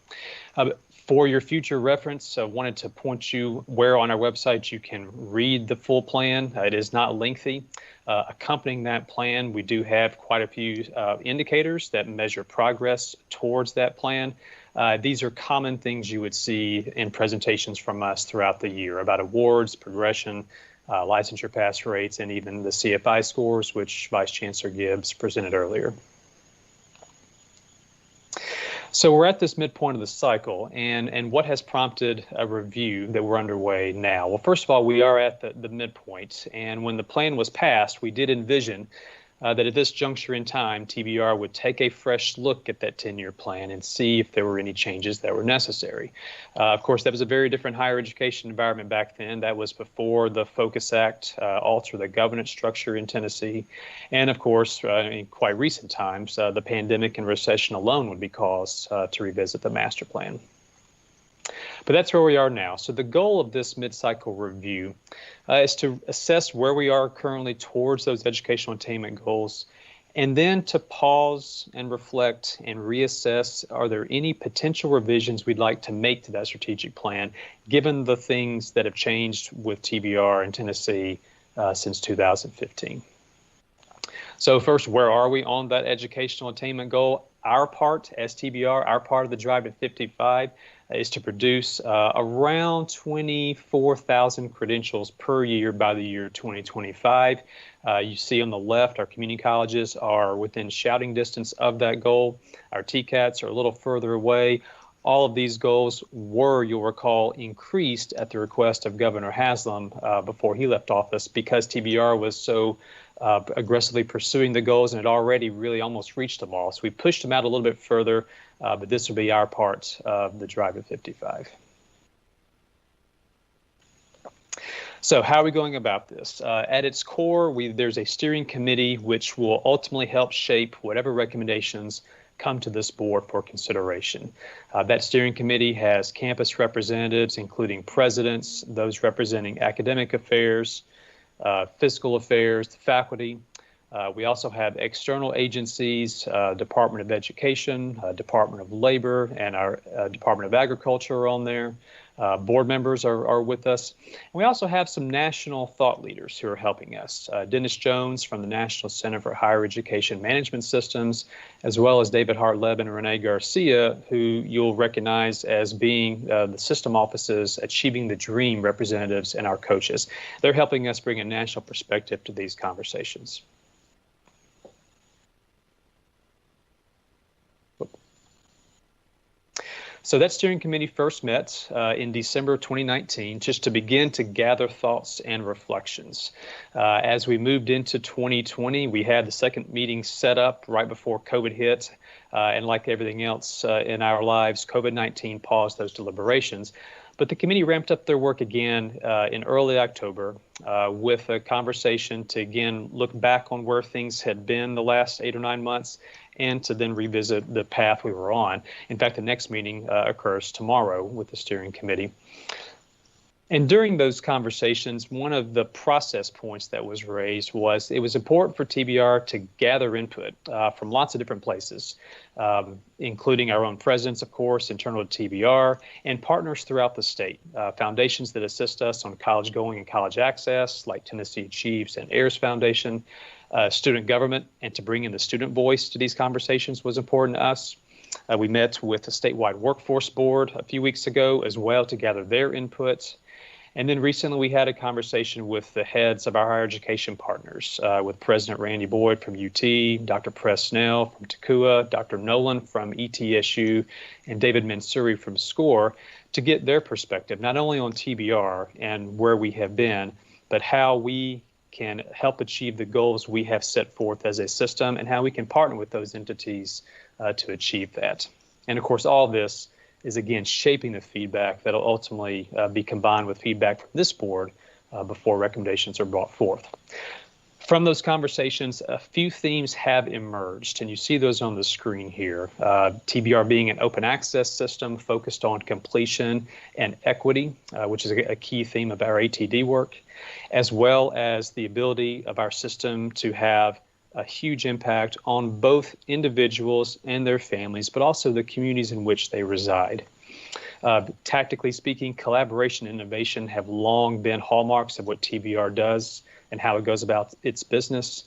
For your future reference, I wanted to point you where on our website you can read the full plan. It is not lengthy. Accompanying that plan, we do have quite a few indicators that measure progress towards that plan. These are common things you would see in presentations from us throughout the year about awards, progression, licensure pass rates, and even the CFI scores, which Vice Chancellor Gibbs presented earlier. So we're at this midpoint of the cycle, and what has prompted a review that we're underway now? Well, first of all, we are at the midpoint, and when the plan was passed, we did envision that at this juncture in time, TBR would take a fresh look at that 10-year plan and see if there were any changes that were necessary. Of course, that was a very different higher education environment back then. That was before the Focus Act altered the governance structure in Tennessee. And of course, in quite recent times, the pandemic and recession alone would be cause to revisit the master plan. But that's where we are now. So the goal of this mid-cycle review is to assess where we are currently towards those educational attainment goals, and then to pause and reflect and reassess, are there any potential revisions we'd like to make to that strategic plan, given the things that have changed with TBR in Tennessee since 2015. So first, where are we on that educational attainment goal? Our part as TBR, our part of the Drive to 55 is to produce around 24,000 credentials per year by the year 2025. You see on the left, our community colleges are within shouting distance of that goal. Our TCATs are a little further away. All of these goals were, you'll recall, increased at the request of Governor Haslam before he left office, because TBR was so aggressively pursuing the goals and had already really almost reached them all. So we pushed them out a little bit further, but this will be our part of the Drive to 55. So how are we going about this? At its core, there's a steering committee which will ultimately help shape whatever recommendations come to this board for consideration. That steering committee has campus representatives, including presidents, those representing academic affairs, fiscal affairs, the faculty. We also have external agencies, Department of Education, Department of Labor, and our Department of Agriculture are on there. Board members are with us. And we also have some national thought leaders who are helping us. Dennis Jones from the National Center for Higher Education Management Systems, as well as David Hartleb and Renee Garcia, who you'll recognize as being the system office's Achieving the Dream representatives and our coaches. They're helping us bring a national perspective to these conversations. So that steering committee first met in December 2019, just to begin to gather thoughts and reflections. As we moved into 2020, we had the second meeting set up right before COVID hit. And like everything else in our lives, COVID-19 paused those deliberations. But the committee ramped up their work again in early October with a conversation to again look back on where things had been the last 8 or 9 months, and to then revisit the path we were on. In fact, the next meeting occurs tomorrow with the steering committee. And during those conversations, one of the process points that was raised was it was important for TBR to gather input from lots of different places, including our own presidents, of course, internal to TBR, and partners throughout the state, foundations that assist us on college going and college access, like Tennessee Achieves and AIRS Foundation, student government, and to bring in the student voice to these conversations was important to us. We met with the statewide workforce board a few weeks ago as well to gather their input. And then recently we had a conversation with the heads of our higher education partners, with President Randy Boyd from UT, Dr. Press Snell from TCUA, Dr. Nolan from ETSU, and David Mansouri from SCORE to get their perspective, not only on TBR and where we have been, but how we can help achieve the goals we have set forth as a system and how we can partner with those entities to achieve that. And of course, all this is again shaping the feedback that will ultimately be combined with feedback from this board before recommendations are brought forth. From those conversations, a few themes have emerged, and you see those on the screen here. TBR being an open access system focused on completion and equity, which is a key theme of our ATD work, as well as the ability of our system to have a huge impact on both individuals and their families, but also the communities in which they reside. Tactically speaking, collaboration and innovation have long been hallmarks of what TBR does and how it goes about its business.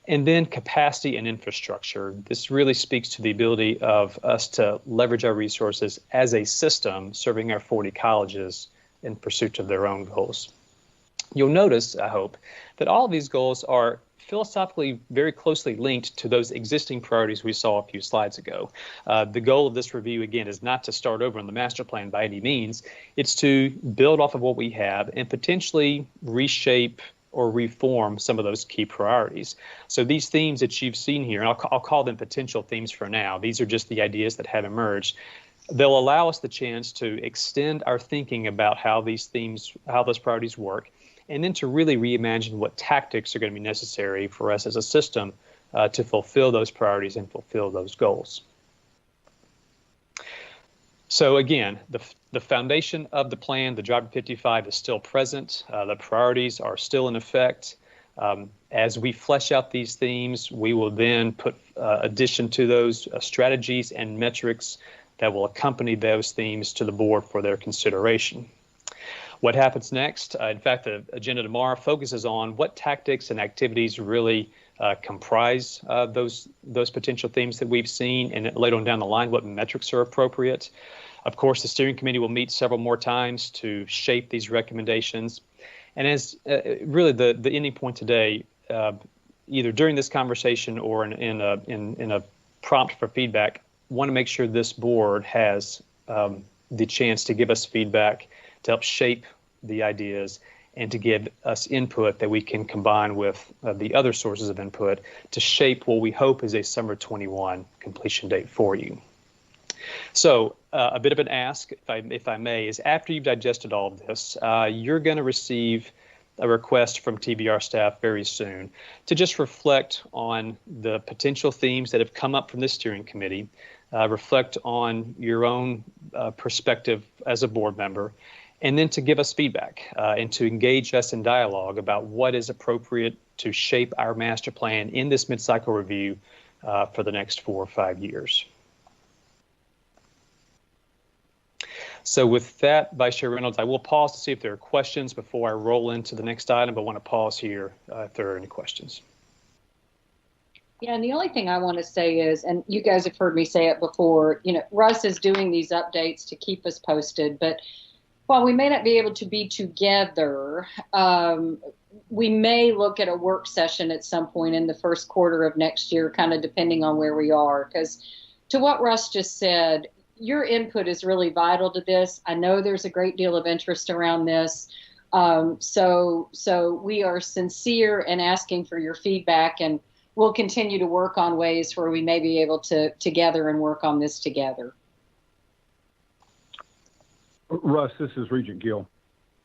And then capacity and infrastructure. This really speaks to the ability of us to leverage our resources as a system serving our 40 colleges in pursuit of their own goals. You'll notice, I hope, that all of these goals are philosophically very closely linked to those existing priorities we saw a few slides ago. The goal of this review, again, is not to start over on the master plan by any means. It's to build off of what we have and potentially reshape or reform some of those key priorities. So these themes that you've seen here, and I'll call them potential themes for now. These are just the ideas that have emerged. They'll allow us the chance to extend our thinking about how these themes, how those priorities work, and then to really reimagine what tactics are going to be necessary for us as a system to fulfill those priorities and fulfill those goals. So again, the foundation of the plan, the Drive to 55, is still present. The priorities are still in effect. As we flesh out these themes, we will then put addition to those strategies and metrics that will accompany those themes to the board for their consideration. What happens next? In fact, the agenda tomorrow focuses on what tactics and activities really comprise those potential themes that we've seen, and later on down the line, what metrics are appropriate. Of course, the steering committee will meet several more times to shape these recommendations. And as really the ending point today, either during this conversation or in a prompt for feedback, want to make sure this board has the chance to give us feedback to help shape the ideas and to give us input that we can combine with the other sources of input to shape what we hope is a summer 21 completion date for you. So a bit of an ask, if I may, is after you've digested all of this, you're going to receive a request from TBR staff very soon to just reflect on the potential themes that have come up from this steering committee, reflect on your own perspective as a board member, and then to give us feedback and to engage us in dialogue about what is appropriate to shape our master plan in this mid-cycle review for the next 4 or 5 years. So with that, Vice Chair Reynolds, I will pause to see if there are questions before I roll into the next item, but want to pause here if there are any questions. Yeah, and the only thing I want to say is, and you guys have heard me say it before, you know, Russ is doing these updates to keep us posted, but while we may not be able to be together, we may look at a work session at some point in the first quarter of next year, kind of depending on where we are. Because to what Russ just said, your input is really vital to this. I know there's a great deal of interest around this. So we are sincere in asking for your feedback, and we'll continue to work on ways where we may be able to together and work on this together. Russ, this is Regent Gill.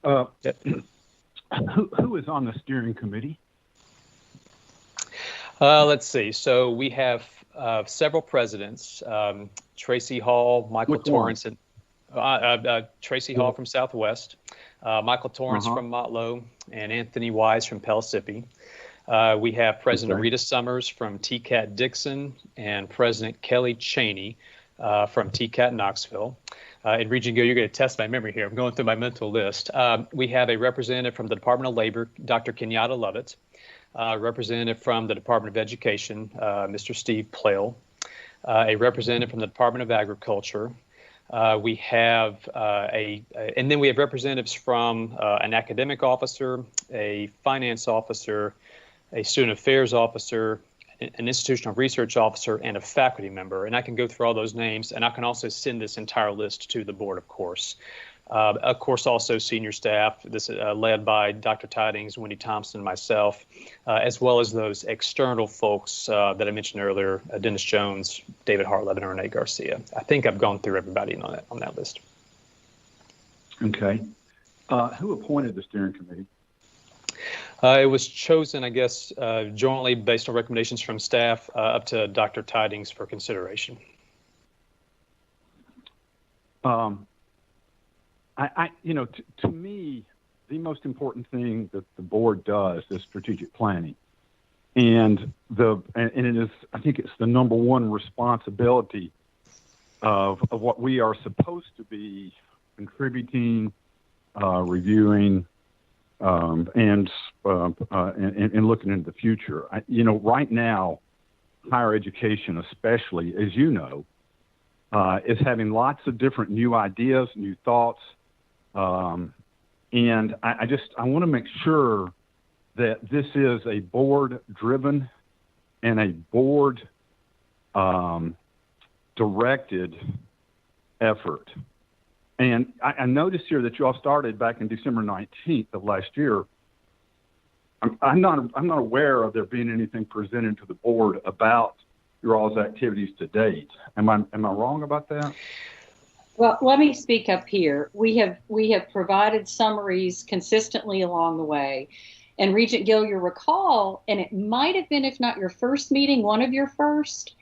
Who is on the steering committee? Let's see. So we have several presidents, Tracy Hall, Michael Torrance, and Tracy Hall from Southwest, Michael Torrance from Motlow, and Anthony Wise from Pellissippi. We have President Rita Summers from TCAT Dixon and President Kelly Cheney from TCAT Knoxville. And Regent Gill, you're going to test my memory here. I'm going through my mental list. We have a representative from the Department of Labor, Dr. Kenyatta Lovett, representative from the Department of Education, Mr. Steve Plale, a representative from the Department of Agriculture. We have and then we have representatives from an academic officer, a finance officer, a student affairs officer, an institutional research officer, and a faculty member. And I can go through all those names, and I can also send this entire list to the board, of course. Of course, also senior staff, this is led by Dr. Tidings, Wendy Thompson, and myself, as well as those external folks that I mentioned earlier, Dennis Jones, David Hartleb, and Renee Garcia. I think I've gone through everybody on that list. Okay. Who appointed the steering committee? It was chosen, I guess, jointly based on recommendations from staff up to Dr. Tidings for consideration. To me, the most important thing that the board does is strategic planning, and it is, I think, it's the number one responsibility of what we are supposed to be contributing, reviewing, and looking into the future. Right now, higher education, especially, as you know, is having lots of different new ideas, new thoughts. And I want to make sure that this is a board-driven and a board-directed effort. And I noticed here that you all started back in December 19th of last year. I'm not aware of there being anything presented to the board about your all's activities to date. Am I wrong about that? Well, let me speak up here. We have provided summaries consistently along the way. And Regent Gill, you'll recall, and it might have been, if not your first meeting, one of your first,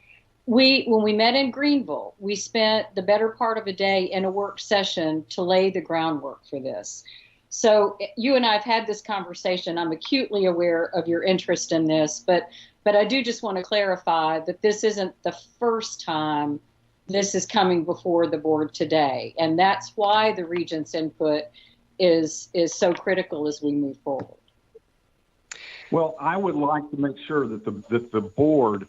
when we met in Greenville, we spent the better part of a day in a work session to lay the groundwork for this. So you and I have had this conversation. I'm acutely aware of your interest in this, but I do just want to clarify that this isn't the first time this is coming before the board today. And that's why the Regent's input is so critical as we move forward. Well, I would like to make sure that the board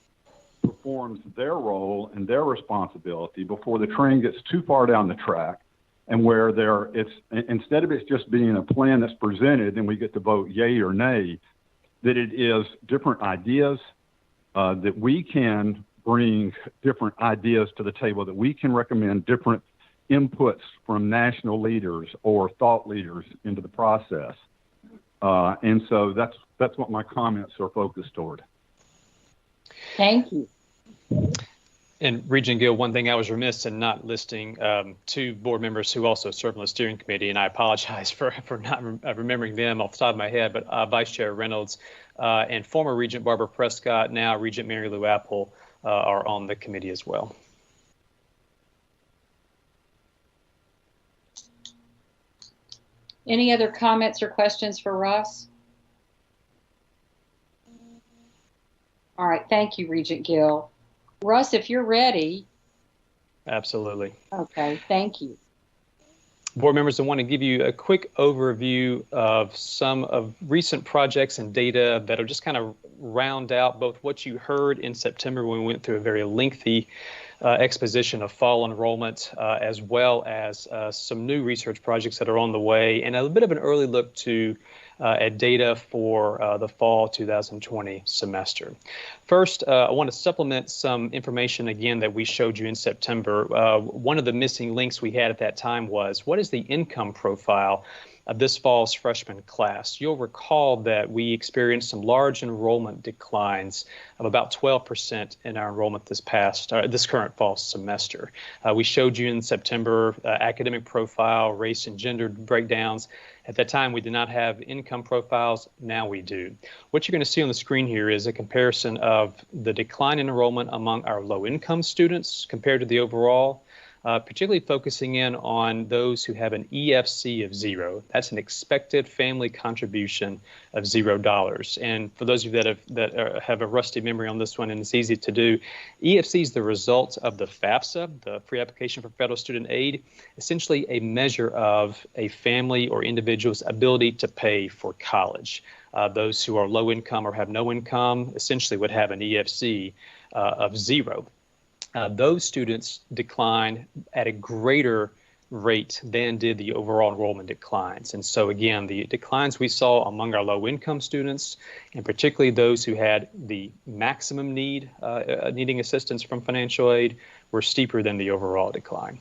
performs their role and their responsibility before the train gets too far down the track, and where instead of it just being a plan that's presented and we get to vote yay or nay, that it is different ideas, that we can bring different ideas to the table, that we can recommend different inputs from national leaders or thought leaders into the process. And so that's what my comments are focused toward. Thank you. And Regent Gill, one thing I was remiss in not listing two board members who also serve on the steering committee, and I apologize for not remembering them off the top of my head, but Vice Chair Reynolds and former Regent Barbara Prescott, now Regent Mary Lou Apple, are on the committee as well. Any other comments or questions for Ross? All right, thank you, Regent Gill. Russ, if you're ready. Absolutely. Okay, thank you. Board members, I want to give you a quick overview of some of recent projects and data that'll just kind of round out both what you heard in September when we went through a very lengthy exposition of fall enrollment, as well as some new research projects that are on the way, and a bit of an early look to at data for the fall 2020 semester. First, I want to supplement some information again that we showed you in September. One of the missing links we had at that time was, what is the income profile of this fall's freshman class? You'll recall that we experienced some large enrollment declines of about 12% in our enrollment this current fall semester. We showed you in September academic profile, race and gender breakdowns. At that time, we did not have income profiles. Now we do. What you're going to see on the screen here is a comparison of the decline in enrollment among our low-income students compared to the overall, particularly focusing in on those who have an EFC of 0. That's an expected family contribution of $0. And for those of you that have a rusty memory on this one, and it's easy to do, EFC is the result of the FAFSA, the Free Application for Federal Student Aid, essentially a measure of a family or individual's ability to pay for college. Those who are low income or have no income essentially would have an EFC of 0. Those students decline at a greater rate than did the overall enrollment declines. And so again, the declines we saw among our low income students, and particularly those who had the maximum need, needing assistance from financial aid, were steeper than the overall decline.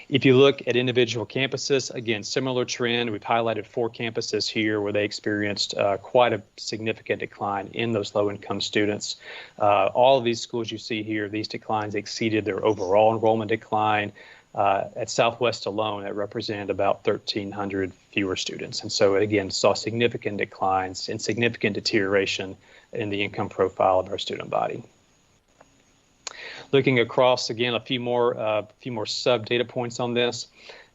If you look at individual campuses, again, similar trend. We've highlighted 4 campuses here where they experienced quite a significant decline in those low-income students. All of these schools you see here, these declines exceeded their overall enrollment decline. At Southwest alone, that represented about 1,300 fewer students. And so, again, saw significant declines and significant deterioration in the income profile of our student body. Looking across, again, a few more sub data points on this.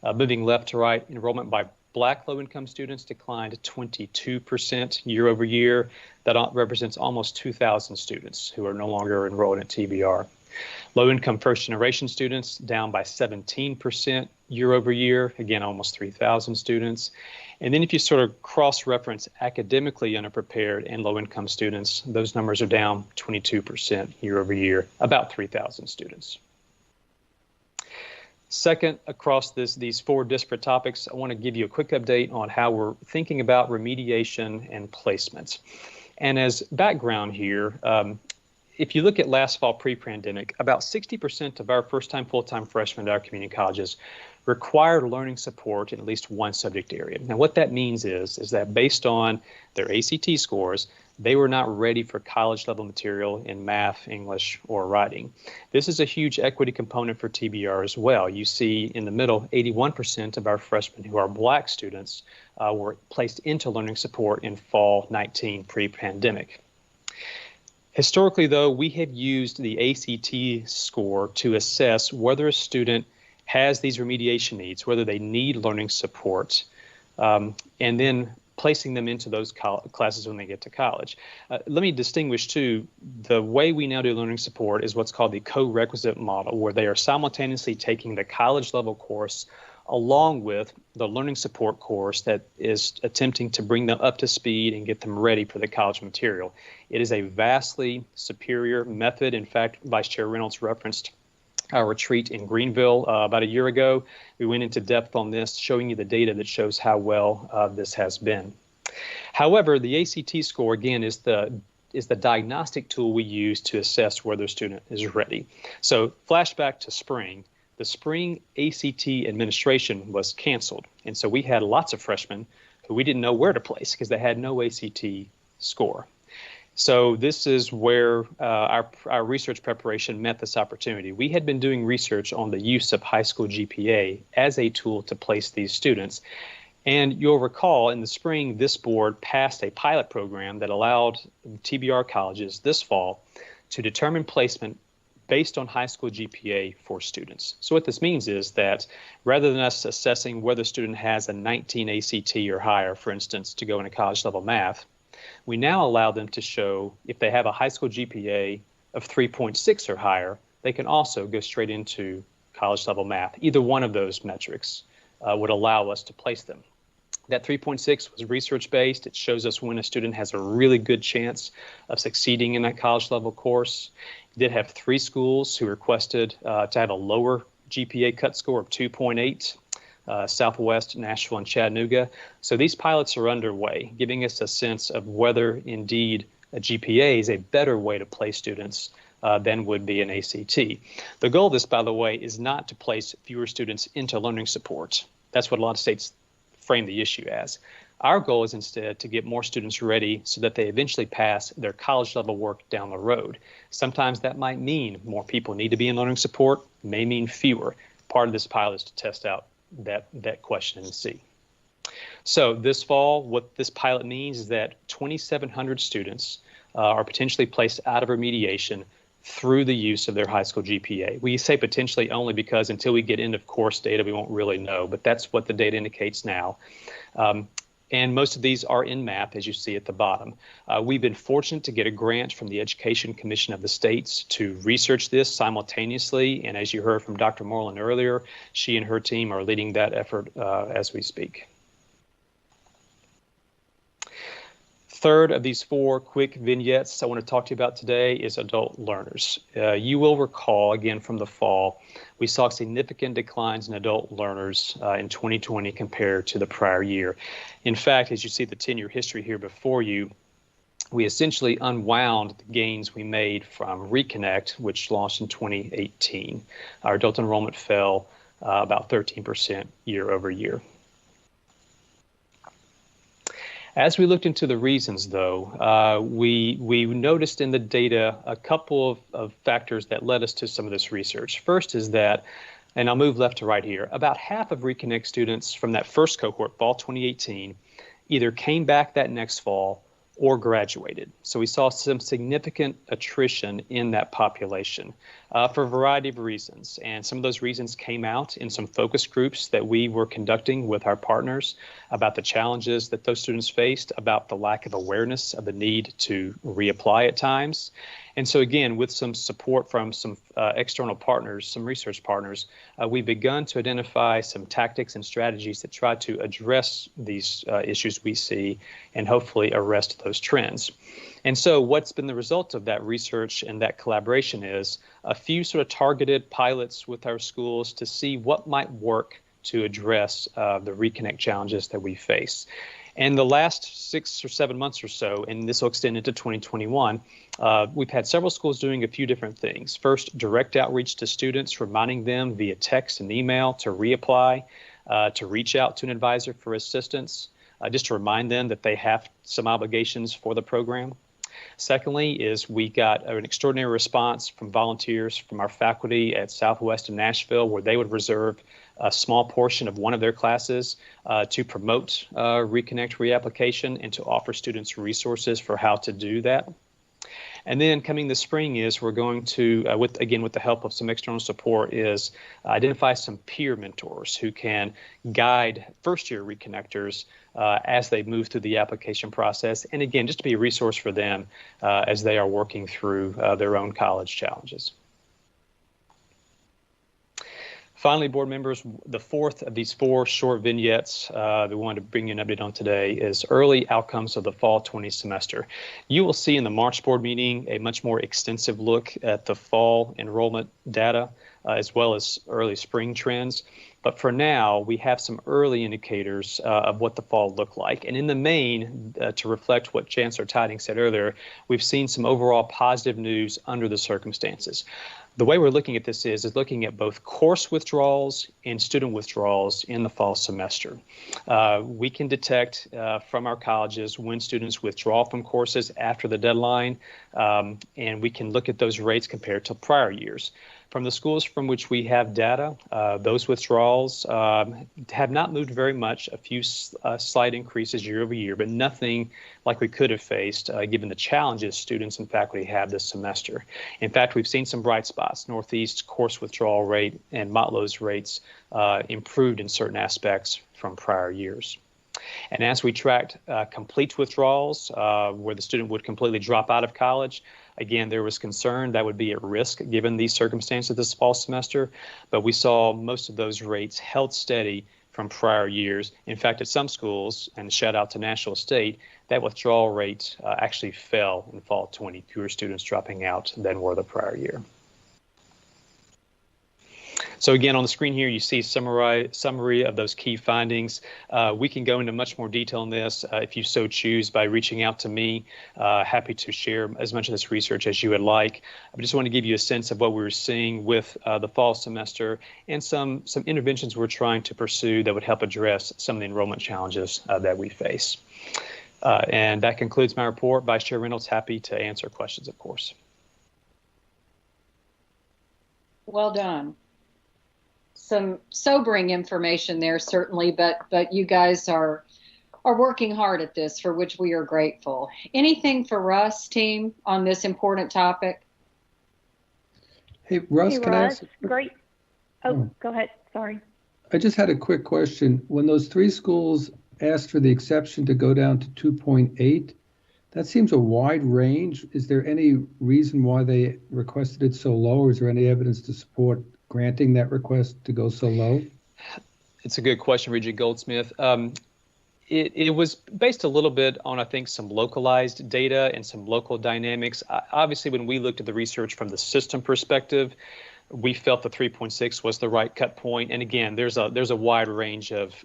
Moving left to right, enrollment by Black low-income students declined 22% year over year. That represents almost 2,000 students who are no longer enrolled in TBR. Low-income first-generation students down by 17% year over year, again, almost 3,000 students. And then if you sort of cross-reference academically underprepared and low-income students, those numbers are down 22% year over year, about 3,000 students. Second, across these 4 disparate topics, I want to give you a quick update on how we're thinking about remediation and placement. And as background here, if you look at last fall pre-pandemic, about 60% of our first-time full-time freshmen at our community colleges required learning support in at least one subject area. Now, what that means is that based on their ACT scores, they were not ready for college-level material in math, English, or writing. This is a huge equity component for TBR as well. You see in the middle, 81% of our freshmen who are Black students were placed into learning support in fall 19 pre-pandemic. Historically, though, we have used the ACT score to assess whether a student has these remediation needs, whether they need learning support, and then placing them into those classes when they get to college. Let me distinguish, too, the way we now do learning support is what's called the co-requisite model, where they are simultaneously taking the college-level course along with the learning support course that is attempting to bring them up to speed and get them ready for the college material. It is a vastly superior method. In fact, Vice Chair Reynolds referenced our retreat in Greenville about a year ago. We went into depth on this, showing you the data that shows how well this has been. However, the ACT score, again, is the diagnostic tool we use to assess whether a student is ready. So flashback to spring. The spring ACT administration was canceled. And so we had lots of freshmen who we didn't know where to place because they had no ACT score. So this is where our research preparation met this opportunity. We had been doing research on the use of high school GPA as a tool to place these students. And you'll recall in the spring, this board passed a pilot program that allowed TBR colleges this fall to determine placement based on high school GPA for students. So what this means is that rather than us assessing whether a student has a 19 ACT or higher, for instance, to go into college level math, we now allow them to show if they have a high school GPA of 3.6 or higher, they can also go straight into college level math. Either one of those metrics would allow us to place them. That 3.6 was research-based. It shows us when a student has a really good chance of succeeding in that college level course. We did have 3 schools who requested to have a lower GPA cut score of 2.8, Southwest, Nashville, and Chattanooga. So these pilots are underway, giving us a sense of whether indeed a GPA is a better way to place students than would be an ACT. The goal of this, by the way, is not to place fewer students into learning support. That's what a lot of states frame the issue as. Our goal is instead to get more students ready so that they eventually pass their college level work down the road. Sometimes that might mean more people need to be in learning support, may mean fewer. Part of this pilot is to test out that question and see. So this fall, what this pilot means is that 2,700 students are potentially placed out of remediation through the use of their high school GPA. We say potentially only because until we get end of course data, we won't really know, but that's what the data indicates now. And most of these are in math, as you see at the bottom. We've been fortunate to get a grant from the Education Commission of the States to research this simultaneously. And as you heard from Dr. Moreland earlier, she and her team are leading that effort as we speak. Third of these 4 quick vignettes I want to talk to you about today is adult learners. You will recall, again from the fall, we saw significant declines in adult learners in 2020 compared to the prior year. In fact, as you see the 10-year history here before you, we essentially unwound the gains we made from Reconnect, which launched in 2018. Our adult enrollment fell about 13% year over year. As we looked into the reasons, though, we noticed in the data a couple of factors that led us to some of this research. First is that, and I'll move left to right here, about half of Reconnect students from that first cohort, fall 2018, either came back that next fall or graduated. So we saw some significant attrition in that population for a variety of reasons. And some of those reasons came out in some focus groups that we were conducting with our partners about the challenges that those students faced, about the lack of awareness of the need to reapply at times. And so again, with some support from some external partners, some research partners, we've begun to identify some tactics and strategies that try to address these issues we see and hopefully arrest those trends. And so what's been the result of that research and that collaboration is a few sort of targeted pilots with our schools to see what might work to address the Reconnect challenges that we face. And the last 6 or 7 months or so, and this will extend into 2021, we've had several schools doing a few different things. First, direct outreach to students, reminding them via text and email to reapply, to reach out to an advisor for assistance, just to remind them that they have some obligations for the program. Secondly is we got an extraordinary response from volunteers from our faculty at Southwest and Nashville, where they would reserve a small portion of one of their classes to promote Reconnect reapplication and to offer students resources for how to do that. And then coming this spring is we're going to, with the help of some external support, is identify some peer mentors who can guide first-year reconnectors as they move through the application process. And again, just to be a resource for them as they are working through their own college challenges. Finally, board members, the fourth of these 4 short vignettes that we wanted to bring you an update on today is early outcomes of the fall 20 semester. You will see in the March board meeting a much more extensive look at the fall enrollment data as well as early spring trends. But for now, we have some early indicators of what the fall looked like. And in the main, to reflect what Chancellor Tiding said earlier, we've seen some overall positive news under the circumstances. The way we're looking at this is looking at both course withdrawals and student withdrawals in the fall semester. We can detect from our colleges when students withdraw from courses after the deadline, and we can look at those rates compared to prior years. From the schools from which we have data, those withdrawals have not moved very much, a few slight increases year over year, but nothing like we could have faced given the challenges students and faculty have this semester. In fact, we've seen some bright spots. Northeast course withdrawal rate and Motlow's rates improved in certain aspects from prior years. And as we tracked complete withdrawals, where the student would completely drop out of college, again, there was concern that would be at risk given these circumstances this fall semester, but we saw most of those rates held steady from prior years. In fact, at some schools, and shout out to Nashville State, that withdrawal rate actually fell in fall 20, fewer students dropping out than were the prior year. So again, on the screen here, you see summary of those key findings. We can go into much more detail on this if you so choose by reaching out to me. Happy to share as much of this research as you would like. I just want to give you a sense of what we were seeing with the fall semester and some interventions we're trying to pursue that would help address some of the enrollment challenges that we face. And that concludes my report. Vice Chair Reynolds, happy to answer questions, of course. Well done. Some sobering information there, certainly, but you guys are working hard at this, for which we are grateful. Anything for us, team, on this important topic? Hey, Russ, Hey, can I Russ, ask? great. Oh, go ahead. Sorry. I just had a quick question. When those three schools asked for the exception to go down to 2.8, that seems a wide range. Is there any reason why they requested it so low, or is there any evidence to support granting that request to go so low? It's a good question, Reggie Goldsmith. It was based a little bit on, I think, some localized data and some local dynamics. Obviously, when we looked at the research from the system perspective, we felt the 3.6 was the right cut point. And again, there's a wide range of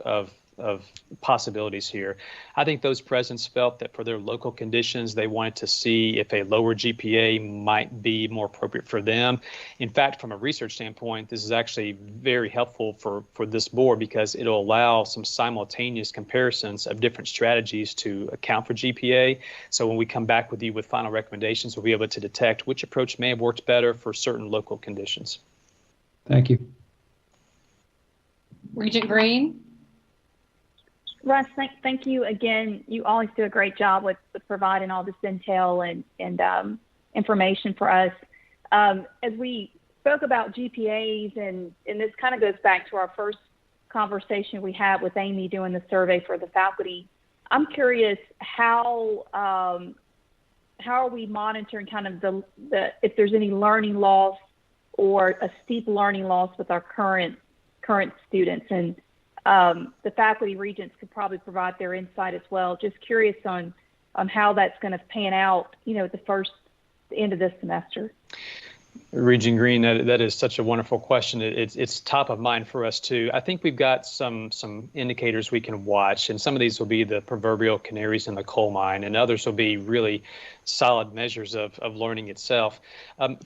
possibilities here. I think those presidents felt that for their local conditions, they wanted to see if a lower GPA might be more appropriate for them. In fact, from a research standpoint, this is actually very helpful for this board because it'll allow some simultaneous comparisons of different strategies to account for GPA. So when we come back with you with final recommendations, we'll be able to detect which approach may have worked better for certain local conditions. Thank you. Regent Green? Russ, thank you again. You always do a great job with providing all this intel and information for us. As we spoke about GPAs, and this kind of goes back to our first conversation we had with Amy doing the survey for the faculty. I'm curious how are we monitoring kind of the if there's any learning loss or a steep learning loss with our current students, and the faculty regents could probably provide their insight as well. Just curious on how that's going to pan out, at the end of this semester. Regent Green, that is such a wonderful question. It's top of mind for us too. I think we've got some indicators we can watch, and some of these will be the proverbial canaries in the coal mine, and others will be really solid measures of learning itself.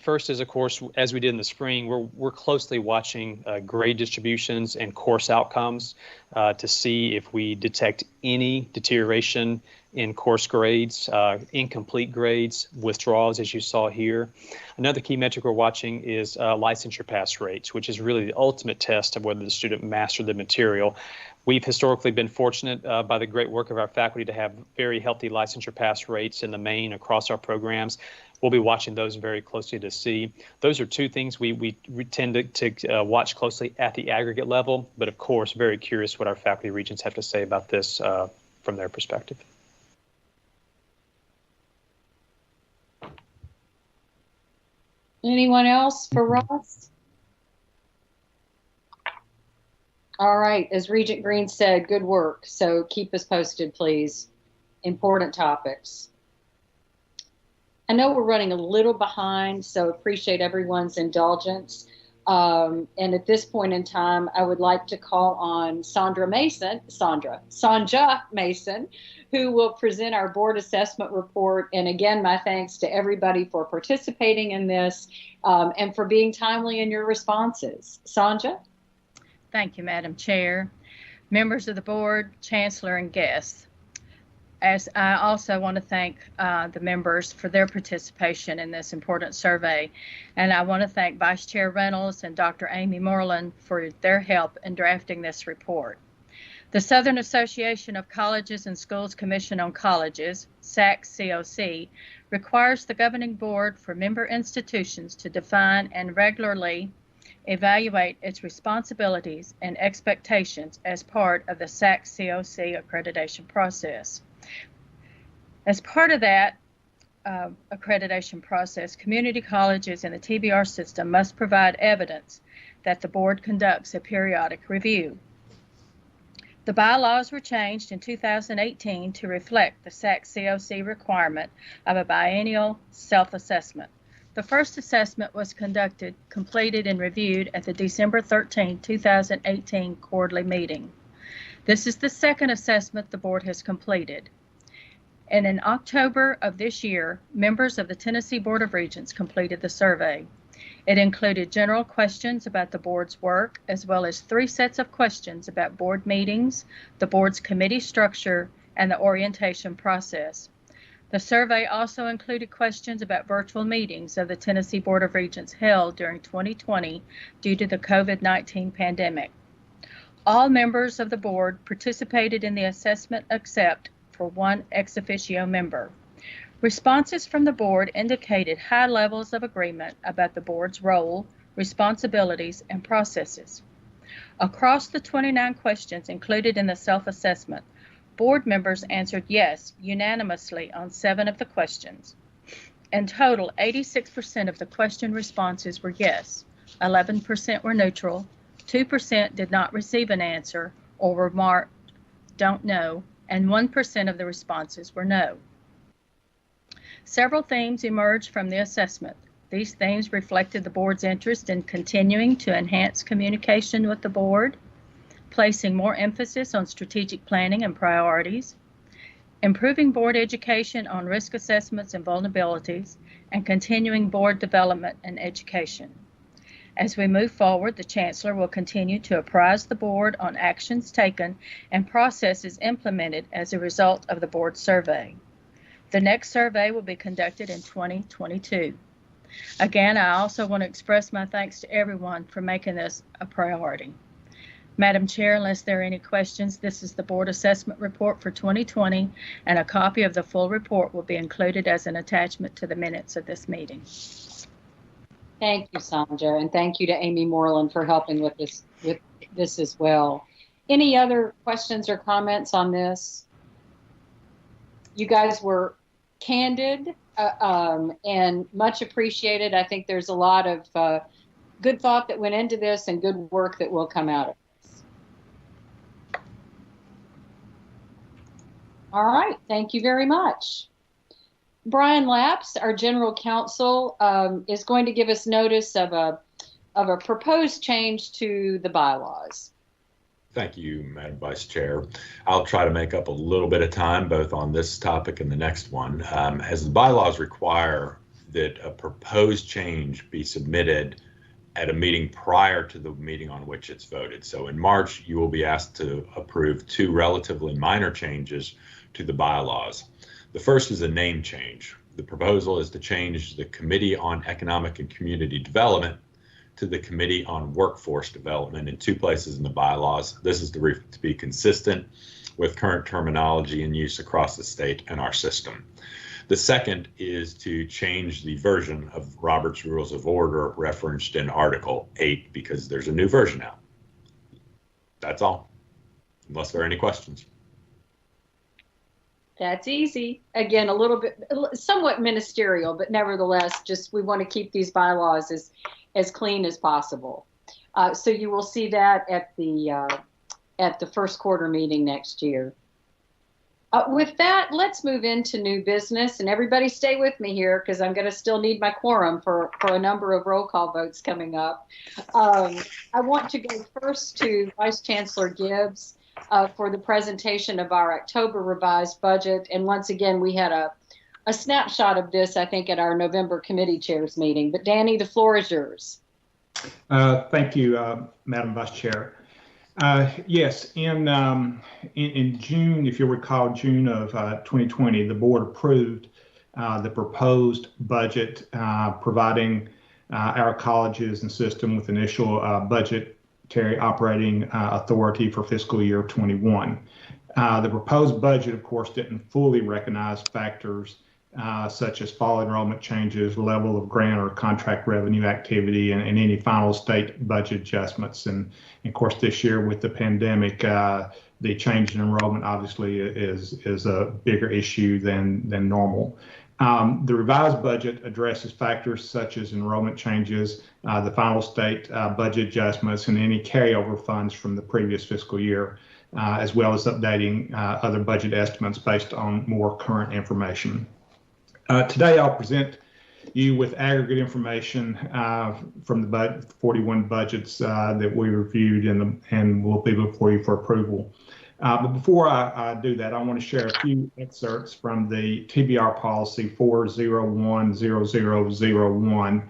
First is, of course, as we did in the spring, we're closely watching grade distributions and course outcomes to see if we detect any deterioration in course grades, incomplete grades, withdrawals, as you saw here. Another key metric we're watching is licensure pass rates, which is really the ultimate test of whether the student mastered the material. We've historically been fortunate by the great work of our faculty to have very healthy licensure pass rates in the main across our programs. We'll be watching those very closely to see. Those are two things we tend to watch closely at the aggregate level, but of course, very curious what our faculty regents have to say about this from their perspective. Anyone else for Ross? All right, as Regent Green said, good work. So keep us posted, please. Important topics. I know we're running a little behind, so appreciate everyone's indulgence. And at this point in time, I would like to call on Sandra Mason, who will present our board assessment report. And again, my thanks to everybody for participating in this and for being timely in your responses. Sandra? Thank you, Madam Chair, members of the board, Chancellor, and guests. As I also want to thank the members for their participation in this important survey. And I want to thank Vice Chair Reynolds and Dr. Amy Moreland for their help in drafting this report. The Southern Association of Colleges and Schools Commission on Colleges, SAC-COC, requires the governing board for member institutions to define and regularly evaluate its responsibilities and expectations as part of the SAC-COC accreditation process. As part of that accreditation process, community colleges in the TBR system must provide evidence that the board conducts a periodic review. The bylaws were changed in 2018 to reflect the SAC-COC requirement of a biennial self-assessment. The first assessment was completed and reviewed at the December 13, 2018 quarterly meeting. This is the second assessment the board has completed. And in October of this year, members of the Tennessee Board of Regents completed the survey. It included general questions about the board's work, as well as 3 sets of questions about board meetings, the board's committee structure, and the orientation process. The survey also included questions about virtual meetings of the Tennessee Board of Regents held during 2020 due to the COVID-19 pandemic. All members of the board participated in the assessment except for one ex officio member. Responses from the board indicated high levels of agreement about the board's role, responsibilities, and processes. Across the 29 questions included in the self-assessment, board members answered yes unanimously on 7 of the questions. In total, 86% of the question responses were yes, 11% were neutral, 2% did not receive an answer or were marked don't know, and 1% of the responses were no. Several themes emerged from the assessment. These themes reflected the board's interest in continuing to enhance communication with the board, placing more emphasis on strategic planning and priorities, improving board education on risk assessments and vulnerabilities, and continuing board development and education. As we move forward, the Chancellor will continue to apprise the board on actions taken and processes implemented as a result of the board survey. The next survey will be conducted in 2022. Again, I also want to express my thanks to everyone for making this a priority. Madam Chair, unless there are any questions, this is the Board Assessment Report for 2020, and a copy of the full report will be included as an attachment to the minutes of this meeting. Thank you, Sandra, and thank you to Amy Moreland for helping with this as well. Any other questions or comments on this? You guys were candid and much appreciated. I think there's a lot of good thought that went into this and good work that will come out of this. All right, thank you very much. Brian Lapps, our General Counsel, is going to give us notice of a proposed change to the bylaws. Thank you, Madam Vice Chair. I'll try to make up a little bit of time both on this topic and the next one. As the bylaws require that a proposed change be submitted at a meeting prior to the meeting on which it's voted. So in March, you will be asked to approve 2 relatively minor changes to the bylaws. The first is a name change. The proposal is to change the Committee on Economic and Community Development to the Committee on Workforce Development in 2 places in the bylaws. This is to be consistent with current terminology in use across the state and our system. The second is to change the version of Robert's Rules of Order referenced in Article 8 because there's a new version out. That's all, unless there are any questions. That's easy. Again, a little bit, somewhat ministerial, but nevertheless, just we want to keep these bylaws as clean as possible. So you will see that at the first quarter meeting next year. With that, let's move into new business, and everybody stay with me here because I'm going to still need my quorum for a number of roll call votes coming up. I want to go first to Vice Chancellor Gibbs for the presentation of our October revised budget. And once again, we had a snapshot of this, I think, at our November committee chairs meeting. But Danny, the floor is yours. Thank you, Madam Vice Chair. Yes, in June, if you'll recall, June of 2020, the board approved the proposed budget, providing our colleges and system with initial budgetary operating authority for fiscal year 21. The proposed budget, of course, didn't fully recognize factors such as fall enrollment changes, level of grant or contract revenue activity, and any final state budget adjustments. And of course, this year with the pandemic, the change in enrollment obviously is a bigger issue than normal. The revised budget addresses factors such as enrollment changes, the final state budget adjustments, and any carryover funds from the previous fiscal year, as well as updating other budget estimates based on more current information. Today, I'll present you with aggregate information from the 41 budgets that we reviewed and will be before you for approval. But before I do that, I want to share a few excerpts from the TBR policy 4010001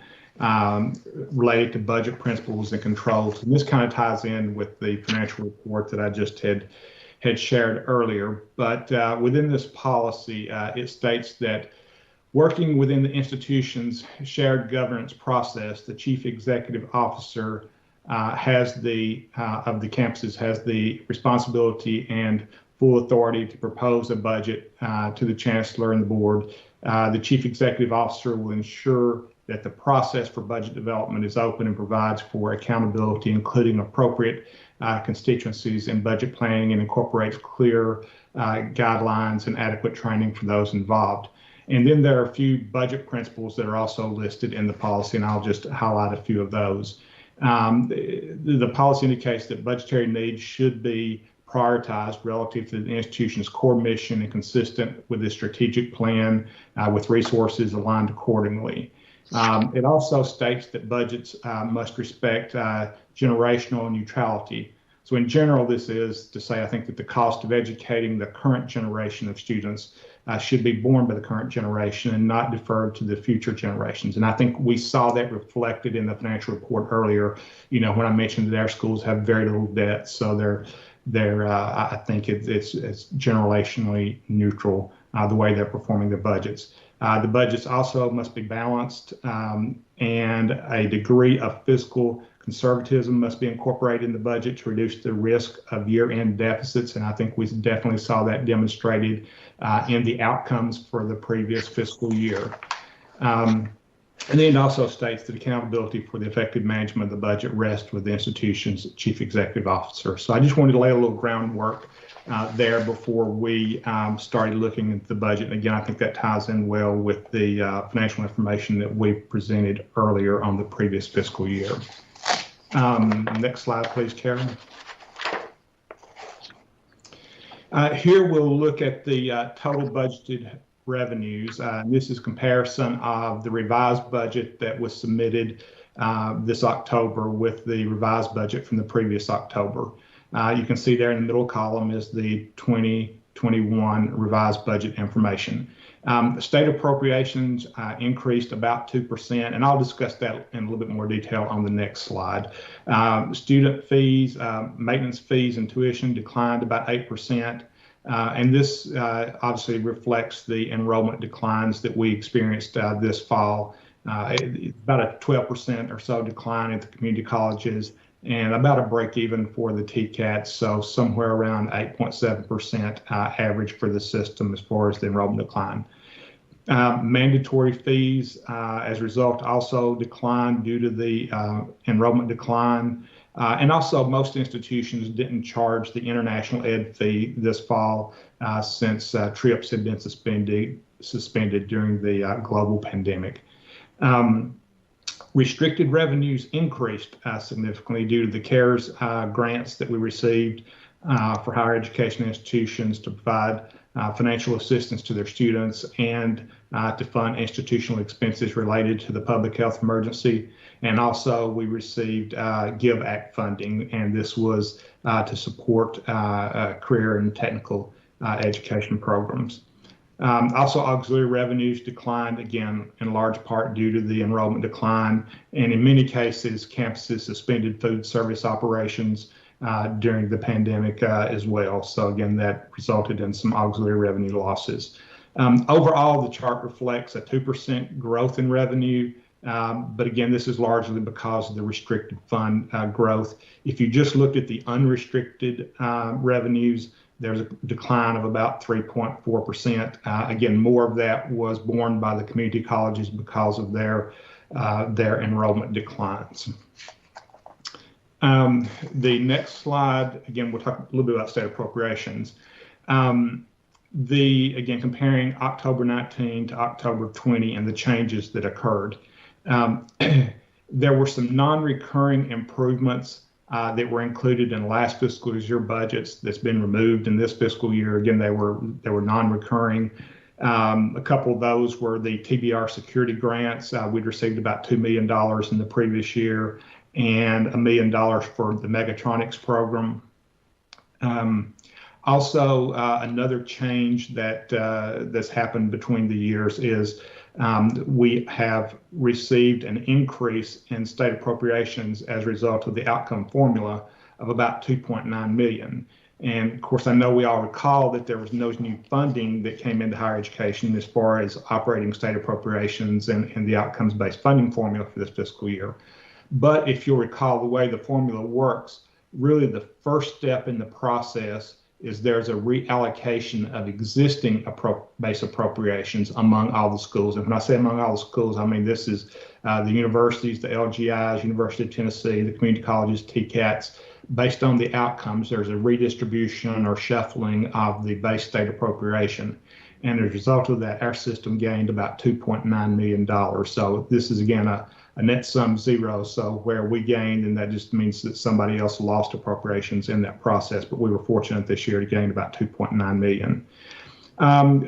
related to budget principles and controls. And this kind of ties in with the financial report that I just had shared earlier. But within this policy, it states that working within the institution's shared governance process, the chief executive officer of the campuses has the responsibility and full authority to propose a budget to the Chancellor and the Board. The Chief Executive Officer will ensure that the process for budget development is open and provides for accountability, including appropriate constituencies in budget planning, and incorporates clear guidelines and adequate training for those involved. And then there are a few budget principles that are also listed in the policy, and I'll just highlight a few of those. The policy indicates that budgetary needs should be prioritized relative to the institution's core mission and consistent with the strategic plan with resources aligned accordingly. It also states that budgets must respect generational neutrality. So in general, this is to say, I think that the cost of educating the current generation of students should be borne by the current generation and not deferred to the future generations. And I think we saw that reflected in the financial report earlier, you know, when I mentioned that our schools have very little debt. So I think it's generationally neutral, the way they're performing their budgets. The budgets also must be balanced, and a degree of fiscal conservatism must be incorporated in the budget to reduce the risk of year-end deficits. And I think we definitely saw that demonstrated in the outcomes for the previous fiscal year. And then it also states that accountability for the effective management of the budget rests with the institution's chief executive officer. So I just wanted to lay a little groundwork there before we started looking at the budget. And again, I think that ties in well with the financial information that we presented earlier on the previous fiscal year. Next slide, please, Karen. Here we'll look at the total budgeted revenues. This is comparison of the revised budget that was submitted this October with the revised budget from the previous October. You can see there in the middle column is the 2021 revised budget information. State appropriations increased about 2%, and I'll discuss that in a little bit more detail on the next slide. Student fees, maintenance fees, and tuition declined about 8%. And this obviously reflects the enrollment declines that we experienced this fall. About a 12% or so decline at the community colleges, and about a break even for the TCAT, so somewhere around 8.7% average for the system as far as the enrollment decline. Mandatory fees, as a result, also declined due to the enrollment decline. And also, most institutions didn't charge the international ed fee this fall since trips had been suspended during the global pandemic. Restricted revenues increased significantly due to the CARES grants that we received for higher education institutions to provide financial assistance to their students and to fund institutional expenses related to the public health emergency. And also we received GIVE Act funding, and this was to support career and technical education programs. Also, auxiliary revenues declined, again, in large part due to the enrollment decline. And in many cases, campuses suspended food service operations during the pandemic as well. So again, that resulted in some auxiliary revenue losses. Overall, the chart reflects a 2% growth in revenue. But again, this is largely because of the restricted fund growth. If you just looked at the unrestricted revenues, there's a decline of about 3.4%. Again, more of that was borne by the community colleges because of their enrollment declines. The next slide, again, we'll talk a little bit about state appropriations. Again, comparing October 19 to October 20 and the changes that occurred. There were some non-recurring improvements that were included in last fiscal year budgets that's been removed in this fiscal year. Again, they were non-recurring. A couple of those were the TBR security grants. We'd received about $2 million in the previous year, and $1 million for the Megatronics program. Also, another change that's happened between the years is we have received an increase in state appropriations as a result of the outcome formula of about $2.9 million. And of course, I know we all recall that there was no new funding that came into higher education as far as operating state appropriations and the outcomes-based funding formula for this fiscal year. But if you'll recall, the way the formula works, really the first step in the process is there's a reallocation of existing base appropriations among all the schools. And when I say among all the schools, I mean this is the universities, the LGIs, University of Tennessee, the community colleges, TCATs. Based on the outcomes, there's a redistribution or shuffling of the base state appropriation. And as a result of that, our system gained about $2.9 million. So this is, again, a net sum zero. So where we gained, and that just means that somebody else lost appropriations in that process. But we were fortunate this year to gain about $2.9 million.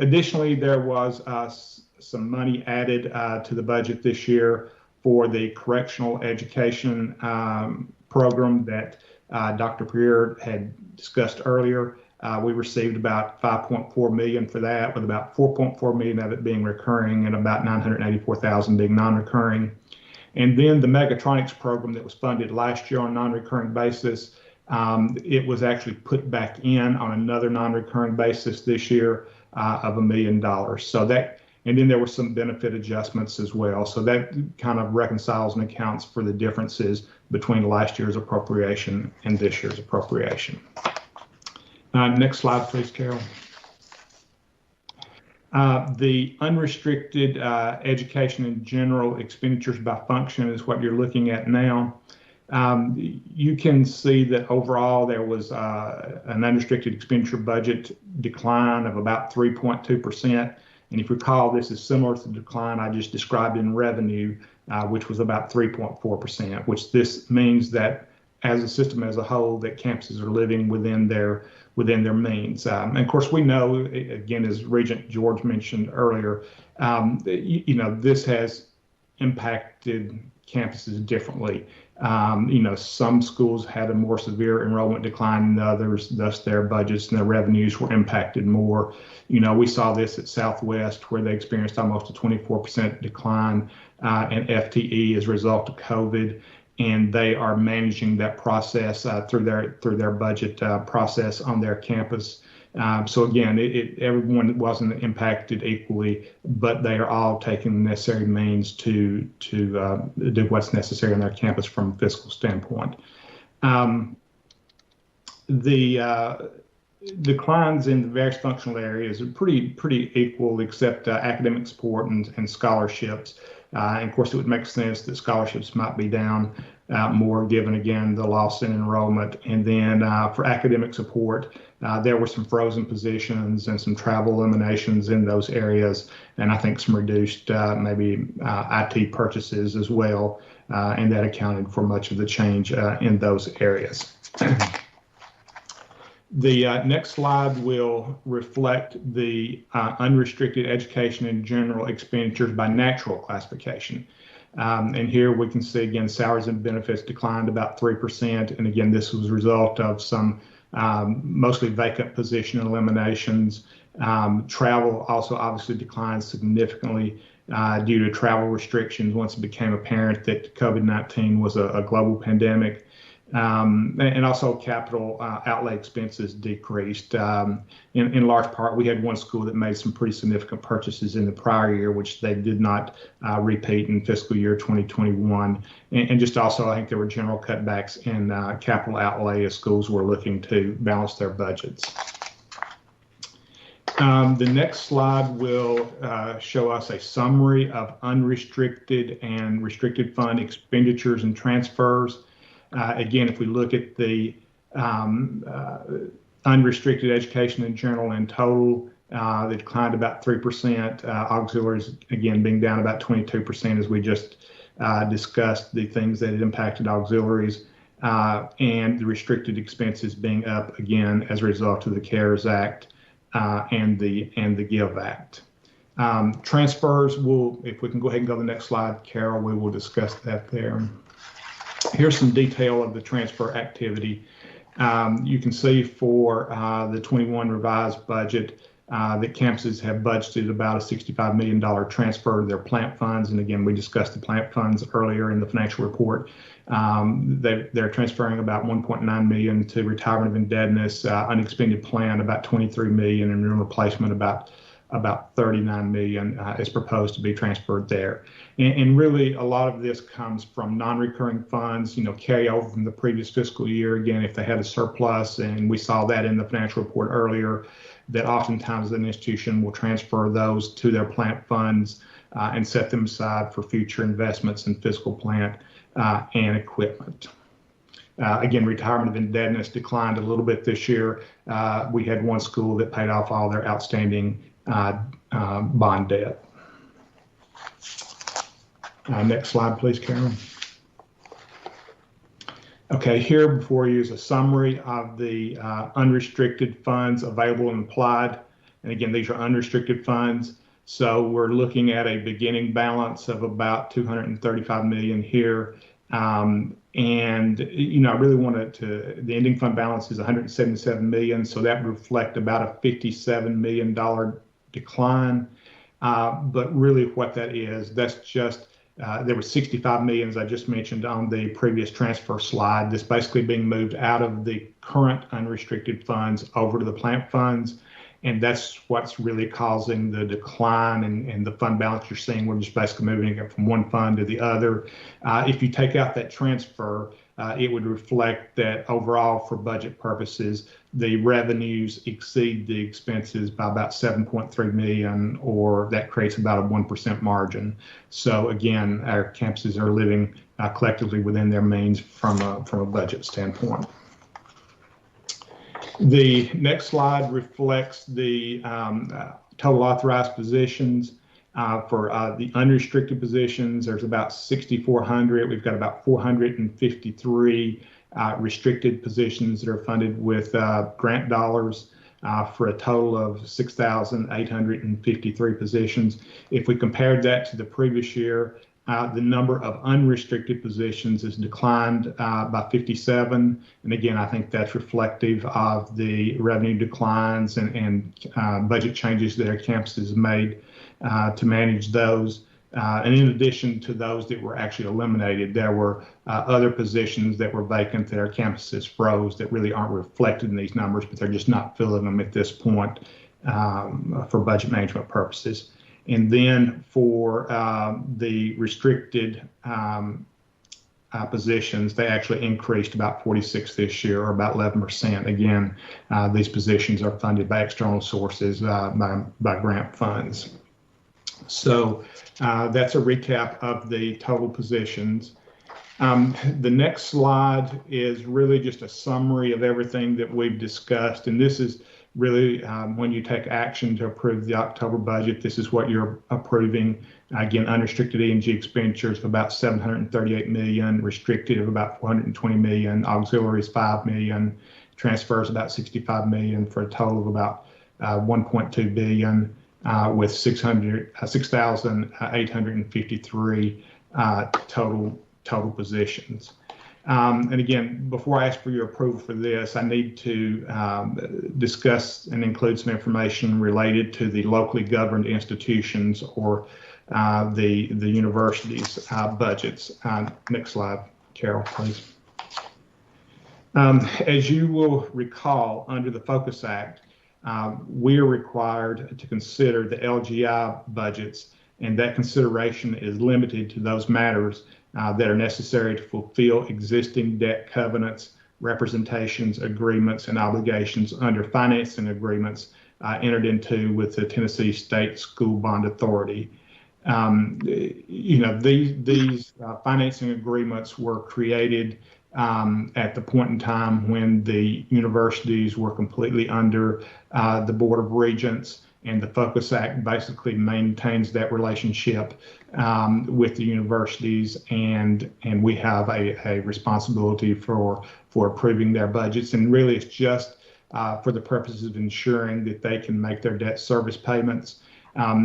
Additionally, there was some money added to the budget this year for the correctional education program that Dr. Pereira had discussed earlier. We received about $5.4 million for that, with about $4.4 million of it being recurring and about $984,000 being non-recurring. And then the Megatronics program that was funded last year on a non-recurring basis, it was actually put back in on another non-recurring basis this year of $1 million. So that, and then there were some benefit adjustments as well. So that kind of reconciles and accounts for the differences between last year's appropriation and this year's appropriation. Next slide, please, Carol. The unrestricted education and general expenditures by function is what you're looking at now. You can see that overall there was an unrestricted expenditure budget decline of about 3.2%. And if you recall, this is similar to the decline I just described in revenue, which was about 3.4%, which this means that as a system as a whole, that campuses are living within their means. And of course, we know, again, as Regent George mentioned earlier, this has impacted campuses differently. Some schools had a more severe enrollment decline than others, thus their budgets and their revenues were impacted more. We saw this at Southwest, where they experienced almost a 24% decline in FTE as a result of COVID. And they are managing that process through their budget process on their campus. So again, everyone wasn't impacted equally, but they are all taking the necessary means to do what's necessary on their campus from a fiscal standpoint. The declines in the various functional areas are pretty equal, except academic support and scholarships. And of course, it would make sense that scholarships might be down more, given, again, the loss in enrollment. And then for academic support, there were some frozen positions and some travel eliminations in those areas, and I think some reduced maybe IT purchases as well, and that accounted for much of the change in those areas. The next slide will reflect the unrestricted education and general expenditures by natural classification. And here we can see, again, salaries and benefits declined about 3%. And again, this was a result of some mostly vacant position eliminations. Travel also obviously declined significantly due to travel restrictions once it became apparent that COVID-19 was a global pandemic. And also capital outlay expenses decreased. In large part, we had one school that made some pretty significant purchases in the prior year, which they did not repeat in fiscal year 2021. And just also, I think there were general cutbacks in capital outlay as schools were looking to balance their budgets. The next slide will show us a summary of unrestricted and restricted fund expenditures and transfers. Again, if we look at the unrestricted education in general and total, they declined about 3%. Auxiliaries, again, being down about 22%, as we just discussed, the things that had impacted auxiliaries, and the restricted expenses being up, again, as a result of the CARES Act and the GIVE Act. Transfers, if we can go ahead and go to the next slide, Carol, we will discuss that there. Here's some detail of the transfer activity. You can see for the 21 revised budget that campuses have budgeted about a $65 million transfer to their plant funds. And again, we discussed the plant funds earlier in the financial report. They're transferring about $1.9 million to retirement of indebtedness, unexpended plan about $23 million, and room replacement about about 39 million is proposed to be transferred there. And really, a lot of this comes from non-recurring funds, carry over from the previous fiscal year. Again, if they had a surplus, and we saw that in the financial report earlier, that oftentimes an institution will transfer those to their plant funds and set them aside for future investments in physical plant and equipment. Again, retirement of indebtedness declined a little bit this year. We had one school that paid off all their outstanding bond debt. Next slide, please, Karen. Okay, here before you is a summary of the unrestricted funds available and applied. And again, these are unrestricted funds. So we're looking at a beginning balance of about 235 million here. And, I really wanted the ending fund balance is 177 million. So that would reflect about a $57 million decline. But really what that is, that's just, there was 65 million, as I just mentioned on the previous transfer slide, that's basically being moved out of the current unrestricted funds over to the plant funds. And that's what's really causing the decline in the fund balance you're seeing. We're just basically moving it from one fund to the other. If you take out that transfer, it would reflect that overall, for budget purposes, the revenues exceed the expenses by about 7.3 million, or that creates about a 1% margin. So again, our campuses are living collectively within their means from a budget standpoint. The next slide reflects the total authorized positions. For the unrestricted positions, there's about 6,400. We've got about 453 restricted positions that are funded with grant dollars for a total of 6,853 positions. If we compared that to the previous year, the number of unrestricted positions has declined by 57. And again, I think that's reflective of the revenue declines and budget changes that our campuses made to manage those. And in addition to those that were actually eliminated, there were other positions that were vacant that our campuses froze that really aren't reflected in these numbers, but they're just not filling them at this point for budget management purposes. And then for the restricted positions, they actually increased about 46 this year, or about 11%. Again, these positions are funded by external sources, by grant funds. So that's a recap of the total positions. The next slide is really just a summary of everything that we've discussed. And this is really when you take action to approve the October budget, this is what you're approving. Again, unrestricted E&G expenditures of about 738 million, restricted of about 420 million, auxiliaries 5 million, transfers about 65 million, for a total of about 1.2 billion, with 6,853 total positions. And again, before I ask for your approval for this, I need to discuss and include some information related to the locally governed institutions, or the universities' budgets. Next slide, Carol, please. As you will recall, under the Focus Act, we are required to consider the LGI budgets, and that consideration is limited to those matters that are necessary to fulfill existing debt covenants, representations, agreements, and obligations under financing agreements entered into with the Tennessee State School Bond Authority. These financing agreements were created at the point in time when the universities were completely under the Board of Regents, and the Focus Act basically maintains that relationship with the universities, and we have a responsibility for approving their budgets. And really, it's just for the purposes of ensuring that they can make their debt service payments.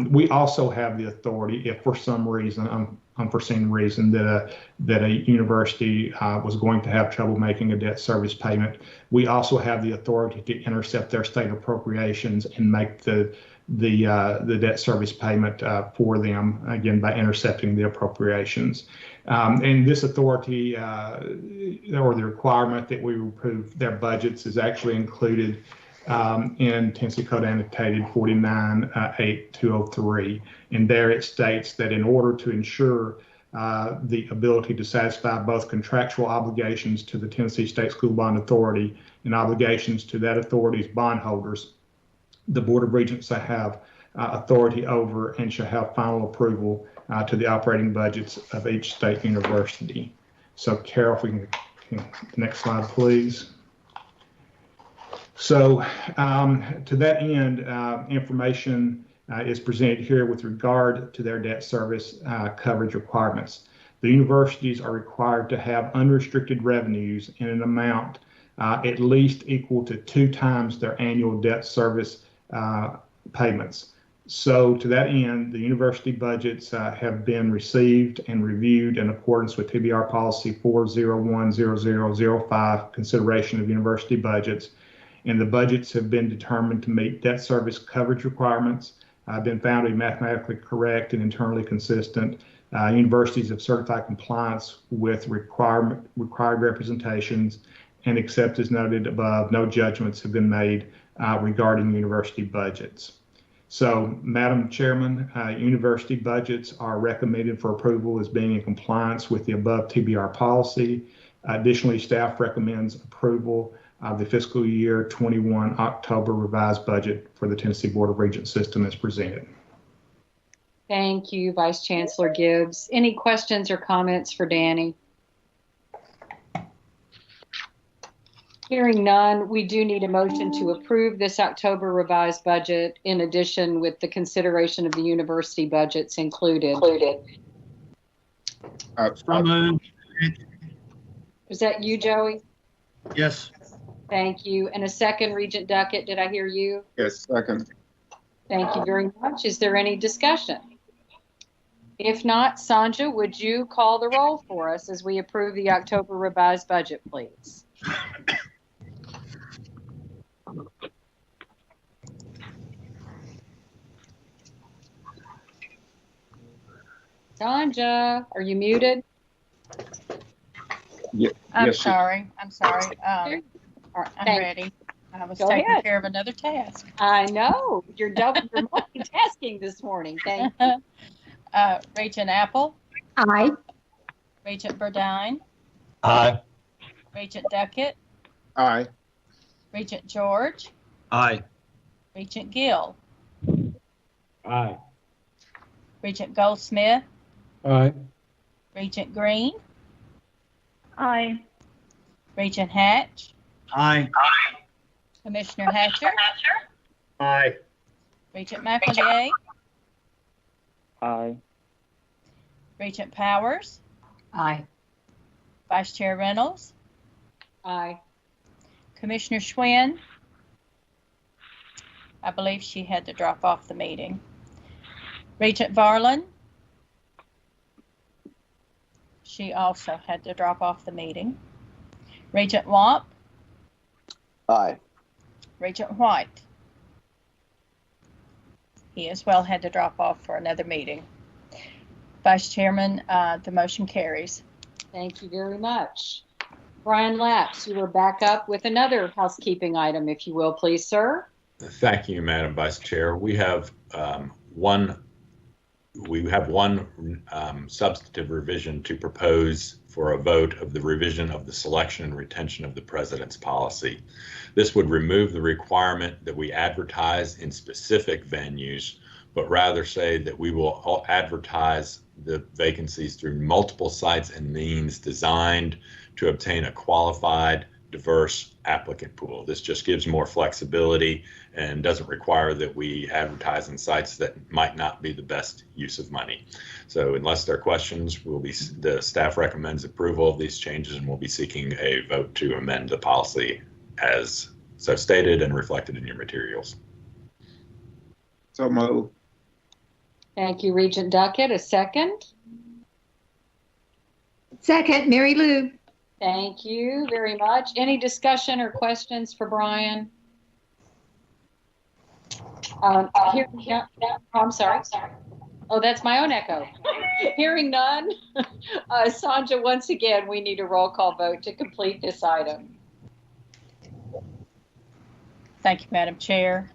We also have the authority, if for some reason, unforeseen reason, that a university was going to have trouble making a debt service payment, we also have the authority to intercept their state appropriations and make the debt service payment for them, again, by intercepting the appropriations. And this authority, or the requirement that we approve their budgets, is actually included in Tennessee Code Annotated 498203. And there it states that in order to ensure the ability to satisfy both contractual obligations to the Tennessee State School Bond Authority and obligations to that authority's bondholders, the Board of Regents shall have authority over and shall have final approval to the operating budgets of each state university. So Carol, if we can, next slide, please. So to that end, information is presented here with regard to their debt service coverage requirements. The universities are required to have unrestricted revenues in an amount at least equal to 2 times their annual debt service payments. So to that end, the university budgets have been received and reviewed in accordance with TBR policy 4010005, consideration of university budgets. And the budgets have been determined to meet debt service coverage requirements, been found to be mathematically correct and internally consistent. Universities have certified compliance with required representations, and except as noted above, no judgments have been made regarding university budgets. So, Madam Chairman, university budgets are recommended for approval as being in compliance with the above TBR policy. Additionally, staff recommends approval of the fiscal year 21 October revised budget for the Tennessee Board of Regents system as presented. Thank you, Vice Chancellor Gibbs. Any questions or comments for Danny? Hearing none, we do need a motion to approve this October revised budget in addition with the consideration of the university budgets included. Is that you, Joey? Yes. Thank you. And a second, Regent Duckett, did I hear you? Yes, second. Thank you very much. Is there any discussion? If not, Sandra, would you call the roll for us as we approve the October revised budget, please? Sandra, are you muted? I'm yes, sorry. I'm sorry. I'm ready. I was taking care of another task. I know. You're multitasking this morning. Thank you. Regent Apple. Aye. Regent Burdine. Aye. Regent Duckett. Aye. Regent George. Aye. Regent Gill. Aye. Regent Goldsmith. Aye. Regent Green. Aye. Regent Hatch. Aye. Commissioner Hatcher. Aye. Regent McEllier. Aye. Regent Powers. Aye. Vice Chair Reynolds. Aye. Commissioner Schwinn. I believe she had to drop off the meeting. Regent Varlin. She also had to drop off the meeting. Regent Wamp. Aye. Regent White. He as well had to drop off for another meeting. Vice Chairman, the motion carries. Thank you very much. Brian Lapps, you are back up with another housekeeping item, if you will, please, sir. Thank you, Madam Vice Chair. We have one substantive revision to propose for a vote of the revision of the selection and retention of the president's policy. This would remove the requirement that we advertise in specific venues, but rather say that we will advertise the vacancies through multiple sites and means designed to obtain a qualified, diverse applicant pool. This just gives more flexibility and doesn't require that we advertise in sites that might not be the best use of money. So unless there are questions, the staff recommends approval of these changes, and we'll be seeking a vote to amend the policy as so stated and reflected in your materials. So moved. Thank you, Regent Duckett. A second? Second, Mary Lou. Thank you very much. Any discussion or questions for Brian? I'm sorry. Oh, that's my own echo. Hearing none. Sandra, once again, we need a roll call vote to complete this item. Thank you, Madam Chair.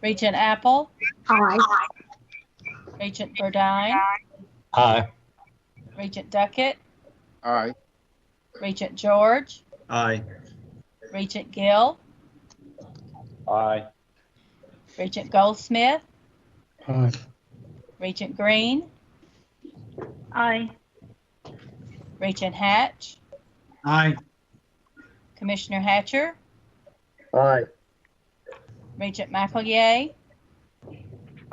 Regent Apple? Aye. Regent Burdine? Aye. Regent Duckett? Aye. Regent George? Aye. Regent Gill? Aye. Regent Goldsmith? Aye. Regent Green? Aye. Regent Hatch? Aye. Commissioner Hatcher? Aye. Regent McEllier?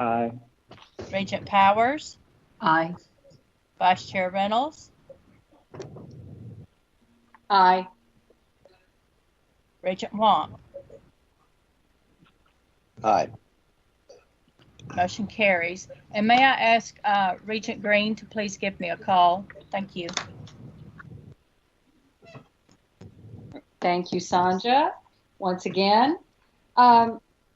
Aye. Regent Powers? Aye. Vice Chair Reynolds? Aye. Regent Wong? Aye. Motion carries. And may I ask Regent Green to please give me a call? Thank you. Thank you, Sandra. Once again,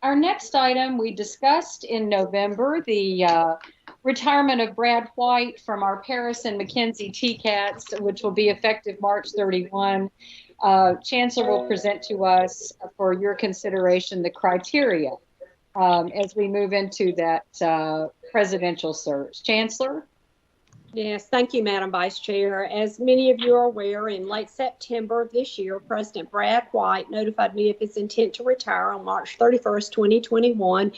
our next item, we discussed in November the retirement of Brad White from our Paris and McKenzie TCATs, which will be effective March 31. Chancellor will present to us for your consideration the criteria as we move into that presidential search. Chancellor? Yes, thank you, Madam Vice Chair. As many of you are aware, in late September of this year, President Brad White notified me of his intent to retire on March 31st, 2021.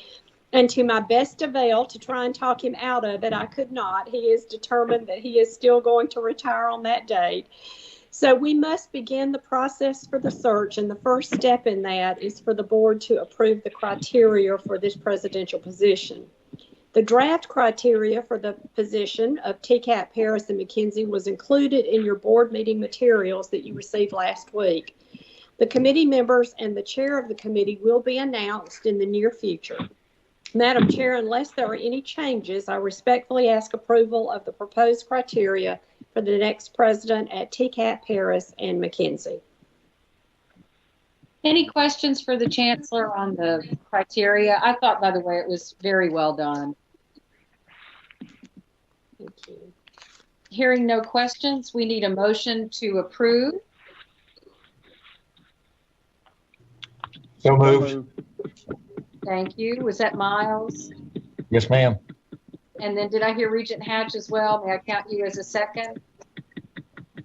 And to my best avail to try and talk him out of it, I could not. He is determined that he is still going to retire on that date. So we must begin the process for the search, and the first step in that is for the board to approve the criteria for this presidential position. The draft criteria for the position of TCAT Paris and McKenzie was included in your board meeting materials that you received last week. The committee members and the chair of the committee will be announced in the near future. Madam Chair, unless there are any changes, I respectfully ask approval of the proposed criteria for the next president at TCAT Paris and McKenzie. Any questions for the Chancellor on the criteria? I thought, by the way, it was very well done. Thank you. Hearing no questions, we need a motion to approve. So moved. Thank you. Was that Miles? Yes, ma'am. And then did I hear Regent Hatch as well? May I count you as a second?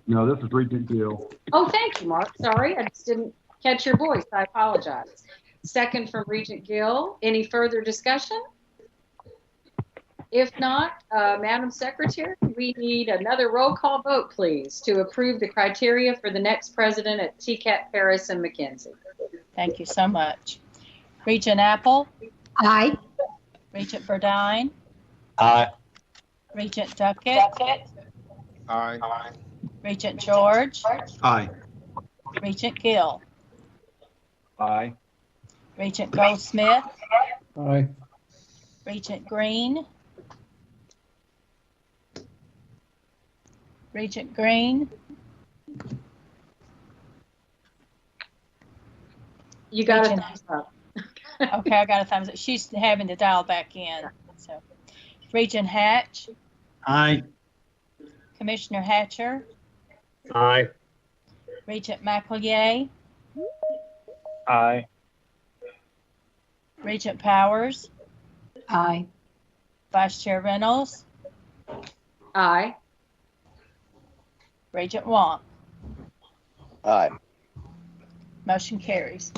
No, this is Regent Gill. Oh, thank you, Mark. Sorry, I just didn't catch your voice. I apologize. Second from Regent Gill. Any further discussion? If not, Madam Secretary, we need another roll call vote, please, to approve the criteria for the next president at TCAT Paris and McKenzie. Thank you so much. Regent Apple? Aye. Regent Burdine? Aye. Regent Duckett? Aye. Regent George? Aye. Regent Gill? Aye. Regent Goldsmith? Aye. Regent Green? Regent Green? You got a Regent- thumbs up. Okay, I got a thumbs up. She's having to dial back in. So, Regent Hatch? Aye. Commissioner Hatcher? Aye. Regent McEllier? Aye. Regent Powers? Aye. Vice Chair Reynolds? Aye. Regent Wong? Aye. Motion carries.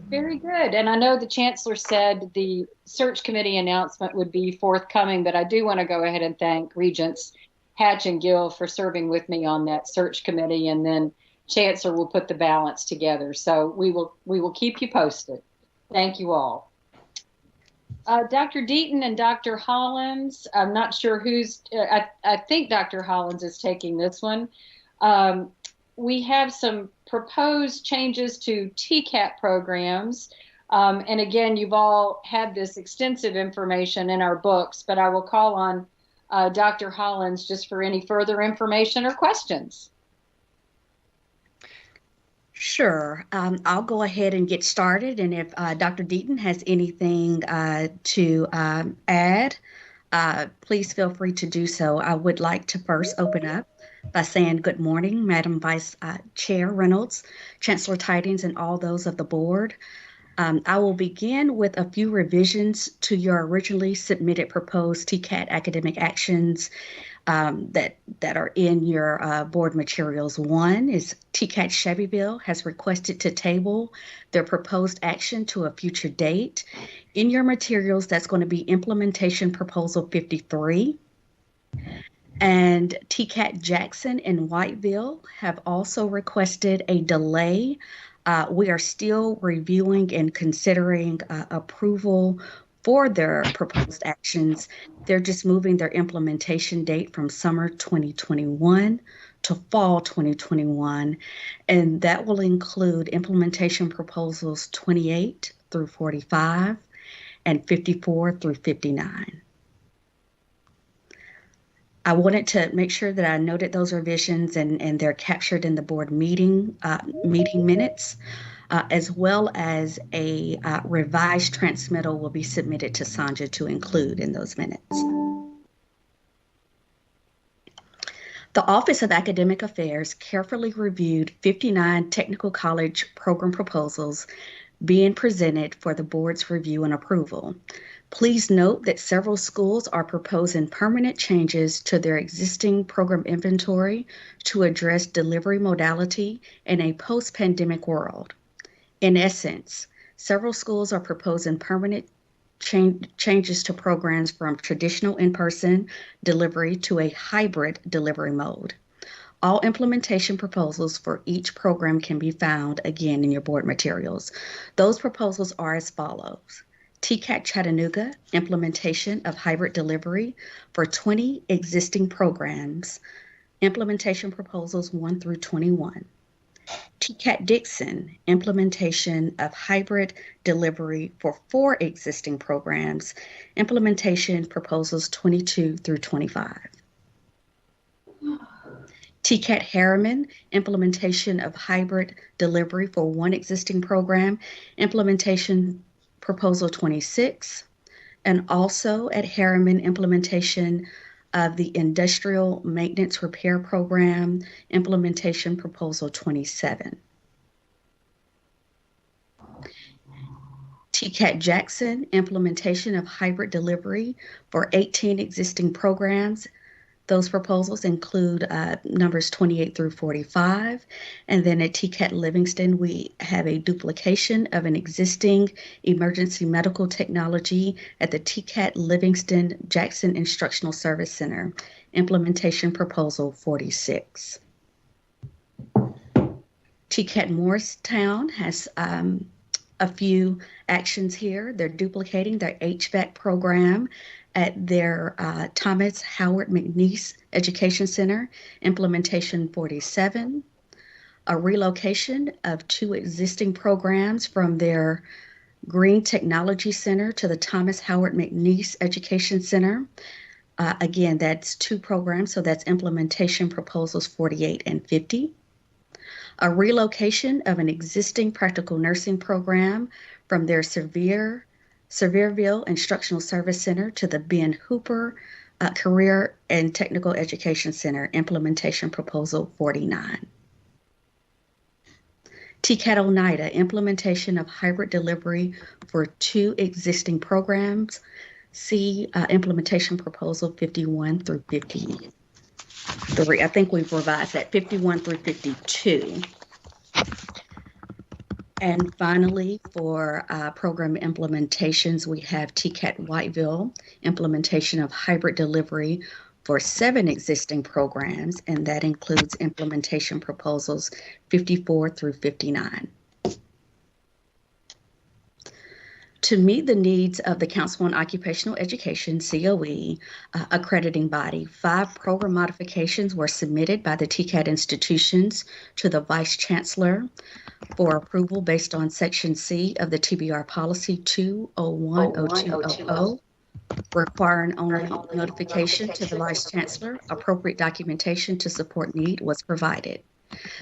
Very good. And I know the Chancellor said the search committee announcement would be forthcoming, but I do want to go ahead and thank Regents Hatch and Gill for serving with me on that search committee, and then Chancellor will put the balance together. So we will keep you posted. Thank you all. Dr. Deaton and Dr. Hollins, I'm not sure who's, I think Dr. Hollins is taking this one. We have some proposed changes to TCAT programs. And again, you've all had this extensive information in our books, but I will call on Dr. Hollins just for any further information or questions. Sure. I'll go ahead and get started. And if Dr. Deaton has anything to add, please feel free to do so. I would like to first open up by saying good morning, Madam Vice Chair Reynolds, Chancellor Tidings, and all those of the board. I will begin with a few revisions to your originally submitted proposed TCAT academic actions that are in your board materials. One is TCAT Shelbyville has requested to table their proposed action to a future date. In your materials, that's going to be implementation proposal 53. And TCAT Jackson and Whiteville have also requested a delay. We are still reviewing and considering approval for their proposed actions. They're just moving their implementation date from summer 2021 to fall 2021, and that will include implementation proposals 28 through 45 and 54 through 59. I wanted to make sure that I noted those revisions and they're captured in the board meeting minutes, as well as a revised transmittal will be submitted to Sanja to include in those minutes. The Office of Academic Affairs carefully reviewed 59 technical college program proposals being presented for the board's review and approval. Please note that several schools are proposing permanent changes to their existing program inventory to address delivery modality in a post-pandemic world. In essence, several schools are proposing permanent changes to programs from traditional in-person delivery to a hybrid delivery mode. All implementation proposals for each program can be found again in your board materials. Those proposals are as follows. TCAT Chattanooga, implementation of hybrid delivery for 20 existing programs, implementation proposals 1 through 21. TCAT Dixon, implementation of hybrid delivery for 4 existing programs, implementation proposals 22 through 25. TCAT Harriman, implementation of hybrid delivery for 1 existing program, implementation proposal 26, and also at Harriman, implementation of the industrial maintenance repair program, implementation proposal 27. TCAT Jackson, implementation of hybrid delivery for 18 existing programs. Those proposals include numbers 28 through 45. And then at TCAT Livingston, we have a duplication of an existing emergency medical technology at the TCAT Livingston Jackson Instructional Service Center, implementation proposal 46. TCAT Morristown has a few actions here. They're duplicating their HVAC program at their Thomas Howard McNeese Education Center, implementation 47, a relocation of 2 existing programs from their Green Technology Center to the Thomas Howard McNeese Education Center. Again, that's 2 programs, so that's implementation proposals 48 and 50. A relocation of an existing practical nursing program from their Sevierville Instructional Service Center to the Ben Hooper Career and Technical Education Center, implementation proposal 49. TCAT Oneida, implementation of hybrid delivery for 2 existing programs. See implementation proposal 51 through 53. I think we've revised that, 51 through 52. And finally, for program implementations, we have TCAT Whiteville, implementation of hybrid delivery for 7 existing programs, and that includes implementation proposals 54 through 59. To meet the needs of the Council on Occupational Education, COE, accrediting body, 5 program modifications were submitted by the TCAT institutions to the Vice Chancellor for approval based on Section C of the TBR Policy 2010200, requiring only notification to the Vice Chancellor. Appropriate documentation to support need was provided.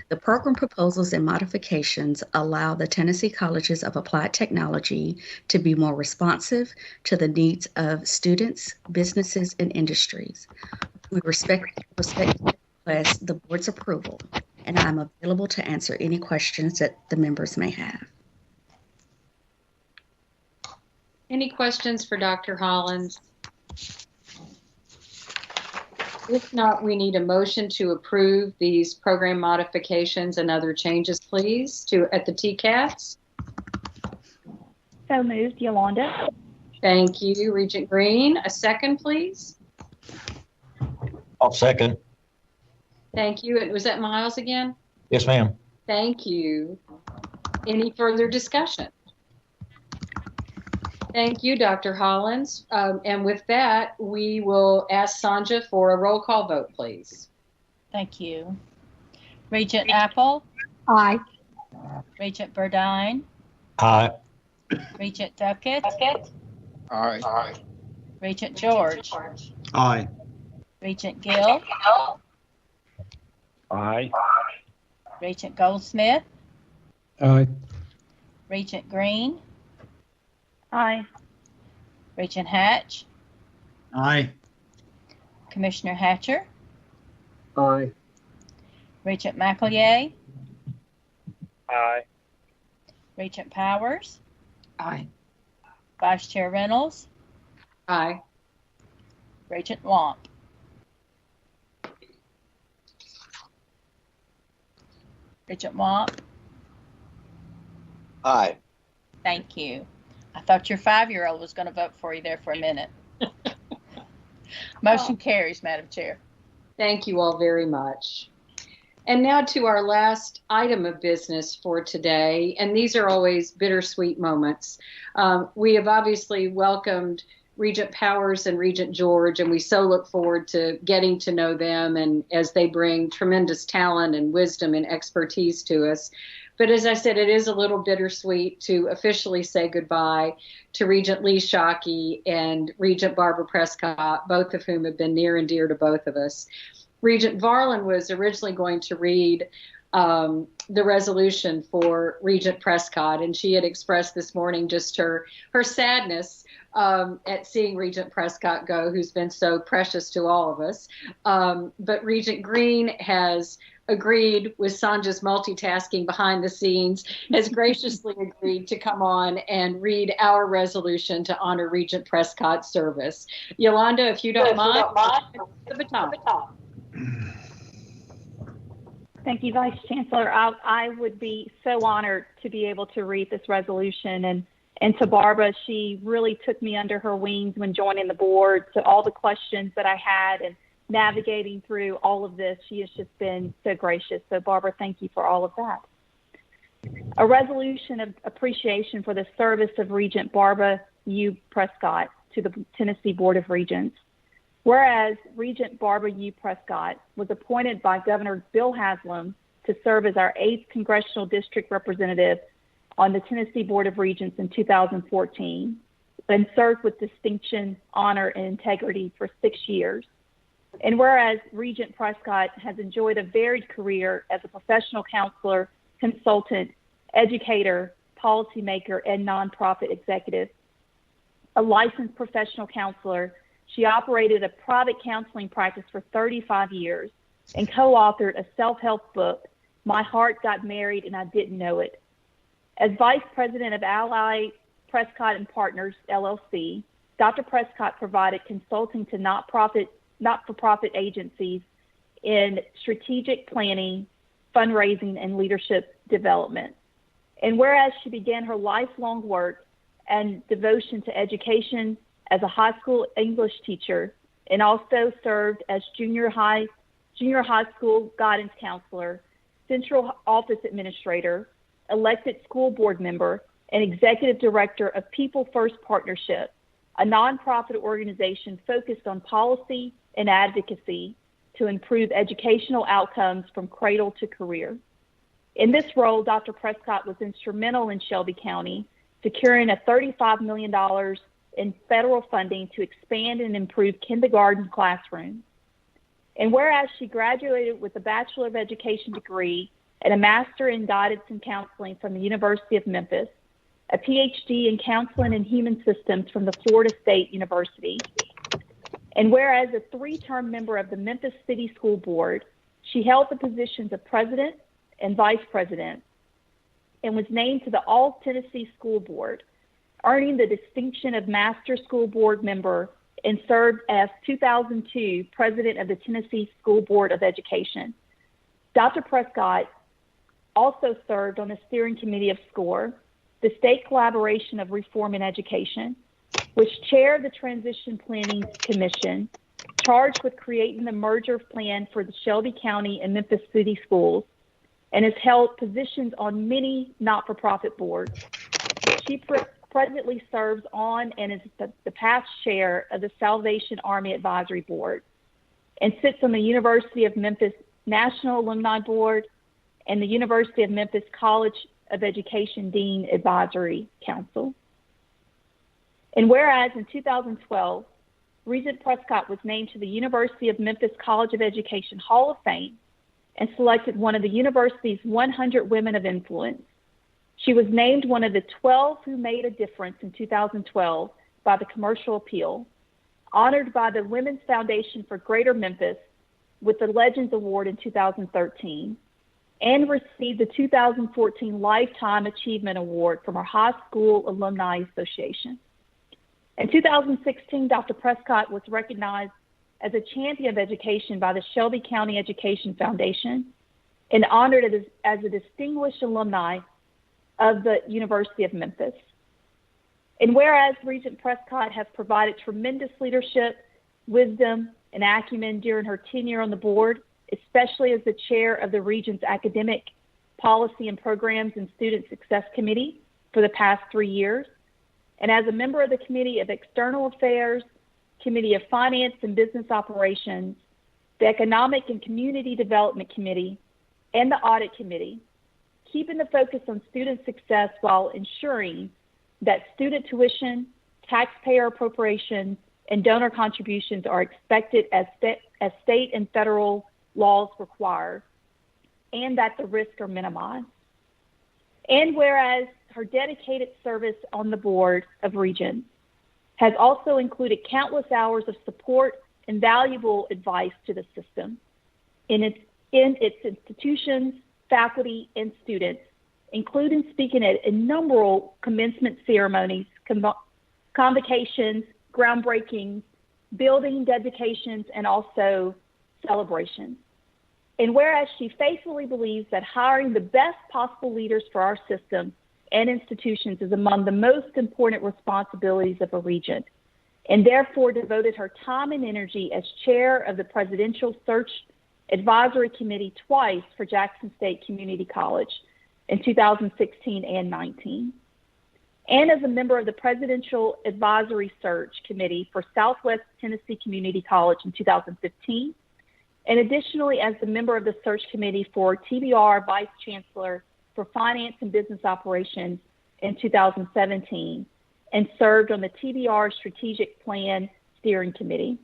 The program proposals and modifications allow the Tennessee Colleges of Applied Technology to be more responsive to the needs of students, businesses, and industries. We respectfully request the board's approval, and I'm available to answer any questions that the members may have. Any questions for Dr. Hollins? If not, we need a motion to approve these program modifications and other changes, please, at the TCATs. So moved, Yolanda. Thank you, Regent Green. A second, please. I'll second. Thank you. Was that Miles again? Yes, ma'am. Thank you. Any further discussion? Thank you, Dr. Hollins. And with that, we will ask Sanja for a roll call vote, please. Thank you. Regent Apple? Aye. Regent Burdine? Aye. Regent Duckett? Aye. Regent George? Aye. Regent Gill? Aye. Regent Goldsmith? Aye. Regent Green? Aye. Regent Hatch? Aye. Commissioner Hatcher? Aye. Regent McEllier? Aye. Regent Powers? Aye. Vice Chair Reynolds? Aye. Regent Womp? Regent Womp? Aye. Thank you. I thought your 5-year-old was going to vote for you there for a minute. Motion carries, Madam Chair. Thank you all very much. And now to our last item of business for today, and these are always bittersweet moments. We have obviously welcomed Regent Powers and Regent George, and we so look forward to getting to know them, and as they bring tremendous talent and wisdom and expertise to us. But as I said, it is a little bittersweet to officially say goodbye to Regent Lee Shockey and Regent Barbara Prescott, both of whom have been near and dear to both of us. Regent Varlin was originally going to read the resolution for Regent Prescott, and she had expressed this morning just her sadness at seeing Regent Prescott go, who's been so precious to all of us. But Regent Green has agreed, with Sanja's multitasking behind the scenes, has graciously agreed to come on and read our resolution to honor Regent Prescott's service. Yolanda, if you don't mind, the baton. Thank you, Vice Chancellor. I would be so honored to be able to read this resolution. And to Barbara, she really took me under her wings when joining the board. So all the questions that I had and navigating through all of this, she has just been so gracious. So Barbara, thank you for all of that. A resolution of appreciation for the service of Regent Barbara U. Prescott to the Tennessee Board of Regents. Whereas Regent Barbara U. Prescott was appointed by Governor Bill Haslam to serve as our 8th Congressional District Representative on the Tennessee Board of Regents in 2014 and served with distinction, honor, and integrity for 6 years. And whereas Regent Prescott has enjoyed a varied career as a professional counselor, consultant, educator, policymaker, and nonprofit executive, a licensed professional counselor, she operated a private counseling practice for 35 years and co-authored a self-help book, My Heart Got Married and I Didn't Know It. As Vice President of Ally Prescott and Partners, LLC, Dr. Prescott provided consulting to not-for-profit agencies in strategic planning, fundraising, and leadership development. And whereas she began her lifelong work and devotion to education as a high school English teacher, and also served as junior high school guidance counselor, central office administrator, elected school board member, and executive director of People First Partnership, a nonprofit organization focused on policy and advocacy to improve educational outcomes from cradle to career. In this role, Dr. Prescott was instrumental in Shelby County, securing a $35 million in federal funding to expand and improve kindergarten classrooms. And whereas she graduated with a Bachelor of Education degree and a Master in Guidance and Counseling from the University of Memphis, a PhD in Counseling and Human Systems from the Florida State University, and whereas a 3-term member of the Memphis City School Board, she held the positions of President and Vice President and was named to the All Tennessee School Board, earning the distinction of Master School Board member and served as 2002 President of the Tennessee School Board of Education. Dr. Prescott also served on the steering committee of SCORE, the State Collaboration of Reform in Education, was chair of the Transition Planning Commission, charged with creating the merger plan for the Shelby County and Memphis City schools, and has held positions on many not-for-profit boards. She presently serves on and is the past chair of the Salvation Army Advisory Board and sits on the University of Memphis National Alumni Board and the University of Memphis College of Education Dean Advisory Council. And whereas in 2012, Regent Prescott was named to the University of Memphis College of Education Hall of Fame and selected one of the university's 100 Women of Influence. She was named one of the 12 who made a difference in 2012 by the Commercial Appeal, honored by the Women's Foundation for Greater Memphis with the Legends Award in 2013, and received the 2014 Lifetime Achievement Award from our High School Alumni Association. In 2016, Dr. Prescott was recognized as a champion of education by the Shelby County Education Foundation and honored as a distinguished alumni of the University of Memphis. And whereas Regent Prescott has provided tremendous leadership, wisdom, and acumen during her tenure on the board, especially as the chair of the Regent's Academic Policy and Programs and Student Success Committee for the past 3 years, and as a member of the Committee of External Affairs, Committee of Finance and Business Operations, the Economic and Community Development Committee, and the Audit Committee, keeping the focus on student success while ensuring that student tuition, taxpayer appropriations, and donor contributions are expected as state and federal laws require, and that the risks are minimized. And whereas her dedicated service on the board of Regents has also included countless hours of support and valuable advice to the system in its institutions, faculty, and students, including speaking at innumerable commencement ceremonies, convocations, groundbreakings, building dedications, and also celebrations. And whereas she faithfully believes that hiring the best possible leaders for our system and institutions is among the most important responsibilities of a regent, and therefore devoted her time and energy as chair of the Presidential Search Advisory Committee twice for Jackson State Community College in 2016 and 19, and as a member of the Presidential Advisory Search Committee for Southwest Tennessee Community College in 2015, and additionally as the member of the Search Committee for TBR Vice Chancellor for Finance and Business Operations in 2017, and served on the TBR Strategic Plan Steering Committee.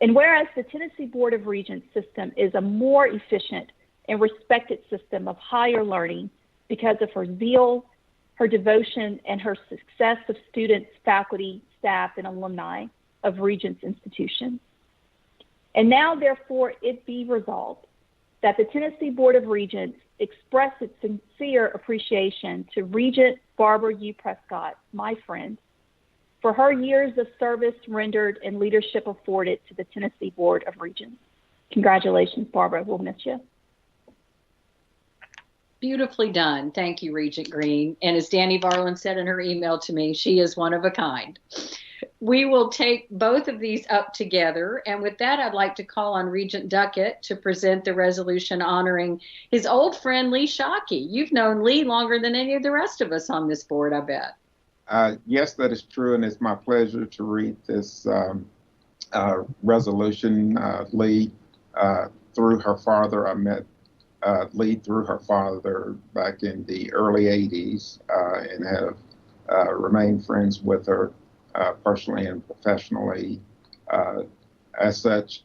And whereas the Tennessee Board of Regents system is a more efficient and respected system of higher learning because of her zeal, her devotion, and her success of students, faculty, staff, and alumni of Regents institutions. And now, therefore, it be resolved that the Tennessee Board of Regents express its sincere appreciation to Regent Barbara U. Prescott, my friend, for her years of service rendered and leadership afforded to the Tennessee Board of Regents. Congratulations, Barbara. We'll miss you. Beautifully done. Thank you, Regent Green. And as Danny Varlin said in her email to me, she is one of a kind. We will take both of these up together. And with that, I'd like to call on Regent Duckett to present the resolution honoring his old friend, Lee Shockey. You've known Lee longer than any of the rest of us on this board, I bet. Yes, that is true. And it's my pleasure to read this resolution. Lee, through her father, I met Lee through her father back in the early 80s and have remained friends with her personally and professionally. As such,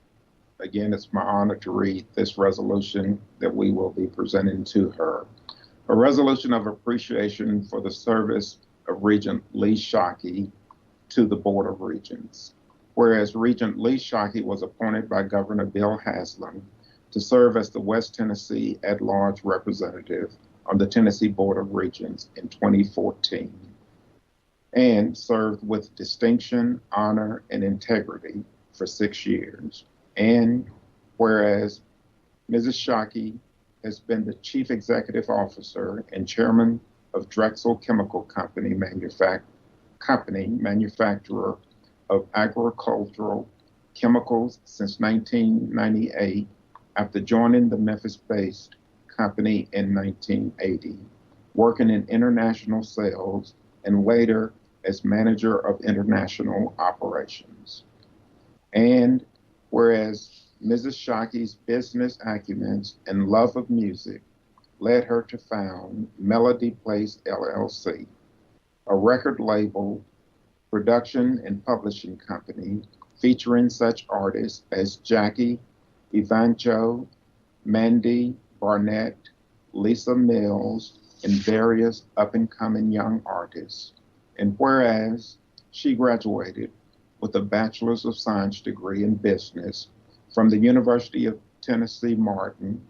again, it's my honor to read this resolution that we will be presenting to her. A resolution of appreciation for the service of Regent Lee Shockey to the Board of Regents. Whereas Regent Lee Shockey was appointed by Governor Bill Haslam to serve as the West Tennessee at-large representative on the Tennessee Board of Regents in 2014. and served with distinction, honor, and integrity for 6 years. And whereas Mrs. Shockey has been the Chief Executive Officer and Chairman of Drexel Chemical Company, manufacturer of agricultural chemicals since 1998, after joining the Memphis-based company in 1980, working in international sales and later as manager of international operations. And whereas Mrs. Shockey's business acumen and love of music led her to found Melody Place LLC, a record label, production and publishing company featuring such artists as Jackie, Evancho, Mandy, Barnett, Lisa Mills, and various up-and-coming young artists. And whereas she graduated with a Bachelor's of Science degree in business from the University of Tennessee, Martin,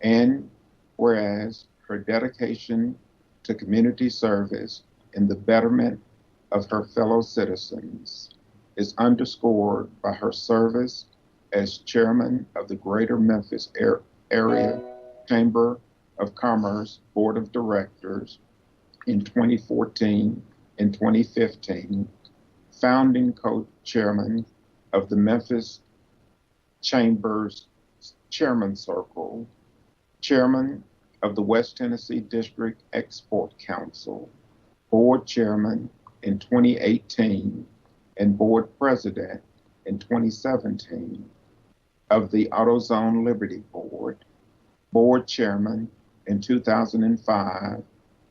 and whereas her dedication to community service and the betterment of her fellow citizens is underscored by her service as chairman of the Greater Memphis Area Chamber of Commerce Board of Directors in 2014 and 2015, founding co-chairman of the Memphis Chamber's Chairman Circle, chairman of the West Tennessee District Export Council, board chairman in 2018, and board president in 2017 of the AutoZone Liberty Board, board chairman in 2005,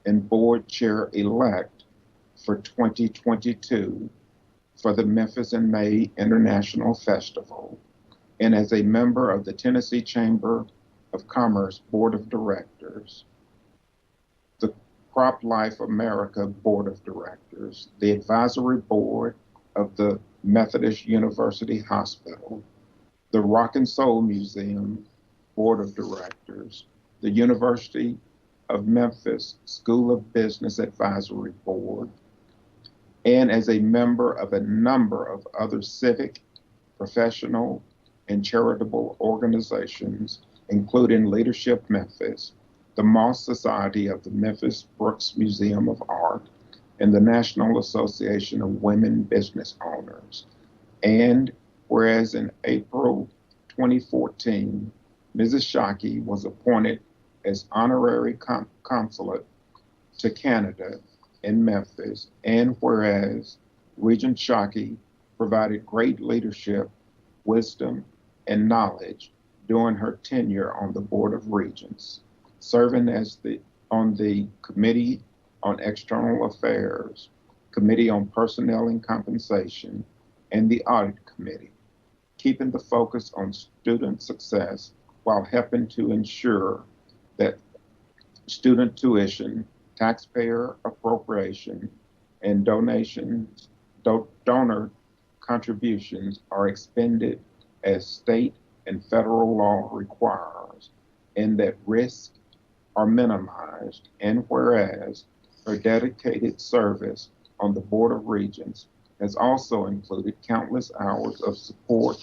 and board chair-elect for 2022 for the Memphis in May International Festival, and as a member of the Tennessee Chamber of Commerce Board of Directors, the Crop Life America Board of Directors, the Advisory Board of the Methodist University Hospital, the Rock and Soul Museum Board of Directors, the University of Memphis School of Business Advisory Board, and as a member of a number of other civic, professional, and charitable organizations, including Leadership Memphis, the Moss Society of the Memphis Brooks Museum of Art, and the National Association of Women Business Owners. And whereas in April 2014, Mrs. Shockey was appointed as honorary consulate to Canada in Memphis, and whereas Regent Shockey provided great leadership, wisdom, and knowledge during her tenure on the Board of Regents, serving as on the Committee on External Affairs, Committee on Personnel and Compensation, and the Audit Committee, keeping the focus on student success while helping to ensure that student tuition, taxpayer appropriation, and donor contributions are expended as state and federal law requires, and that risks are minimized. And whereas her dedicated service on the Board of Regents has also included countless hours of support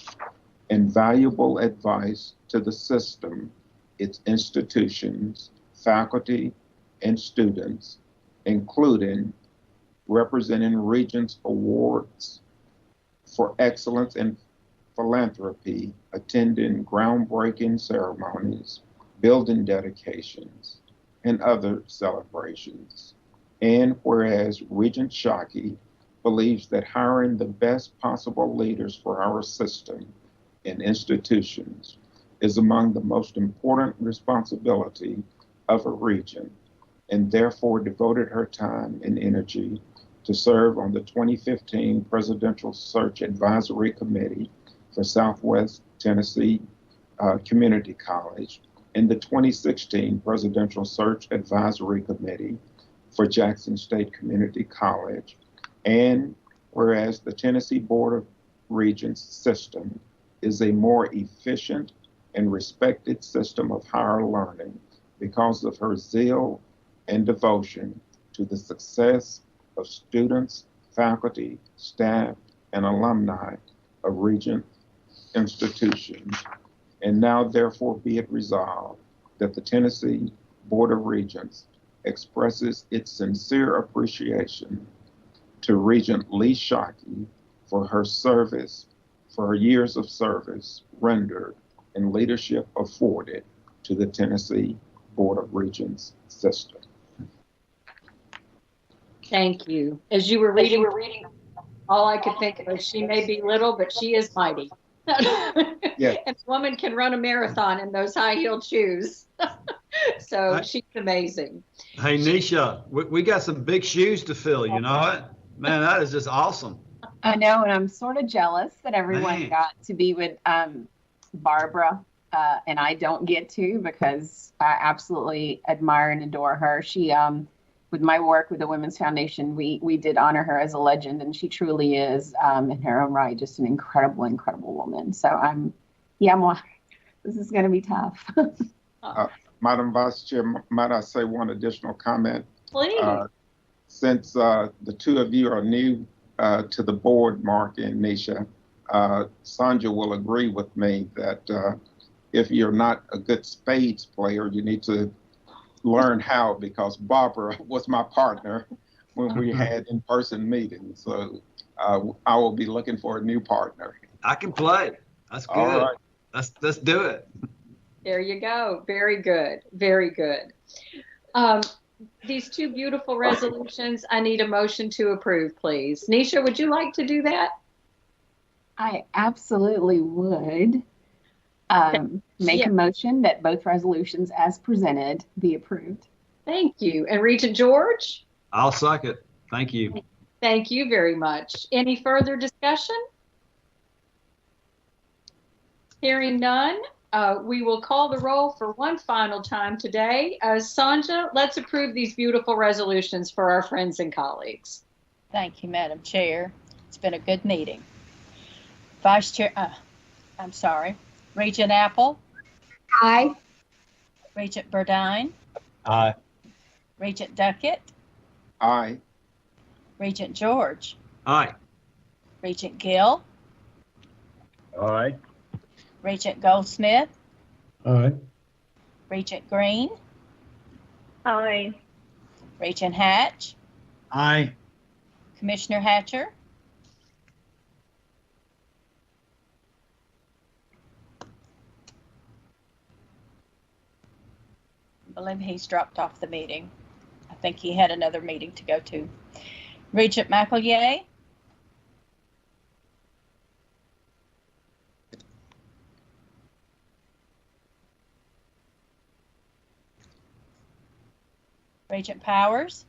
and valuable advice to the system, its institutions, faculty, and students, including representing Regents Awards for excellence in philanthropy, attending groundbreaking ceremonies, building dedications, and other celebrations. And whereas Regent Shockey believes that hiring the best possible leaders for our system and institutions is among the most important responsibility of a regent, and therefore devoted her time and energy to serve on the 2015 Presidential Search Advisory Committee for Southwest Tennessee Community College and the 2016 Presidential Search Advisory Committee for Jackson State Community College. And whereas the Tennessee Board of Regents system is a more efficient and respected system of higher learning because of her zeal and devotion to the success of students, faculty, staff, and alumni of Regent institutions. And now therefore be it resolved that the Tennessee Board of Regents expresses its sincere appreciation to Regent Lee Shockey for her service, for her years of service rendered and leadership afforded to the Tennessee Board of Regents system. Thank you. As you were reading, all I could think of is she may be little, but she is mighty. Yeah. And a woman can run a marathon in those high-heeled shoes. So she's amazing. Hey, Nisha, we got some big shoes to fill, you know it? Man, that is just awesome. I know, and I'm sort of jealous that everyone Man. got to be with Barbara, and I don't get to, because I absolutely admire and adore her. She, with my work with the Women's Foundation, we did honor her as a legend, and she truly is, in her own right, just an incredible, incredible woman. So this is going to be tough. Madam Vice Chair, might I say one additional comment? Please. Since the two of you are new to the board, Mark and Nisha, Sandra will agree with me that if you're not a good spades player, you need to learn how, because Barbara was my partner when we had in-person meetings. So I will be looking for a new partner. I can play. That's good. All right. Let's do it. There you go. Very good. Very good. These two beautiful resolutions, I need a motion to approve, please. Nisha, would you like to do that? I absolutely would make a motion that both resolutions as presented be approved. Thank you. And Regent George? I'll second. Thank you. Thank you very much. Any further discussion? Hearing none, we will call the roll for one final time today. Sanja, let's approve these beautiful resolutions for our friends and colleagues. Thank you, Madam Chair. It's been a good meeting. Vice Chair, I'm sorry, Regent Apple? Aye. Regent Burdine? Aye. Regent Duckett? Aye. Regent George? Aye. Regent Gill? Aye. Regent Goldsmith? Aye. Regent Green? Aye. Regent Hatch? Aye. Commissioner Hatcher? I believe he's dropped off the meeting. I think he had another meeting to go to. Regent McEllier? Regent Powers?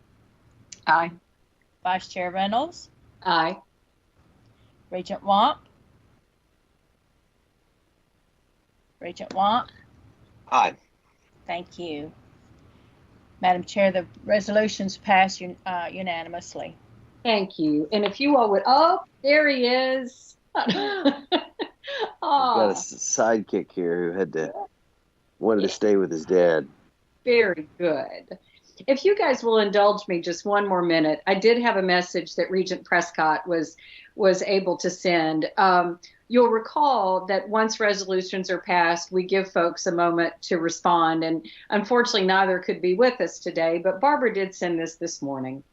Aye. Vice Chair Reynolds? Aye. Regent Womp? Regent Womp? Aye. Thank you. Madam Chair, the resolutions pass unanimously. Thank you. And if you all would, oh, there he is. We've got a sidekick here who wanted to stay with his dad. Very good. If you guys will indulge me just one more minute, I did have a message that Regent Prescott was able to send. You'll recall that once resolutions are passed, we give folks a moment to respond. And unfortunately, neither could be with us today, but Barbara did send this morning.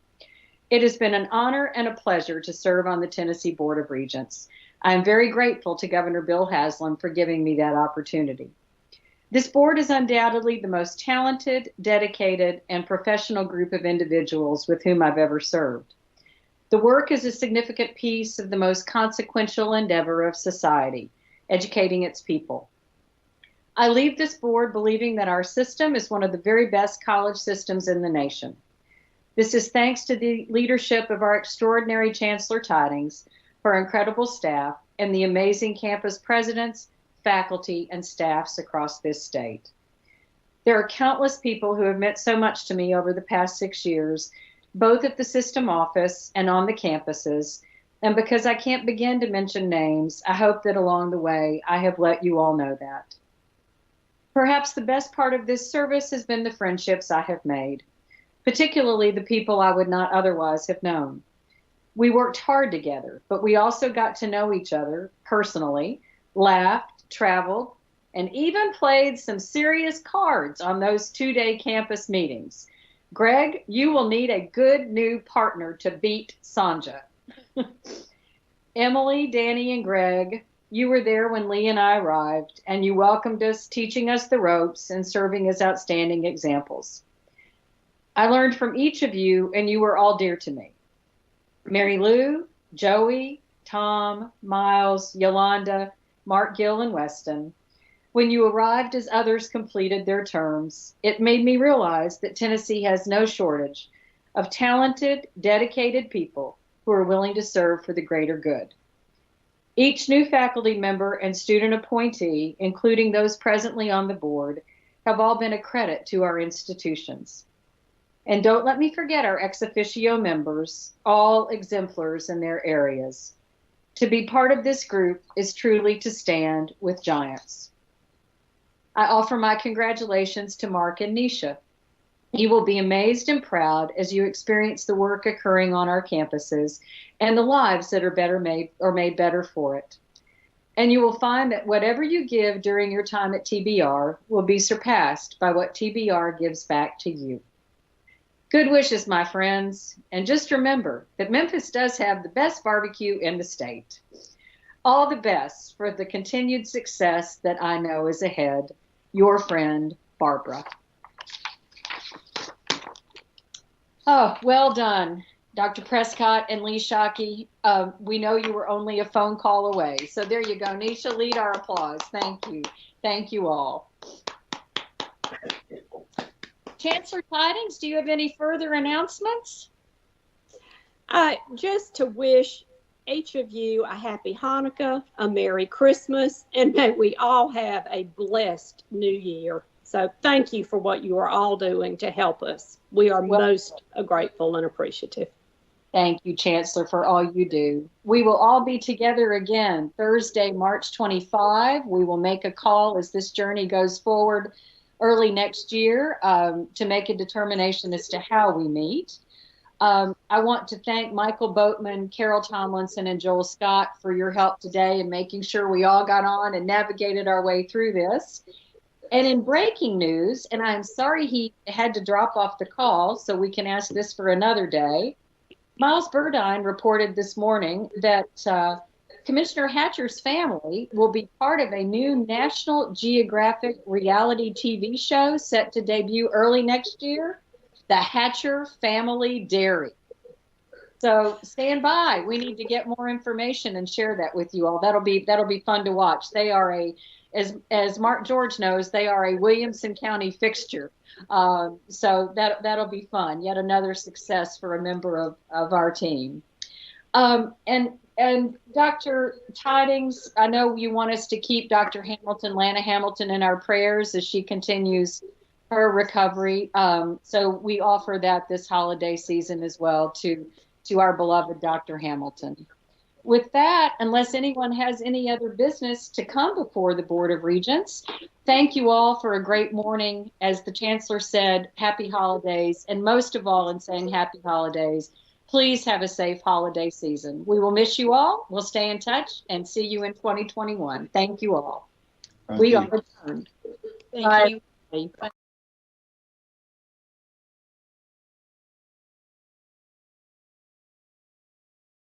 It has been an honor and a pleasure to serve on the Tennessee Board of Regents. I am very grateful to Governor Bill Haslam for giving me that opportunity. This board is undoubtedly the most talented, dedicated, and professional group of individuals with whom I've ever served. The work is a significant piece of the most consequential endeavor of society, educating its people. I leave this board believing that our system is one of the very best college systems in the nation. This is thanks to the leadership of our extraordinary Chancellor Tidings, her incredible staff, and the amazing campus presidents, faculty, and staffs across this state. There are countless people who have meant so much to me over the past 6 years, both at the system office and on the campuses, and because I can't begin to mention names, I hope that along the way I have let you all know that. Perhaps the best part of this service has been the friendships I have made. particularly the people I would not otherwise have known. We worked hard together, but we also got to know each other personally, laughed, traveled, and even played some serious cards on those 2-day campus meetings. Greg, you will need a good new partner to beat Sanja. Emily, Danny, and Greg, you were there when Lee and I arrived, and you welcomed us, teaching us the ropes and serving as outstanding examples. I learned from each of you, and you were all dear to me. Mary Lou, Joey, Tom, Miles, Yolanda, Mark Gill, and Weston. When you arrived as others completed their terms, it made me realize that Tennessee has no shortage of talented, dedicated people who are willing to serve for the greater good. Each new faculty member and student appointee, including those presently on the board, have all been a credit to our institutions. And don't let me forget our ex officio members, all exemplars in their areas. To be part of this group is truly to stand with giants. I offer my congratulations to Mark and Nisha. You will be amazed and proud as you experience the work occurring on our campuses and the lives that are made better for it. And you will find that whatever you give during your time at TBR will be surpassed by what TBR gives back to you. Good wishes, my friends. And just remember that Memphis does have the best barbecue in the state. All the best for the continued success that I know is ahead. Your friend, Barbara. Oh, well done, Dr. Prescott and Lee Shockey. We know you were only a phone call away. So there you go. Nisha, lead our applause. Thank you. Thank you all. Chancellor Tidings, do you have any further announcements? Just to wish each of you a happy Hanukkah, a Merry Christmas, and may we all have a blessed New Year. So thank you for what you are all doing to help us. We are most grateful and appreciative. Thank you, Chancellor, for all you do. We will all be together again Thursday, March 25. We will make a call as this journey goes forward early next year to make a determination as to how we meet. I want to thank Michael Boatman, Carol Tomlinson, and Joel Scott for your help today in making sure we all got on and navigated our way through this. And in breaking news, and I'm sorry he had to drop off the call, so we can ask this for another day, Miles Burdine reported this morning that Commissioner Hatcher's family will be part of a new National Geographic reality TV show set to debut early next year, The Hatcher Family Dairy. So stand by. We need to get more information and share that with you all. That'll be fun to watch. They are as Mark George knows, they are a Williamson County fixture. So that'll be fun. Yet another success for a member of our team. And Dr. Tidings, I know you want us to keep Dr. Hamilton, Lana Hamilton, in our prayers as she continues her recovery. So we offer that this holiday season as well to our beloved Dr. Hamilton. With that, unless anyone has any other business to come before the Board of Regents, thank you all for a great morning. As the Chancellor said, happy holidays, and most of all in saying happy holidays, please have a safe holiday season. We will miss you all. We'll stay in touch and see you in 2021. Thank you all. We are adjourned. Thank you. Bye.